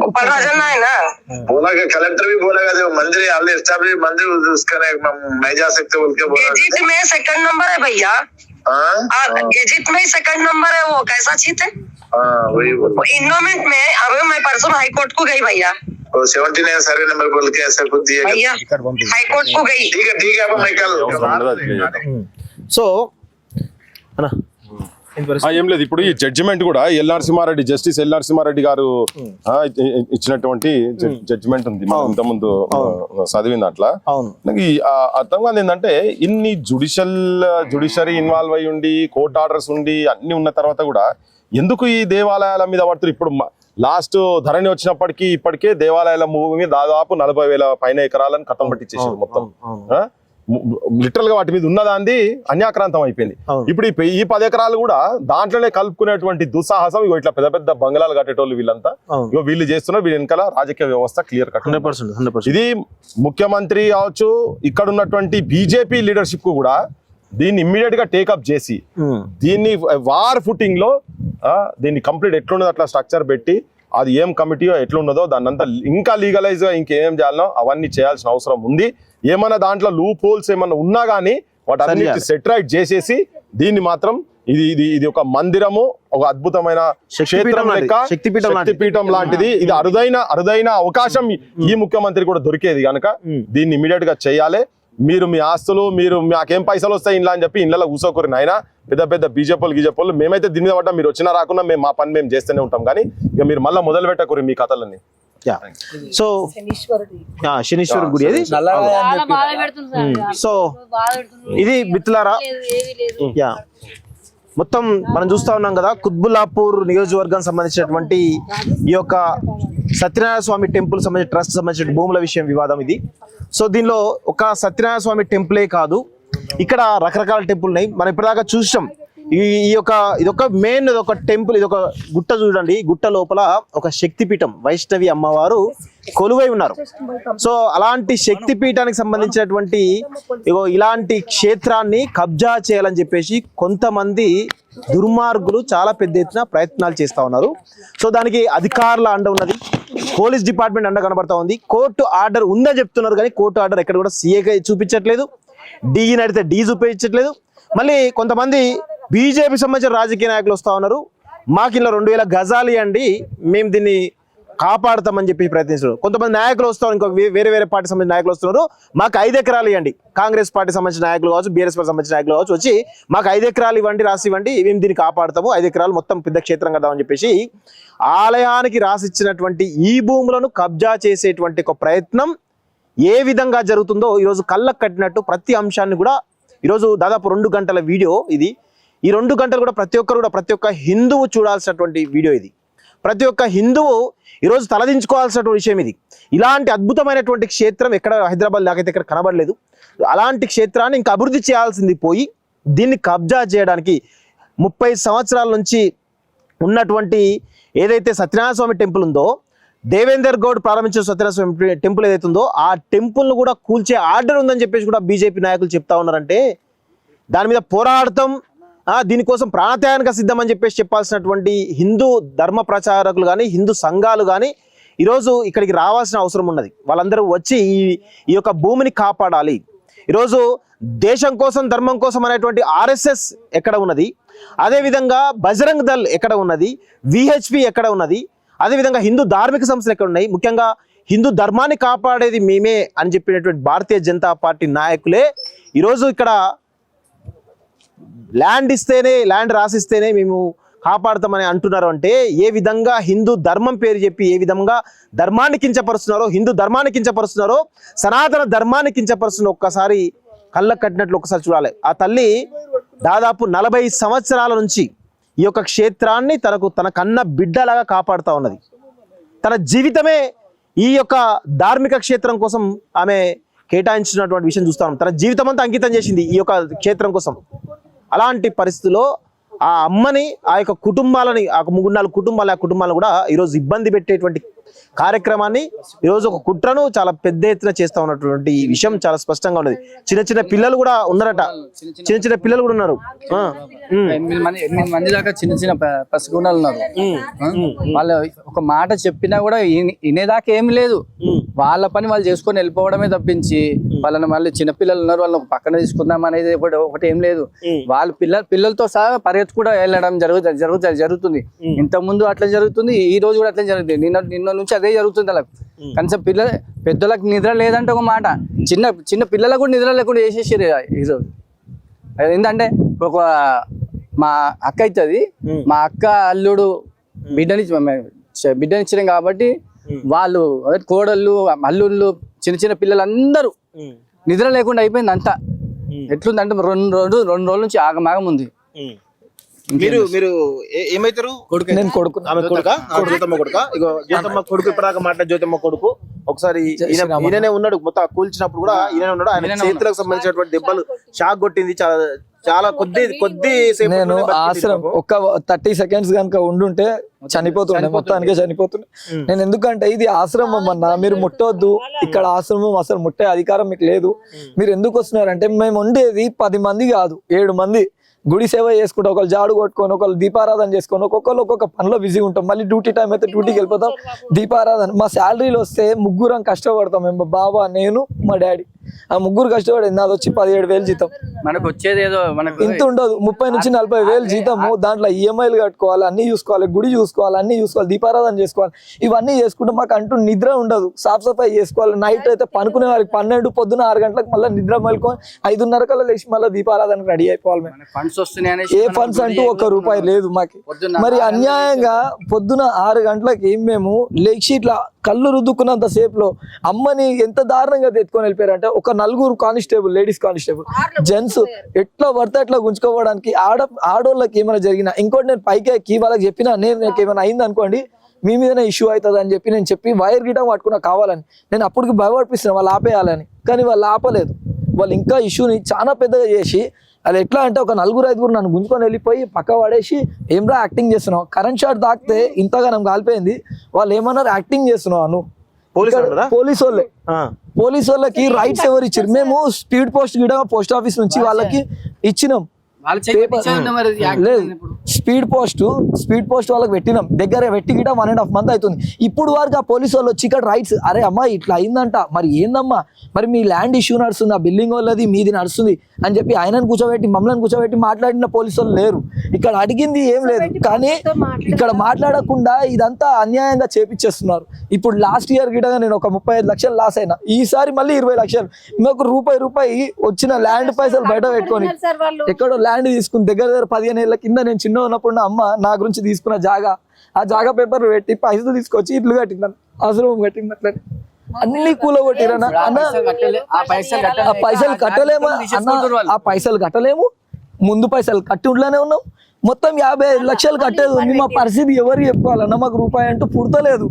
ऊपर राजन्ना है ना, बोला कि कलेक्टर भी बोलेगा जो मंदिर है मंदिर उसका नहीं जा सकते बोल के बोला। गेजिट में 2nd नंबर है भैया, गेजिट में 2nd नंबर है, वो कैसा चीज है वही इन्वॉल्वमेंट में। अब मैं परसों हाई कोर्ट को गई भैया, 79 सारे नंबर बोल के ऐसा कुछ दिया भैया, हाई कोर्ट को गई। ठीक है अब मैं कल సో ఏం లేదు. ఇప్పుడు ఈ జడ్జిమెంట్ కూడా జస్టిస్ ఎల్ నరసింహారెడ్డి గారు ఇచ్చినటువంటి జడ్జిమెంట్ ఉంది, మనం ఇంతకుముందు చదివింది అట్లా. నాకు అర్థం కాదు ఏంటంటే ఇన్ని జుడిషరీ ఇన్వాల్వ్ అయ్యి ఉండి కోర్ట్ ఆర్డర్స్ ఉండి అన్ని ఉన్న తర్వాత కూడా ఎందుకు ఈ దేవాలయాల మీద పడుతున్నారు? ఇప్పుడు లాస్ట్ ధరణి వచ్చినప్పటికీ ఇప్పటికే దేవాలయాల భూమి దాదాపు 40,000 పైన ఎకరాలను కట్టం పట్టించేసారు మొత్తం. లిటరల్ గా వాటి మీద ఉన్నదాంది అన్యాక్రాంతం అయిపోయింది. ఇప్పుడు ఈ 10 ఎకరాలు కూడా దాంట్లోనే కలుపుకునేటువంటి దుస్సాహసం. ఇగో ఇట్లా పెద్ద బంగళాలు కట్టేటోళ్ళు వీళ్ళంతా ఇగో వీళ్ళు చేస్తున్నారు. వీళ్ళ వెనకాల రాజకీయ వ్యవస్థ క్లియర్ కట్ 100%. ఇది ముఖ్యమంత్రి కావచ్చు, ఇక్కడ ఉన్నటువంటి బీజేపీ లీడర్షిప్ కు కూడా దీన్ని ఇమ్మీడియట్ గా టేకప్ చేసి దీన్ని వార్ ఫుటింగ్ లో దీన్ని కంప్లీట్ ఎట్లున్నదో అట్లా స్ట్రక్చర్ పెట్టి అది ఏం కమిటీయో ఎట్లున్నదో దాన్ని అంతా ఇంకా లీగలైజ్ గా ఇంకేం చేయాలనో అవన్నీ చేయాల్సిన అవసరం ఉంది. ఏమన్నా దాంట్లో లూప్ హోల్స్ ఏమన్నా ఉన్నా గానీ వాటి సెటరైట్ చేసేసి దీన్ని మాత్రం ఇది ఒక మందిరము, ఒక అద్భుతమైన క్షేత్రం లెక్క శక్తిపీఠం లాంటిది. ఇది అరుదైన అవకాశం ఈ ముఖ్యమంత్రి కూడా దొరికేది కనుక దీన్ని ఇమీడియట్ గా చేయాలి. మీరు మీ ఆస్తులు మీరు మాకేం పైసలు వస్తాయి ఇంట్లో అని చెప్పి ఇళ్ళలో కూసోకూరి నాయన పెద్ద బీజేపీలు మేమైతే దీని మీద పడ్డా మీరు వచ్చినా రాకుండా మేము మా పని మేము చేస్తూనే ఉంటాం. కానీ ఇక మీరు మళ్ళీ మొదలు పెట్టకూరి మీ కథలన్నీ. సో శనీశ్వర గుడి అది. సో ఇది మిత్రులారా మొత్తం మనం చూస్తా ఉన్నాం కదా, కుత్బుల్లాపూర్ నియోజకవర్గం సంబంధించినటువంటి ఈ యొక్క సత్యనారాయణ స్వామి టెంపుల్ సంబంధించిన ట్రస్ట్ సంబంధించిన భూముల విషయం వివాదం ఇది. సో దీనిలో ఒక సత్యనారాయణ స్వామి టెంపులే కాదు, ఇక్కడ రకరకాల టెంపుల్ ఉన్నాయి. మనం ఇప్పటిదాకా చూసాం. ఇదొక మెయిన్ ఒక టెంపుల్, ఇదొక గుట్ట చూడండి. గుట్ట లోపల ఒక శక్తిపీఠం వైష్ణవి అమ్మవారు కొలువై ఉన్నారు. సో అలాంటి శక్తిపీఠానికి సంబంధించినటువంటి ఇలాంటి క్షేత్రాన్ని కబ్జా చేయాలని చెప్పేసి కొంతమంది దుర్మార్గులు చాలా పెద్ద ఎత్తున ప్రయత్నాలు చేస్తా ఉన్నారు. సో దానికి అధికారుల అండ ఉన్నది, పోలీస్ డిపార్ట్మెంట్ అండ కనబడతా ఉంది. కోర్టు ఆర్డర్ ఉందని చెప్తున్నారు కానీ కోర్టు ఆర్డర్ ఎక్కడ కూడా సీఏగా చూపించట్లేదు, డీఈ నడితే డీ చూపించట్లేదు. మళ్ళీ కొంతమంది బీజేపీ సంబంధించిన రాజకీయ నాయకులు వస్తా ఉన్నారు, మాకు ఇలా 2,000 గజాలు ఇవ్వండి, మేము దీన్ని కాపాడతామని చెప్పి ప్రయత్నిస్తున్నారు. కొంతమంది నాయకులు వస్తారు, ఇంకొక వేరే వేరే పార్టీ సంబంధించిన నాయకులు వస్తున్నారు, మాకు 5 ఎకరాలు ఇవ్వండి. కాంగ్రెస్ పార్టీ సంబంధించిన నాయకులు కావచ్చు, బీఆర్ఎస్ పార్టీ సంబంధించిన నాయకులు కావచ్చు వచ్చి మాకు 5 ఎకరాలు ఇవ్వండి, రాసి ఇవ్వండి, మేము దీన్ని కాపాడతాము, 5 ఎకరాలు మొత్తం పెద్ద క్షేత్రం కదామని చెప్పేసి ఆలయానికి రాసిచ్చినటువంటి ఈ భూములను కబ్జా చేసేటువంటి ఒక ప్రయత్నం ఏ విధంగా జరుగుతుందో ఈరోజు కళ్ళకు కట్టినట్టు ప్రతి అంశాన్ని కూడా ఈరోజు దాదాపు 2 గంటల వీడియో ఇది. ఈ 2 గంటలు కూడా ప్రతి ఒక్క హిందువు చూడాల్సినటువంటి వీడియో ఇది. ప్రతి ఒక్క హిందువు ఈరోజు తలదించుకోవాల్సినటువంటి విషయం ఇది. ఇలాంటి అద్భుతమైనటువంటి క్షేత్రం ఎక్కడ హైదరాబాద్ నాకైతే ఇక్కడ కనబడలేదు. అలాంటి క్షేత్రాన్ని ఇంకా అభివృద్ధి చేయాల్సింది పోయి దీన్ని కబ్జా చేయడానికి 30 సంవత్సరాల నుంచి ఉన్నటువంటి ఏదైతే సత్యనారాయణ స్వామి టెంపుల్ ఉందో, దేవేందర్ గౌడ్ ప్రారంభించిన సత్యనారాయణ స్వామి టెంపుల్ ఏదైతే ఉందో ఆ టెంపుల్ను కూడా కూల్చే ఆర్డర్ ఉందని చెప్పేసి కూడా బీజేపీ నాయకులు చెప్తా ఉన్నారంటే దాని మీద పోరాడతాం, దీనికోసం ప్రాణత్యాగానికి సిద్ధమని చెప్పేసి చెప్పాల్సినటువంటి హిందూ ధర్మ ప్రచారకులు కానీ హిందూ సంఘాలు కానీ ఈరోజు ఇక్కడికి రావాల్సిన అవసరం ఉన్నది. వాళ్ళందరూ వచ్చి ఈ యొక్క భూమిని కాపాడాలి. ఈరోజు దేశం కోసం ధర్మం కోసం అనేటువంటి ఆర్ఎస్ఎస్ ఎక్కడ ఉన్నది, అదేవిధంగా బజరంగ్ దళ్ ఎక్కడ ఉన్నది, విహెచ్పి ఎక్కడ ఉన్నది, అదేవిధంగా హిందూ ధార్మిక సంస్థలు ఎక్కడ ఉన్నాయి, ముఖ్యంగా హిందూ ధర్మాన్ని కాపాడేది మేమే అని చెప్పినటువంటి భారతీయ జనతా పార్టీ నాయకులే ఈరోజు ఇక్కడ ల్యాండ్ రాసిస్తేనే మేము కాపాడతామని అంటున్నారు. అంటే ఏ విధంగా హిందూ ధర్మం పేరు చెప్పి ఏ విధంగా ధర్మాన్ని కించపరుస్తున్నారో, హిందూ ధర్మాన్ని కించపరుస్తున్నారో, సనాతన ధర్మాన్ని కించపరుస్తున్న ఒక్కసారి కళ్ళకు కట్టినట్లు ఒక్కసారి చూడాలి. ఆ తల్లి దాదాపు 40 సంవత్సరాల నుంచి ఈ యొక్క క్షేత్రాన్ని తన కన్న బిడ్డలాగా కాపాడుతూ ఉన్నది. తన జీవితమే ఈ యొక్క ధార్మిక క్షేత్రం కోసం ఆమె కేటాయించినటువంటి విషయం చూస్తాం. తన జీవితం అంతా అంకితం చేసింది ఈ యొక్క క్షేత్రం కోసం. అలాంటి పరిస్థితుల్లో ఆ అమ్మని, ఆ యొక్క కుటుంబాలని, ఆ 3-4 కుటుంబాలను కూడా ఈరోజు ఇబ్బంది పెట్టేటువంటి కార్యక్రమాన్ని, ఈరోజు ఒక కుట్రను చాలా పెద్ద ఎత్తున చేస్తూ ఉన్నటువంటి విషయం చాలా స్పష్టంగా ఉన్నది. చిన్న పిల్లలు కూడా ఉన్నారట, చిన్న పిల్లలు కూడా ఉన్నారు. 8 మంది దాకా చిన్న పసిగుండాలు ఉన్నారు. వాళ్ళు ఒక మాట చెప్పినా కూడా వినేదాకా ఏమి లేదు. వాళ్ళ పని వాళ్ళు చేసుకొని వెళ్ళిపోవడమే తప్పించి వాళ్ళని మళ్ళీ చిన్నపిల్లలు ఉన్నారు వాళ్ళని పక్కన తీసుకుందాం అనేది ఒకటి ఏం లేదు. వాళ్ళ పిల్లలతో సహా పరిగెత్తు కూడా వెళ్ళడం జరుగుతుంది. ఇంత ముందు అట్లా జరుగుతుంది, ఈ రోజు కూడా అట్లా జరుగుతుంది. నిన్న నుంచి అదే జరుగుతుంది. వాళ్ళకి కనీసం పెద్దలకు నిద్ర లేదంటే ఒక మాట, చిన్న పిల్లలకు కూడా నిద్ర లేకుండా చేసేసారు ఈరోజు. ఏంటంటే ఒక మా అక్క అవుతుంది, మా అక్క అల్లుడు బిడ్డనిచ్చినాం కాబట్టి వాళ్ళు కోడళ్ళు అల్లుళ్ళు చిన్న పిల్లలు అందరూ నిద్ర లేకుండా అయిపోయింది అంతా. ఎట్లుందంటే 2 రోజుల నుంచి ఆగమాగం ఉంది. మీరు ఏమైతారు? నేను కొడుకు. జ్యోతమ్మ కొడుక. ఇగో జ్యోతమ్మ కొడుకు ఇప్పటిదాకా మాట జ్యోతమ్మ కొడుకు. ఒకసారి ఈయననే ఉన్నాడు, మొత్తం కూల్చినప్పుడు కూడా ఈయన ఉన్నాడు. ఆయన చేతులకు సంబంధించినటువంటి దెబ్బలు షాక్ కొట్టింది. చాలా కొద్ది నేను ఆశ్రమం ఒక 30 సెకండ్స్ కనుక ఉండుంటే చనిపోతుండే, మొత్తానికే చనిపోతుండే. నేను ఎందుకంటే ఇది ఆశ్రమం అన్నా, మీరు ముట్టొద్దు, ఇక్కడ ఆశ్రమం అసలు ముట్టే అధికారం మీకు లేదు. మీరు ఎందుకు వస్తున్నారంటే మేము ఉండేది 10 మంది కాదు, 7 మంది. గుడి సేవ చేసుకుంటాం, ఒకళ్ళు జాడు కొట్టుకొని, ఒకళ్ళు దీపారాధన చేసుకొని, ఒక్కొక్క పనిలో బిజీ ఉంటాం. మళ్ళీ డ్యూటీ టైం అయితే డ్యూటీకి వెళ్ళిపోతాం. దీపారాధన మా శాలరీలు వస్తే 3 కష్టపడతాం. మేము బాబా, నేను, మా డాడీ, ఆ 3 కష్టపడేది. నాది వచ్చి 17,000 జీతం. మనకు వచ్చేది ఏదో ఇంత ఉండదు, 30 నుంచి 40,000 జీతము. దాంట్లో ఈఎంఐలు కట్టుకోవాలి, అన్ని చూసుకోవాలి, గుడి చూసుకోవాలి, అన్ని చూసుకోవాలి, దీపారాధన చేసుకోవాలి. ఇవన్నీ చేసుకుంటే మాకు అంటూ నిద్ర ఉండదు. సాఫ్ సఫాయి చేసుకోవాలి. నైట్ అయితే పనుకునే వారికి 12 పొద్దున 6 గంటలకు మళ్ళీ నిద్ర మలుకొని 5:30 కల్లా లేచి మళ్ళీ దీపారాధనకు రెడీ అయిపోవాలి. మేము ఏ ఫండ్స్ అంటూ ₹1 లేదు మాకు. మరి అన్యాయంగా పొద్దున 6 గంటలకి మేము లేచి ఇట్లా కళ్ళు రుద్దుకున్నంత సేపులో అమ్మని ఎంత దారుణంగా తెచ్చుకొని వెళ్ళిపోయారంటే, ఒక 4 కానిస్టేబుల్, లేడీస్ కానిస్టేబుల్, జెంట్స్ ఎట్లా పడితే అట్లా గుంజుకోవడానికి. ఆడోళ్ళకి ఏమైనా జరిగినా, ఇంకోటి నేను పైకి ఎక్కి వాళ్ళకి చెప్పినా, నాకు ఏమైనా అయింది అనుకోండి మీ మీదనే ఇష్యూ అవుతుంది అని చెప్పి నేను చెప్పి వైర్ గిటం పట్టుకున్నా కావాలని. నేను అప్పటికి భయపడిపిస్తున్నా వాళ్ళు ఆపేయాలని, కానీ వాళ్ళు ఆపలేదు. వాళ్ళు ఇంకా ఇష్యూని చాలా పెద్దగా చేసి, అది ఎట్లా అంటే ఒక 4-5 నన్ను గుంజుకొని వెళ్ళిపోయి పక్క పడేసి, ఏమ్రా యాక్టింగ్ చేస్తున్నావు, కరెంట్ షాట్ తాకితే ఇంతగా నన్ను కాలిపోయింది, వాళ్ళు ఏమన్నారు యాక్టింగ్ చేస్తున్నావు నువ్వు. పోలీసు వాళ్ళకి రైట్స్ ఎవరు ఇచ్చారు? మేము స్పీడ్ పోస్ట్ కూడా పోస్ట్ ఆఫీస్ నుంచి వాళ్ళకి ఇచ్చినాం. లేదు, స్పీడ్ పోస్ట్ వాళ్ళకి పెట్టినాం, దగ్గర పెట్టి గిట 1.5 month అవుతుంది. ఇప్పుడు వరకు ఆ పోలీసు వాళ్ళు వచ్చి ఇక్కడ రైట్స్, అరే అమ్మా ఇట్లా అయిందంట, మరి ఏందమ్మా, మరి మీ ల్యాండ్ ఇష్యూ నడుస్తుంది, ఆ బిల్డింగ్ వాళ్ళది మీది నడుస్తుంది అని చెప్పి ఆయనను కూర్చోబెట్టి మమ్మల్ని కూర్చోబెట్టి మాట్లాడిన పోలీసు వాళ్ళు లేరు. ఇక్కడ అడిగింది ఏం లేదు, కానీ ఇక్కడ మాట్లాడకుండా ఇదంతా అన్యాయంగా చేపించేస్తున్నారు. ఇప్పుడు లాస్ట్ ఇయర్ గిటగా నేను ఒక 35 లక్షలు లాస్ అయినా, ఈసారి మళ్ళీ 20 లక్షలు. మీకు రూపాయి వచ్చిన ల్యాండ్ పైసలు బయట పెట్టుకొని ఎక్కడో ల్యాండ్ తీసుకుని దగ్గర 15 ఏళ్ల కింద నేను చిన్న ఉన్నప్పుడు నా అమ్మ నా గురించి తీసుకున్న ఆ జాగా పేపర్ పెట్టి పైసలు తీసుకొచ్చి ఇల్లు కట్టిందని, ఆశ్రమం కట్టింది. అట్లనే అన్ని కూలగొట్టిరన్నా అన్న. ఆ పైసలు కట్టలేమా అన్న, ఆ పైసలు కట్టలేము, ముందు పైసలు కట్టి ఉంటూనే ఉన్నాం. మొత్తం 55 లక్షలు కట్టేది ఉంది. మా పరిస్థితి ఎవరు చెప్పుకోవాలన్నా, మాకు రూపాయి అంటూ పుడతలేదు.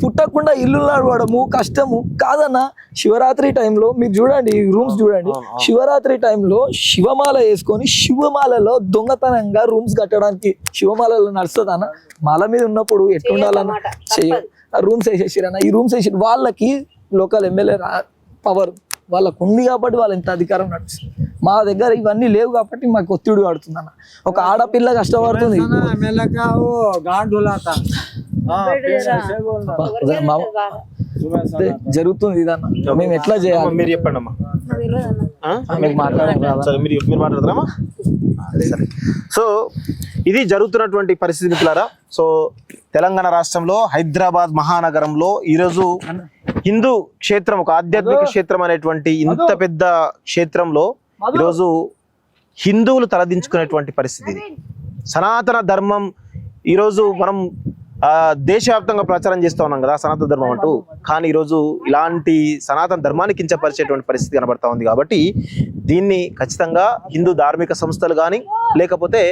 పుట్టకుండా ఇల్లు నడవడము కష్టము కాదన్న. శివరాత్రి టైంలో మీరు చూడండి, రూమ్స్ చూడండి, శివరాత్రి టైంలో శివమాల వేసుకొని శివమాలలో దొంగతనంగా రూమ్స్ కట్టడానికి శివమాలలో నడుస్తుందన్న. మాల మీద ఉన్నప్పుడు ఎట్లుండాలన్న రూమ్స్ వేసేసిరన్న. ఈ రూమ్స్ వేసి వాళ్ళకి లోకల్ ఎమ్మెల్యే పవర్ వాళ్ళకు ఉంది కాబట్టి వాళ్ళు ఎంత అధికారం నడుస్తుంది. మా దగ్గర ఇవన్నీ లేవు కాబట్టి మాకు ఒత్తిడి పడుతుందన్న. ఒక ఆడపిల్ల కష్టపడుతుంది, జరుగుతుంది ఇదన్న. మేము ఎట్లా చేయాలి మీరు చెప్పండి అమ్మా. మీకు మాట్లాడాలి. మీరు మాట్లాడతారమ్మా? సరే. సో ఇది జరుగుతున్నటువంటి పరిస్థితి మిత్రులారా. సో తెలంగాణ రాష్ట్రంలో హైదరాబాద్ మహానగరంలో ఈరోజు హిందూ క్షేత్రం, ఒక ఆధ్యాత్మిక క్షేత్రం అనేటువంటి ఇంత పెద్ద క్షేత్రంలో ఈరోజు హిందువులు తలదించుకునేటువంటి పరిస్థితి ఇది. సనాతన ధర్మం ఈరోజు మనం దేశవ్యాప్తంగా ప్రచారం చేస్తూ ఉన్నాం కదా సనాతన ధర్మం అంటూ, కానీ ఈరోజు ఇలాంటి సనాతన ధర్మాన్ని కించపరిచేటువంటి పరిస్థితి కనబడతా ఉంది. కాబట్టి దీన్ని ఖచ్చితంగా హిందూ ధార్మిక సంస్థలు కానీ లేకపోతే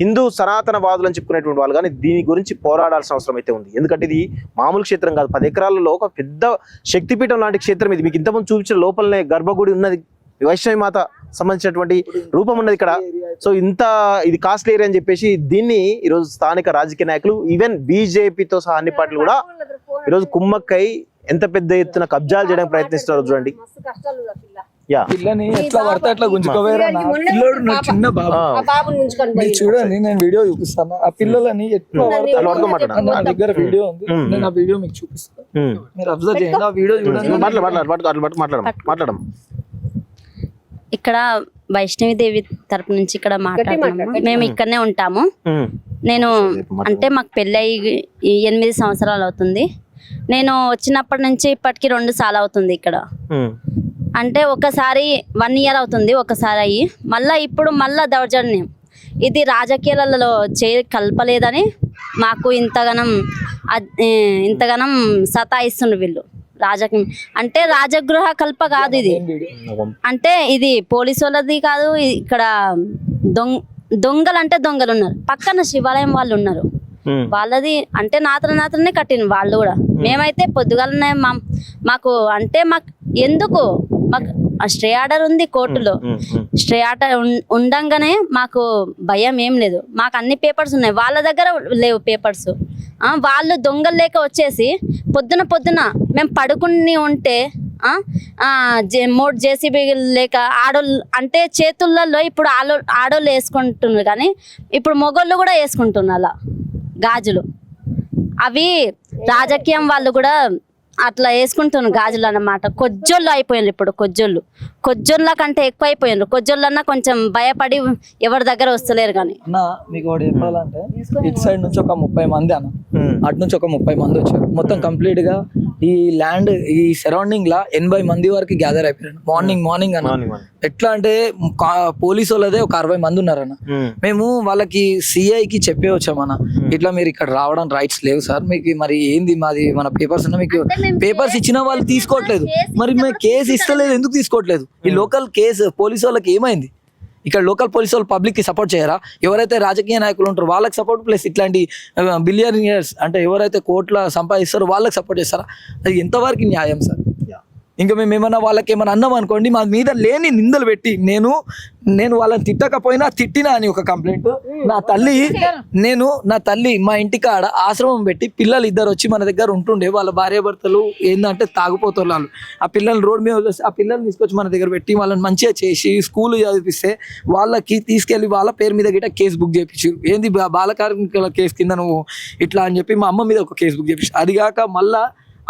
హిందూ సనాతనవాదులు అని చెప్పుకునేటువంటి వాళ్ళు కానీ దీని గురించి పోరాడాల్సిన అవసరం అయితే ఉంది. ఎందుకంటే ఇది మామూలు క్షేత్రం కాదు, 10 ఎకరాలలో ఒక పెద్ద శక్తిపీఠం లాంటి క్షేత్రం ఇది. మీకు ఇంతకుముందు చూపించిన లోపలనే గర్భగుడి ఉన్నది, వైష్ణవి మాత సంబంధించినటువంటి రూపం ఉన్నది ఇక్కడ. సో ఇది కాస్ట్లీ ఏరియా అని చెప్పేసి దీన్ని ఈరోజు స్థానిక రాజకీయ నాయకులు, ఈవెన్ బీజేపీతో సహా అన్ని పార్టీలు కూడా ఈరోజు కుమ్మక్కై ఎంత పెద్ద ఎత్తున కబ్జాలు చేయడానికి ప్రయత్నిస్తున్నారు చూడండి. పిల్లని ఎట్లా పడితే అట్లా గుంజుకోవేరన్నా. పిల్లోడు నా చిన్న బాబు మీరు చూడండి, నేను వీడియో చూపిస్తాను. ఆ పిల్లలని ఎట్లా పడితే నా దగ్గర వీడియో ఉంది, నేను ఆ వీడియో మీకు చూపిస్తాను, మీరు అబ్జర్వ్ చేయండి. ఆ వీడియో చూడండి. మాట్లాడడం ఇక్కడ వైష్ణవి దేవి తరపు నుంచి ఇక్కడ మాట్లాడుతున్నాము. మేము ఇక్కడనే ఉంటాము. నేను అంటే మాకు పెళ్ళి 8 సంవత్సరాలు అవుతుంది. నేను వచ్చినప్పటి నుంచి ఇప్పటికి 2 సార్లు అవుతుంది ఇక్కడ. అంటే ఒకసారి 1 year అవుతుంది, ఒకసారి అయ్యి మళ్ళీ ఇప్పుడు మళ్ళా దౌర్జన్యం. ఇది రాజకీయాలలో కలపలేదని మాకు ఇంతగానం సతాయిస్తున్నారు వీళ్ళు. రాజకీయం అంటే రాజగృహ కల్ప కాదు ఇది, అంటే ఇది పోలీసు వాళ్ళది కాదు. ఇక్కడ దొంగలు అంటే దొంగలు ఉన్నారు, పక్కన శివాలయం వాళ్ళు ఉన్నారు, వాళ్ళది అంటే నాతనే కట్టిన వాళ్ళు కూడా. మేమైతే పొద్దుగాలనే మాకు ఎందుకు మాకు స్టే ఆర్డర్ ఉంది కోర్టులో. స్టే ఆర్డర్ ఉండంగానే మాకు భయం ఏం లేదు, మాకు అన్ని పేపర్స్ ఉన్నాయి, వాళ్ళ దగ్గర లేవు పేపర్స్. వాళ్ళు దొంగలు లేక వచ్చేసి పొద్దున మేము పడుకుని ఉంటే 3 JCB లేక ఆడోళ్ళు అంటే చేతులలో ఇప్పుడు ఆడోళ్ళు వేసుకుంటున్నారు, కానీ ఇప్పుడు మొగోళ్ళు కూడా వేసుకుంటున్నారు అలా గాజులు. అవి రాజకీయం వాళ్ళు కూడా అట్లా వేసుకుంటున్నారు గాజులు అన్నమాట. కొజ్జోళ్ళు అయిపోయినారు ఇప్పుడు, కొజ్జోళ్ళ కంటే ఎక్కువ అయిపోయినారు. కొజ్జోళ్ళన్నా కొంచెం భయపడి ఎవరి దగ్గర వస్తలేరు. కానీ అన్న మీకు ఒకటి చెప్పాలంటే, ఇటు సైడ్ నుంచి ఒక 30 మంది అన్న, అటు నుంచి ఒక 30 మంది వచ్చారు. మొత్తం కంప్లీట్ గా ఈ ల్యాండ్ ఈ సరౌండింగ్ లా 80 మంది వరకు గ్యాదర్ అయిపోయారు. మార్నింగ్ అన్న ఎట్లా అంటే పోలీసు వాళ్ళదే ఒక 60 మంది ఉన్నారన్న. మేము వాళ్ళకి సిఐకి చెప్పే వచ్చామన్న, ఇట్లా మీరు ఇక్కడ రావడం రైట్స్ లేవు సార్, మీకు మరి ఏంది మాది మన పేపర్స్ ఉన్నా, మీకు పేపర్స్ ఇచ్చిన వాళ్ళు తీసుకోవట్లేదు, మరి మేము కేసు ఇస్తలేదు, ఎందుకు తీసుకోవట్లేదు? ఈ లోకల్ కేసు పోలీసు వాళ్ళకి ఏమైంది? ఇక్కడ లోకల్ పోలీసు వాళ్ళు పబ్లిక్ కి సపోర్ట్ చేయరా? ఎవరైతే రాజకీయ నాయకులు ఉంటారో వాళ్ళకి సపోర్ట్, ప్లస్ ఇట్లాంటి బిలియనియర్స్ అంటే ఎవరైతే కోట్ల సంపాదిస్తారో వాళ్ళకి సపోర్ట్ చేస్తారా? అది ఎంతవరకు న్యాయం సార్? ఇంకా మేము ఏమన్నా వాళ్ళకి ఏమన్నా అన్నాం అనుకోండి, మా మీద లేని నిందలు పెట్టి నేను వాళ్ళని తిట్టకపోయినా తిట్టినా అని ఒక కంప్లైంట్. నా తల్లి మా ఇంటికాడ ఆశ్రమం పెట్టి పిల్లలు ఇద్దరు వచ్చి మన దగ్గర ఉంటుండే, వాళ్ళ భార్యాభర్తలు ఏంటంటే తాగుపోతారు వాళ్ళు. ఆ పిల్లల్ని రోడ్ మీద వదిలేసి ఆ పిల్లల్ని తీసుకొచ్చి మన దగ్గర పెట్టి వాళ్ళని మంచిగా చేసి స్కూల్ చదివిస్తే వాళ్ళకి తీసుకెళ్లి వాళ్ళ పేరు మీద గిట్ట కేసు బుక్ చేయించారు. ఏంది బాల కార్మికుల కేసు కింద నువ్వు ఇట్లా అని చెప్పి మా అమ్మ మీద ఒక కేసు బుక్ చేయించారు. అది కాక మళ్ళా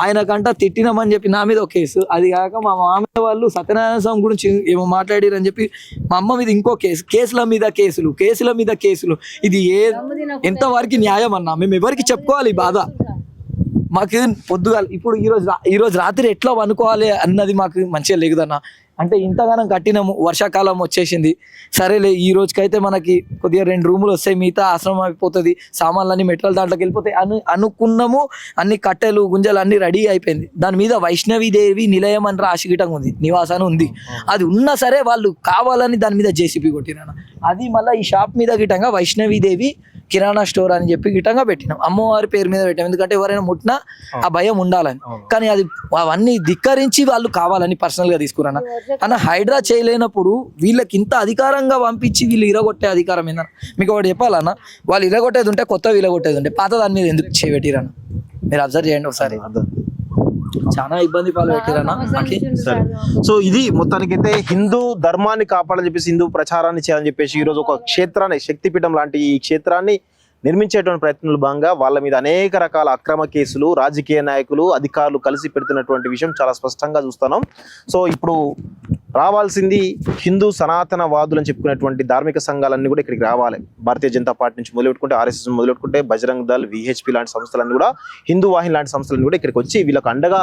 ఆయనకంట తిట్టినామని చెప్పి నా మీద ఒక కేసు. అది కాక మా మామయ్య వాళ్ళు సత్యనారాయణ స్వామి గురించి ఏమో మాట్లాడారని చెప్పి మా అమ్మ మీద ఇంకో కేసు. కేసుల మీద కేసులు. ఇది ఎంతవరకు న్యాయం అన్నా? మేము ఎవరికి చెప్పుకోవాలి ఈ బాధ? మాకు పొద్దుగా ఇప్పుడు ఈరోజు రాత్రి ఎట్లా అనుకోవాలి అన్నది మాకు మంచిగా లేదన్న. అంటే ఇంతగానం కట్టినాము, వర్షాకాలం వచ్చేసింది, సరేలే ఈ రోజుకైతే మనకి కొద్దిగా 2 రూములు వస్తాయి, మిగతా ఆశ్రమం అయిపోతుంది, సామాన్లన్నీ మెట్రల్ దాంట్లోకి వెళ్ళిపోతాయి అని అనుకున్నాము. అన్ని కట్టెలు గుంజలు అన్ని రెడీ అయిపోయింది. దాని మీద వైష్ణవీదేవి నిలయం అని రాసిగిటంగా ఉంది, నివాసాన్ని ఉంది. అది ఉన్నా సరే వాళ్ళు కావాలని దాని మీద జేసీబీ కొట్టినాను. అది మళ్ళీ ఈ షాప్ మీద గిటంగా వైష్ణవీదేవి కిరాణా స్టోర్ అని చెప్పి గిటంగా పెట్టినాం, అమ్మవారి పేరు మీద పెట్టాం. ఎందుకంటే ఎవరైనా ముట్టినా ఆ భయం ఉండాలని. కానీ అది అవన్నీ ధిక్కరించి వాళ్ళు కావాలని పర్సనల్ గా తీసుకురానా అన్న. హైడ్రా చేయలేనప్పుడు వీళ్ళకి ఇంత అధికారంగా పంపించి వీళ్ళు ఇరగొట్టే అధికారం ఏందన్న? మీకు ఒకటి చెప్పాలన్నా, వాళ్ళు ఇరగొట్టేది ఉంటే కొత్త ఇరగొట్టేది ఉంటే పాత దాని మీద ఎందుకు చేయబెట్టిరన్న? మీరు అబ్జర్వ్ చేయండి ఒకసారి. చాలా ఇబ్బంది పాలు పెట్టిరన్నా. సరే, సో ఇది మొత్తానికైతే హిందూ ధర్మాన్ని కాపాడని చెప్పేసి, హిందూ ప్రచారాన్ని చేయాలని చెప్పేసి ఈరోజు ఒక క్షేత్రాన్ని, శక్తిపీఠం లాంటి ఈ క్షేత్రాన్ని నిర్మించేటువంటి ప్రయత్నంలో భాగంగా వాళ్ళ మీద అనేక రకాల అక్రమ కేసులు రాజకీయ నాయకులు అధికారులు కలిసి పెడుతున్నటువంటి విషయం చాలా స్పష్టంగా చూస్తున్నాం. సో ఇప్పుడు రావాల్సింది హిందూ సనాతన వాదులు అని చెప్పుకునేటువంటి ధార్మిక సంఘాలన్నీ కూడా ఇక్కడికి రావాలి. భారతీయ జనతా పార్టీ నుంచి మొదలుపెట్టుకుంటే, ఆర్ఎస్ఎస్ మొదలుపెట్టుకుంటే, బజరంగ్ దళ్, విహెచ్పి లాంటి సంస్థలన్నీ కూడా, హిందూ వాహిని లాంటి సంస్థలన్నీ కూడా ఇక్కడికి వచ్చి వీళ్ళకి అండగా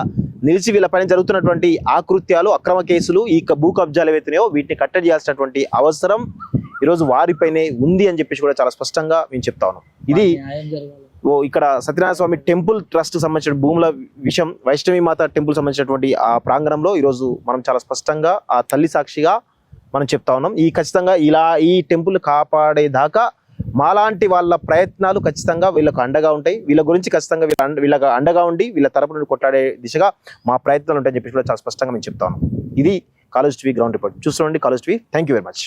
నిలిచి వీళ్ళపైన జరుగుతున్నటువంటి ఆకృత్యాలు, అక్రమ కేసులు, ఈ భూ కబ్జాలు ఏవైతున్నాయో వీటిని కట్టడి చేయాల్సినటువంటి అవసరం ఈరోజు వారిపైనే ఉంది అని చెప్పేసి కూడా చాలా స్పష్టంగా మేము చెప్తా ఉన్నాం. ఇది ఇక్కడ సత్యనారాయణ స్వామి టెంపుల్ ట్రస్ట్ సంబంధించిన భూముల విషయం, వైష్ణవి మాత టెంపుల్ సంబంధించినటువంటి ఆ ప్రాంగణంలో ఈరోజు మనం చాలా స్పష్టంగా ఆ తల్లి సాక్షిగా మనం చెప్తా ఉన్నాం. ఖచ్చితంగా ఈ టెంపుల్ కాపాడేదాకా మాలాంటి వాళ్ళ ప్రయత్నాలు ఖచ్చితంగా వీళ్ళకు అండగా ఉంటాయి. వీళ్ళ గురించి ఖచ్చితంగా వీళ్ళకి అండగా ఉండి వీళ్ళ తరపు నుండి కొట్లాడే దిశగా మా ప్రయత్నాలు ఉంటాయని చెప్పేసి కూడా చాలా స్పష్టంగా మేము చెప్తా ఉన్నాం. ఇది కాలేజ్ టీవీ గ్రౌండ్ రిపోర్ట్. చూస్తుండండి college TV. Thank you very much.